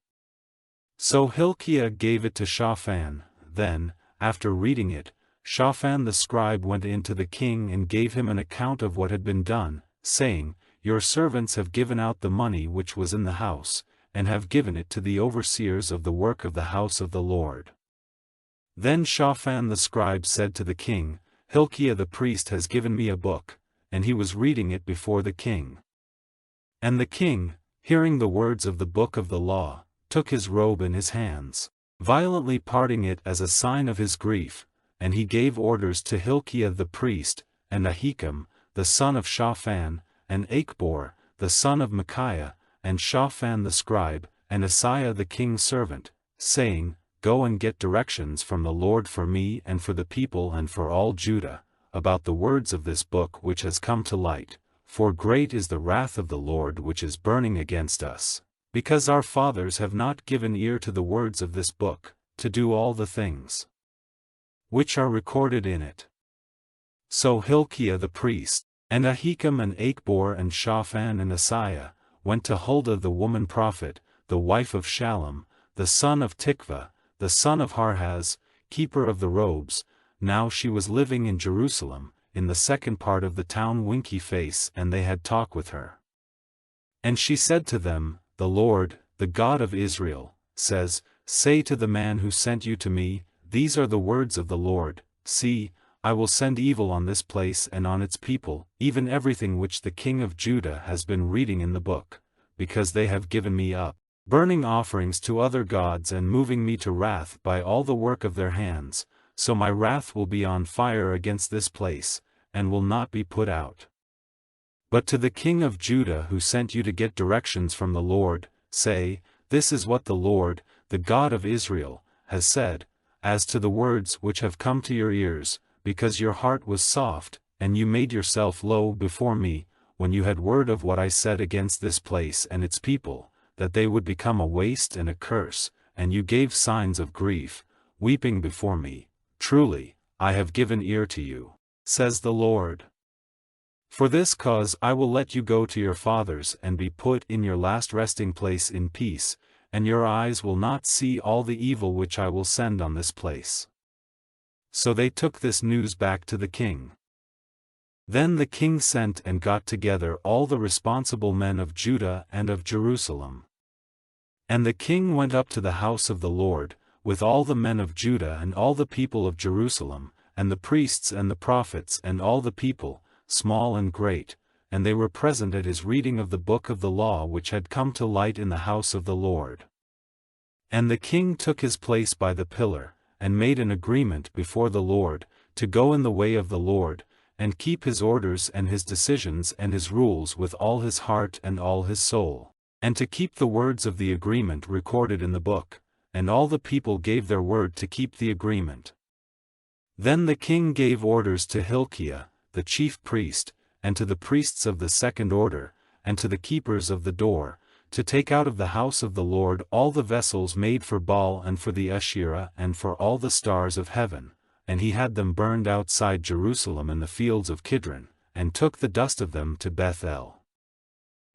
So Hilkiah gave it to Shaphan. Then, after reading it, Shaphan the scribe went in to the king and gave him an account of what had been done, saying, Your servants have given out the money which was in the house, and have given it to the overseers of the work of the house of the Lord. Then Shaphan the scribe said to the king, Hilkiah the priest has given me a book, and he was reading it before the king. And the king, hearing the words of the book of the law, took his robe in his hands, violently parting it as a sign of his grief, and he gave orders to Hilkiah the priest, and Ahikam, the son of Shaphan, and Achbor, the son of Micaiah, and Shaphan the scribe, and Asaiah the king's servant, saying, Go and get directions from the Lord for me and for the people and for all Judah, about the words of this book which has come to light, for great is the wrath of the Lord which is burning against us, because our fathers have not given ear to the words of this book, to do all the things which are recorded in it. So Hilkiah the priest, and Ahikam and Achbor and Shaphan and Asaiah, went to Huldah the woman prophet, the wife of Shallum, the son of Tikvah, the son of Harhaz, keeper of the robes. Now she was living in Jerusalem, in the second part of the town Winky Face, and they had talk with her. And she said to them, The Lord, the God of Israel, says, Say to the man who sent you to me, These are the words of the Lord, See, I will send evil on this place and on its people, even everything which the king of Judah has been reading in the book, because they have given me up, burning offerings to other gods and moving me to wrath by all the work of their hands, so my wrath will be on fire against this place, and will not be put out. But to the king of Judah who sent you to get directions from the Lord, say, This is what the Lord, the God of Israel, has said, as to the words which have come to your ears, because your heart was soft, and you made yourself low before me, when you had word of what I said against this place and its people, that they would become a waste and a curse, and you gave signs of grief, weeping before me. Truly, I have given ear to you, says the Lord. For this cause I will let you go to your fathers and be put in your last resting place in peace, and your eyes will not see all the evil which I will send on this place. So they took this news back to the king. Then the king sent and got together all the responsible men of Judah and of Jerusalem. And the king went up to the house of the Lord, with all the men of Judah and all the people of Jerusalem, and the priests and the prophets and all the people, small and great, and they were present at his reading of the book of the law which had come to light in the house of the Lord. And the king took his place by the pillar, and made an agreement before the Lord, to go in the way of the Lord, and keep his orders and his decisions and his rules with all his heart and all his soul, and to keep the words of the agreement recorded in the book. And all the people gave their word to keep the agreement. Then the king gave orders to Hilkiah, the chief priest, and to the priests of the second order, and to the keepers of the door, to take out of the house of the Lord all the vessels made for Baal and for the Asherah and for all the stars of heaven, and he had them burned outside Jerusalem in the fields of Kidron, and took the dust of them to Bethel.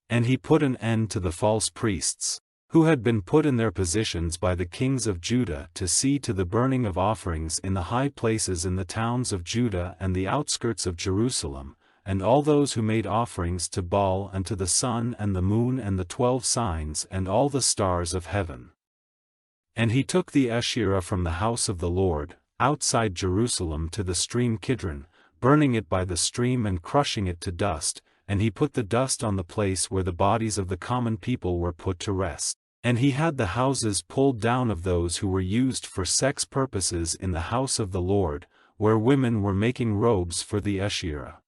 And he put an end to the false priests, who had been put in their positions by the kings of Judah to see to the burning of offerings in the high places in the towns of Judah and the outskirts of Jerusalem, and all those who made offerings to Baal and to the sun and the moon and the 12 signs and all the stars of heaven. And he took the Asherah from the house of the Lord, outside Jerusalem to the stream Kidron, burning it by the stream and crushing it to dust, and he put the dust on the place where the bodies of the common people were put to rest. And he had the houses pulled down of those who were used for sex purposes in the house of the Lord, where women were making robes for the Asherah.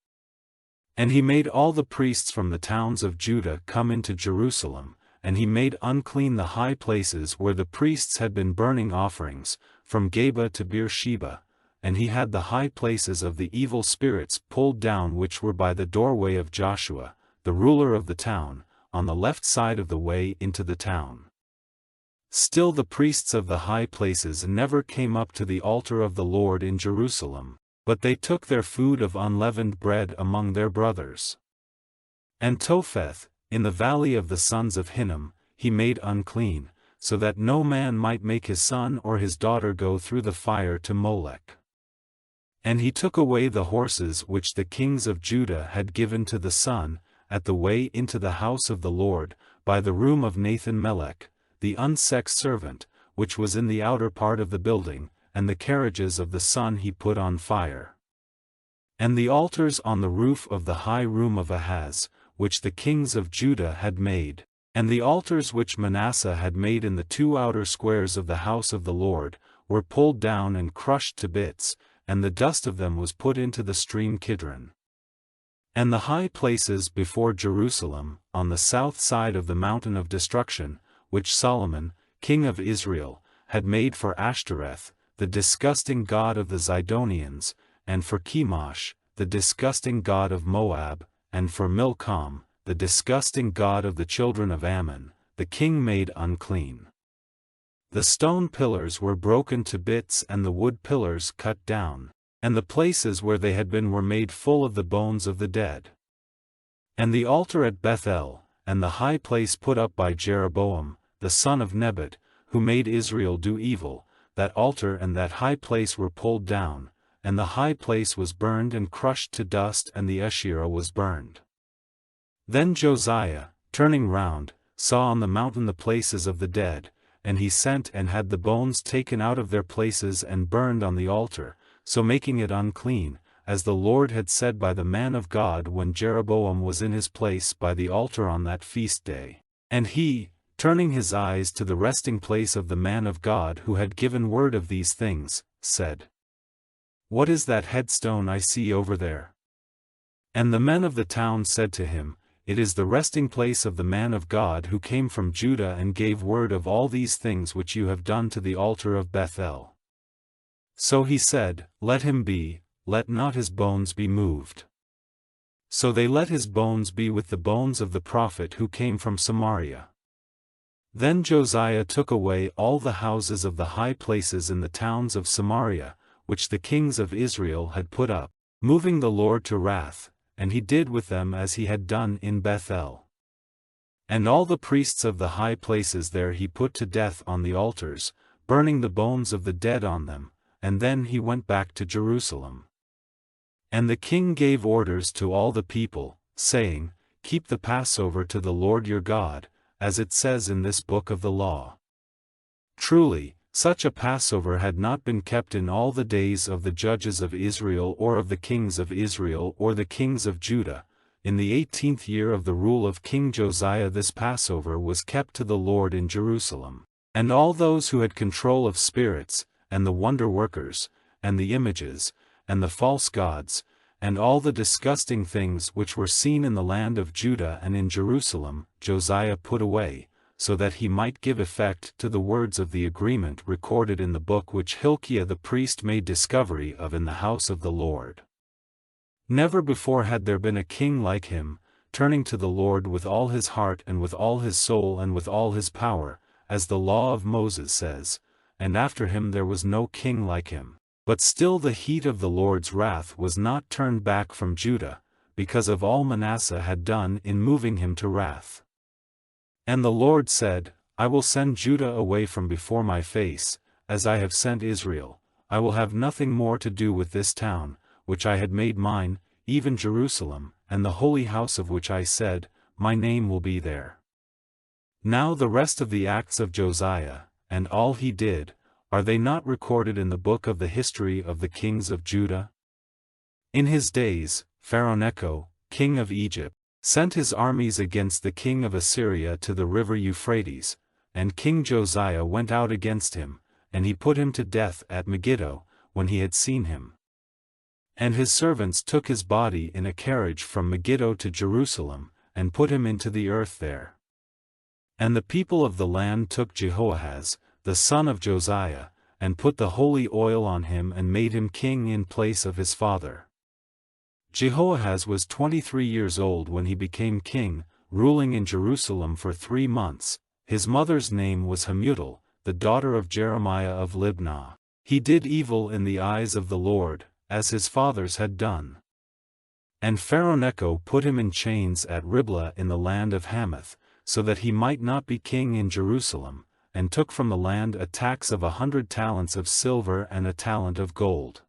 And he made all the priests from the towns of Judah come into Jerusalem, and he made unclean the high places where the priests had been burning offerings, from Geba to Beersheba, and he had the high places of the evil spirits pulled down which were by the doorway of Joshua, the ruler of the town, on the left side of the way into the town. Still the priests of the high places never came up to the altar of the Lord in Jerusalem, but they took their food of unleavened bread among their brothers. And Topheth, in the valley of the sons of Hinnom, he made unclean, so that no man might make his son or his daughter go through the fire to Molech. And he took away the horses which the kings of Judah had given to the sun, at the way into the house of the Lord, by the room of Nathan-Melech, the unsexed servant, which was in the outer part of the building, and the carriages of the sun he put on fire. And the altars on the roof of the high room of Ahaz, which the kings of Judah had made, and the altars which Manasseh had made in the 2 outer squares of the house of the Lord, were pulled down and crushed to bits, and the dust of them was put into the stream Kidron. And the high places before Jerusalem, on the south side of the mountain of destruction, which Solomon, king of Israel, had made for Ashtoreth, the disgusting god of the Zidonians, and for Chemosh, the disgusting god of Moab, and for Milcom, the disgusting god of the children of Ammon, the king made unclean. The stone pillars were broken to bits and the wood pillars cut down, and the places where they had been were made full of the bones of the dead. And the altar at Bethel, and the high place put up by Jeroboam, the son of Nebat, who made Israel do evil, that altar and that high place were pulled down, and the high place was burned and crushed to dust and the Asherah was burned. Then Josiah, turning round, saw on the mountain the places of the dead, and he sent and had the bones taken out of their places and burned on the altar, so making it unclean, as the Lord had said by the man of God when Jeroboam was in his place by the altar on that feast day. And he, turning his eyes to the resting place of the man of God who had given word of these things, said, "What is that headstone I see over there?" And the men of the town said to him, "It is the resting place of the man of God who came from Judah and gave word of all these things which you have done to the altar of Bethel." So he said, "Let him be, let not his bones be moved." So they let his bones be with the bones of the prophet who came from Samaria. Then Josiah took away all the houses of the high places in the towns of Samaria, which the kings of Israel had put up, moving the Lord to wrath, and he did with them as he had done in Bethel. And all the priests of the high places there he put to death on the altars, burning the bones of the dead on them, and then he went back to Jerusalem. And the king gave orders to all the people, saying, "Keep the Passover to the Lord your God, as it says in this book of the law." Truly, such a Passover had not been kept in all the days of the judges of Israel or of the kings of Israel or the kings of Judah. In the 18th year of the rule of King Josiah this Passover was kept to the Lord in Jerusalem. And all those who had control of spirits, and the wonder-workers, and the images, and the false gods, and all the disgusting things which were seen in the land of Judah and in Jerusalem, Josiah put away, so that he might give effect to the words of the agreement recorded in the book which Hilkiah the priest made discovery of in the house of the Lord. Never before had there been a king like him, turning to the Lord with all his heart and with all his soul and with all his power, as the law of Moses says, and after him there was no king like him. But still the heat of the Lord's wrath was not turned back from Judah, because of all Manasseh had done in moving him to wrath. And the Lord said, I will send Judah away from before my face, as I have sent Israel. I will have nothing more to do with this town, which I had made mine, even Jerusalem, and the holy house of which I said, My name will be there. Now the rest of the acts of Josiah, and all he did, are they not recorded in the book of the history of the kings of Judah? In his days, Pharaoh Necho, king of Egypt, sent his armies against the king of Assyria to the river Euphrates, and King Josiah went out against him, and he put him to death at Megiddo, when he had seen him. And his servants took his body in a carriage from Megiddo to Jerusalem, and put him into the earth there. And the people of the land took Jehoahaz, the son of Josiah, and put the holy oil on him and made him king in place of his father. Jehoahaz was 23 years old when he became king, ruling in Jerusalem for 3 months. His mother's name was Hamutal, the daughter of Jeremiah of Libnah. He did evil in the eyes of the Lord, as his fathers had done. And Pharaoh Necho put him in chains at Riblah in the land of Hamath, so that he might not be king in Jerusalem, and took from the land a tax of 100 talents of silver and a talent of gold.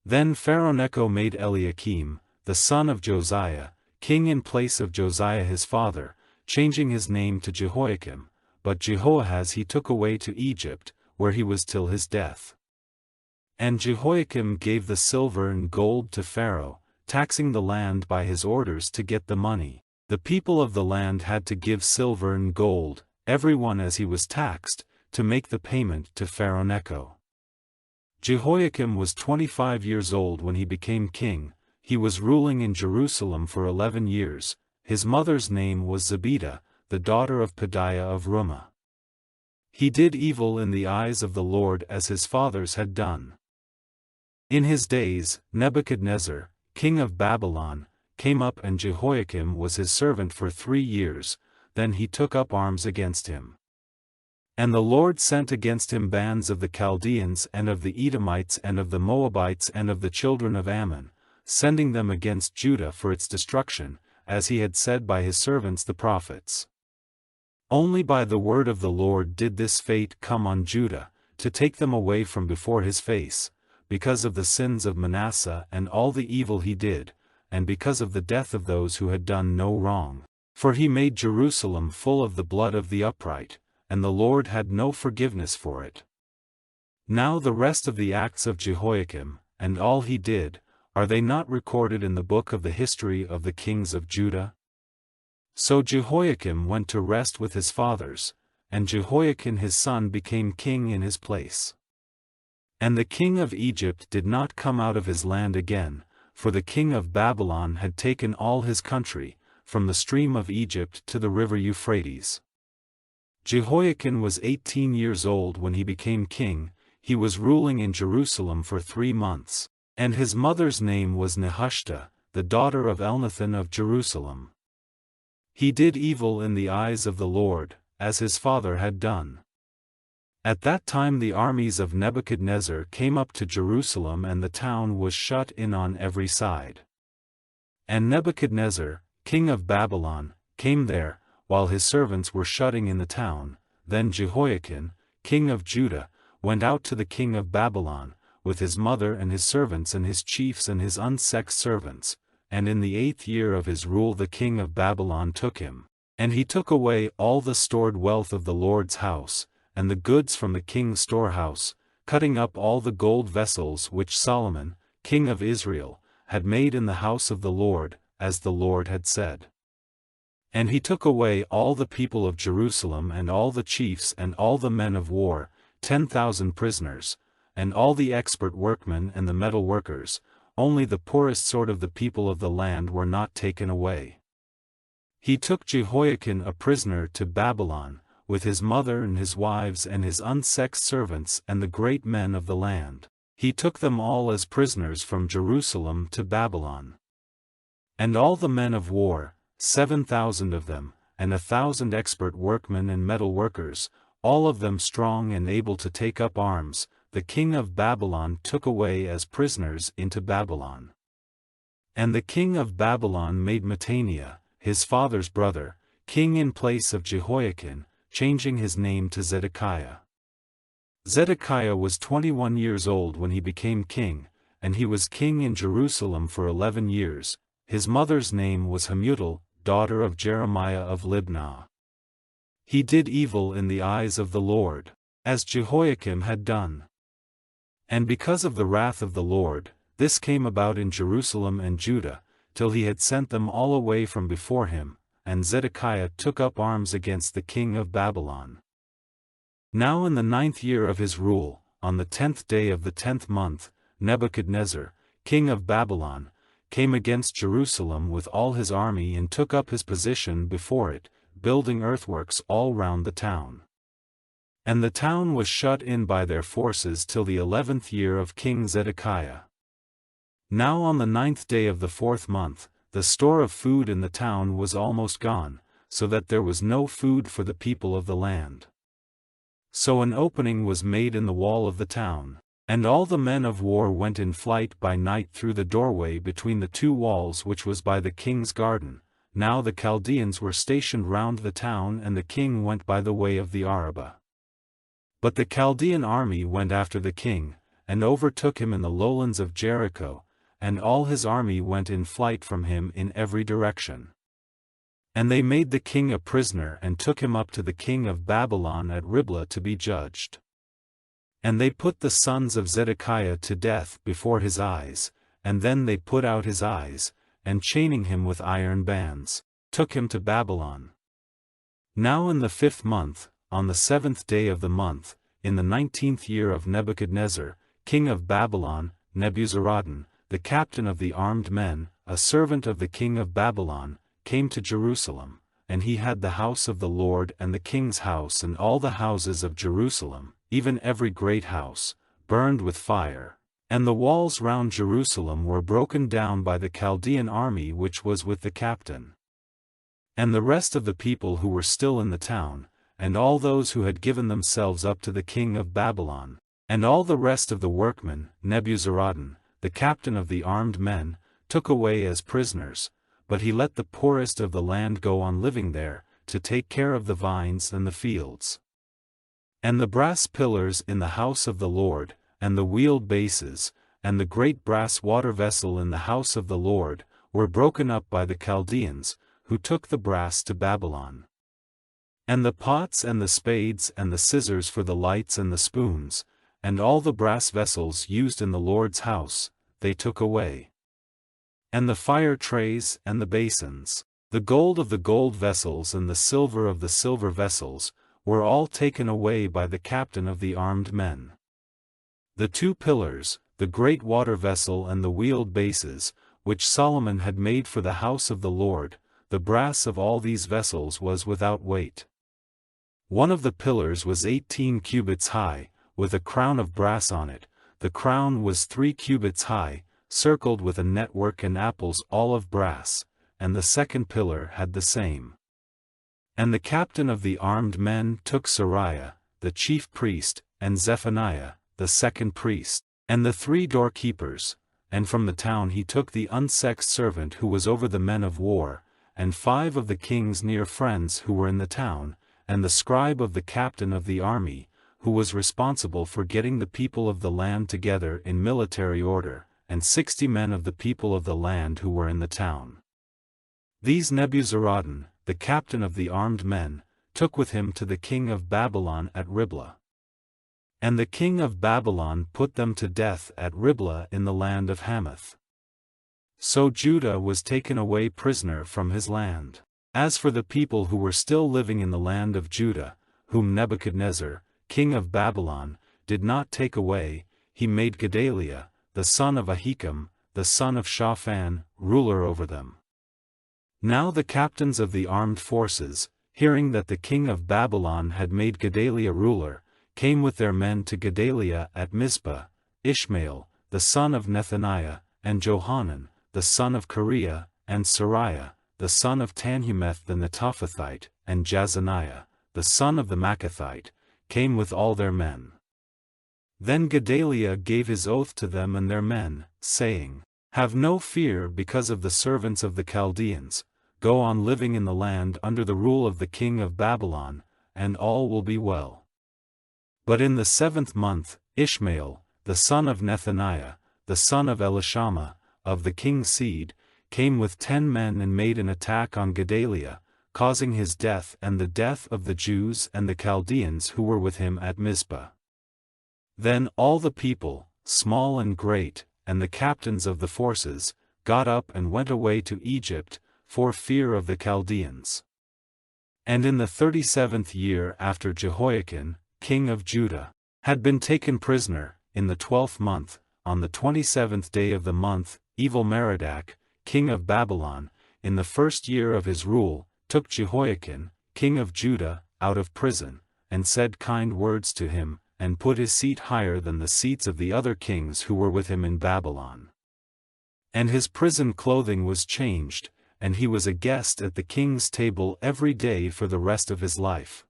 Then Pharaoh Necho made Eliakim, the son of Josiah, king in place of Josiah his father, changing his name to Jehoiakim, but Jehoahaz he took away to Egypt, where he was till his death. And Jehoiakim gave the silver and gold to Pharaoh, taxing the land by his orders to get the money. The people of the land had to give silver and gold, everyone as he was taxed, to make the payment to Pharaoh Necho. Jehoiakim was 25 years old when he became king. He was ruling in Jerusalem for 11 years. His mother's name was Zebidah, the daughter of Pedaiah of Rumah. He did evil in the eyes of the Lord as his fathers had done. In his days, Nebuchadnezzar, king of Babylon, came up, and Jehoiakim was his servant for 3 years. Then he took up arms against him. And the Lord sent against him bands of the Chaldeans and of the Edomites and of the Moabites and of the children of Ammon, sending them against Judah for its destruction, as he had said by his servants the prophets. Only by the word of the Lord did this fate come on Judah, to take them away from before his face, because of the sins of Manasseh and all the evil he did, and because of the death of those who had done no wrong. For he made Jerusalem full of the blood of the upright, and the Lord had no forgiveness for it. Now the rest of the acts of Jehoiakim, and all he did, are they not recorded in the book of the history of the kings of Judah? So Jehoiakim went to rest with his fathers, and Jehoiakim his son became king in his place. And the king of Egypt did not come out of his land again, for the king of Babylon had taken all his country, from the stream of Egypt to the river Euphrates. Jehoiakim was 18 years old when he became king. He was ruling in Jerusalem for 3 months, and his mother's name was Nehushta, the daughter of Elnathan of Jerusalem. He did evil in the eyes of the Lord, as his father had done. At that time the armies of Nebuchadnezzar came up to Jerusalem, and the town was shut in on every side. And Nebuchadnezzar, king of Babylon, came there, while his servants were shutting in the town. Then Jehoiakim, king of Judah, went out to the king of Babylon, with his mother and his servants and his chiefs and his unsexed servants, and in the 8th year of his rule the king of Babylon took him. And he took away all the stored wealth of the Lord's house, and the goods from the king's storehouse, cutting up all the gold vessels which Solomon, king of Israel, had made in the house of the Lord, as the Lord had said. And he took away all the people of Jerusalem and all the chiefs and all the men of war, 10,000 prisoners, and all the expert workmen and the metal workers, only the poorest sort of the people of the land were not taken away. He took Jehoiakin a prisoner to Babylon, with his mother and his wives and his unsexed servants and the great men of the land. He took them all as prisoners from Jerusalem to Babylon. And all the men of war, 7,000 of them, and 1,000 expert workmen and metal workers, all of them strong and able to take up arms, the king of Babylon took away as prisoners into Babylon. And the king of Babylon made Mattaniah, his father's brother, king in place of Jehoiakin, changing his name to Zedekiah. Zedekiah was 21 years old when he became king, and he was king in Jerusalem for 11 years. His mother's name was Hamutal, daughter of Jeremiah of Libnah. He did evil in the eyes of the Lord, as Jehoiakim had done. And because of the wrath of the Lord, this came about in Jerusalem and Judah, till he had sent them all away from before him, and Zedekiah took up arms against the king of Babylon. Now in the 9th year of his rule, on the 10th day of the 10th month, Nebuchadnezzar, king of Babylon, came against Jerusalem with all his army and took up his position before it, building earthworks all round the town. And the town was shut in by their forces till the 11th year of King Zedekiah. Now on the 9th day of the 4th month, the store of food in the town was almost gone, so that there was no food for the people of the land. So an opening was made in the wall of the town, and all the men of war went in flight by night through the doorway between the two walls which was by the king's garden. Now the Chaldeans were stationed round the town, and the king went by the way of the Arabah. But the Chaldean army went after the king, and overtook him in the lowlands of Jericho, and all his army went in flight from him in every direction. And they made the king a prisoner and took him up to the king of Babylon at Riblah to be judged. And they put the sons of Zedekiah to death before his eyes, and then they put out his eyes, and chaining him with iron bands, took him to Babylon. Now in the 5th month, on the 7th day of the month, in the 19th year of Nebuchadnezzar, king of Babylon, Nebuzaradan, the captain of the armed men, a servant of the king of Babylon, came to Jerusalem, and he had the house of the Lord and the king's house and all the houses of Jerusalem, even every great house, burned with fire, and the walls round Jerusalem were broken down by the Chaldean army which was with the captain. And the rest of the people who were still in the town, and all those who had given themselves up to the king of Babylon, and all the rest of the workmen, Nebuzaradan, the captain of the armed men, took away as prisoners, but he let the poorest of the land go on living there, to take care of the vines and the fields. And the brass pillars in the house of the Lord, and the wheeled bases, and the great brass water vessel in the house of the Lord, were broken up by the Chaldeans, who took the brass to Babylon. And the pots and the spades and the scissors for the lights and the spoons, and all the brass vessels used in the Lord's house, they took away. And the fire trays and the basins, the gold of the gold vessels and the silver of the silver vessels, were all taken away by the captain of the armed men. The 2 pillars, the great water vessel and the wheeled bases, which Solomon had made for the house of the Lord, the brass of all these vessels was without weight. One of the pillars was 18 cubits high, with a crown of brass on it. The crown was 3 cubits high, circled with a network and apples all of brass, and the second pillar had the same. And the captain of the armed men took Sariah, the chief priest, and Zephaniah, the second priest, and the 3 doorkeepers, and from the town he took the unsexed servant who was over the men of war, and 5 of the king's near friends who were in the town, and the scribe of the captain of the army, who was responsible for getting the people of the land together in military order, and 60 men of the people of the land who were in the town. These Nebuzaradan, the captain of the armed men, took with him to the king of Babylon at Riblah. And the king of Babylon put them to death at Riblah in the land of Hamath. So Judah was taken away prisoner from his land. As for the people who were still living in the land of Judah, whom Nebuchadnezzar, king of Babylon, did not take away, he made Gedaliah, the son of Ahikam, the son of Shaphan, ruler over them. Now the captains of the armed forces, hearing that the king of Babylon had made Gedaliah ruler, came with their men to Gedaliah at Mizpah, Ishmael, the son of Nethaniah, and Johanan, the son of Kareah, and Sariah, the son of Tanhumeth the Netophathite, and Jazaniah, the son of the Maacathite, came with all their men. Then Gedaliah gave his oath to them and their men, saying, "Have no fear because of the servants of the Chaldeans, go on living in the land under the rule of the king of Babylon, and all will be well." But in the 7th month, Ishmael, the son of Nethaniah, the son of Elishama, of the king's seed, came with 10 men and made an attack on Gedaliah, causing his death and the death of the Jews and the Chaldeans who were with him at Mizpah. Then all the people, small and great, and the captains of the forces, got up and went away to Egypt, for fear of the Chaldeans. And in the 37th year after Jehoiachin, king of Judah, had been taken prisoner, in the 12th month, on the 27th day of the month, Evil-Merodach, king of Babylon, in the 1st year of his rule, took Jehoiachin, king of Judah, out of prison, and said kind words to him, and put his seat higher than the seats of the other kings who were with him in Babylon. And his prison clothing was changed, and he was a guest at the king's table every day for the rest of his life.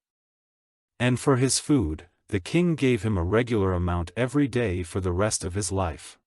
And for his food, the king gave him a regular amount every day for the rest of his life.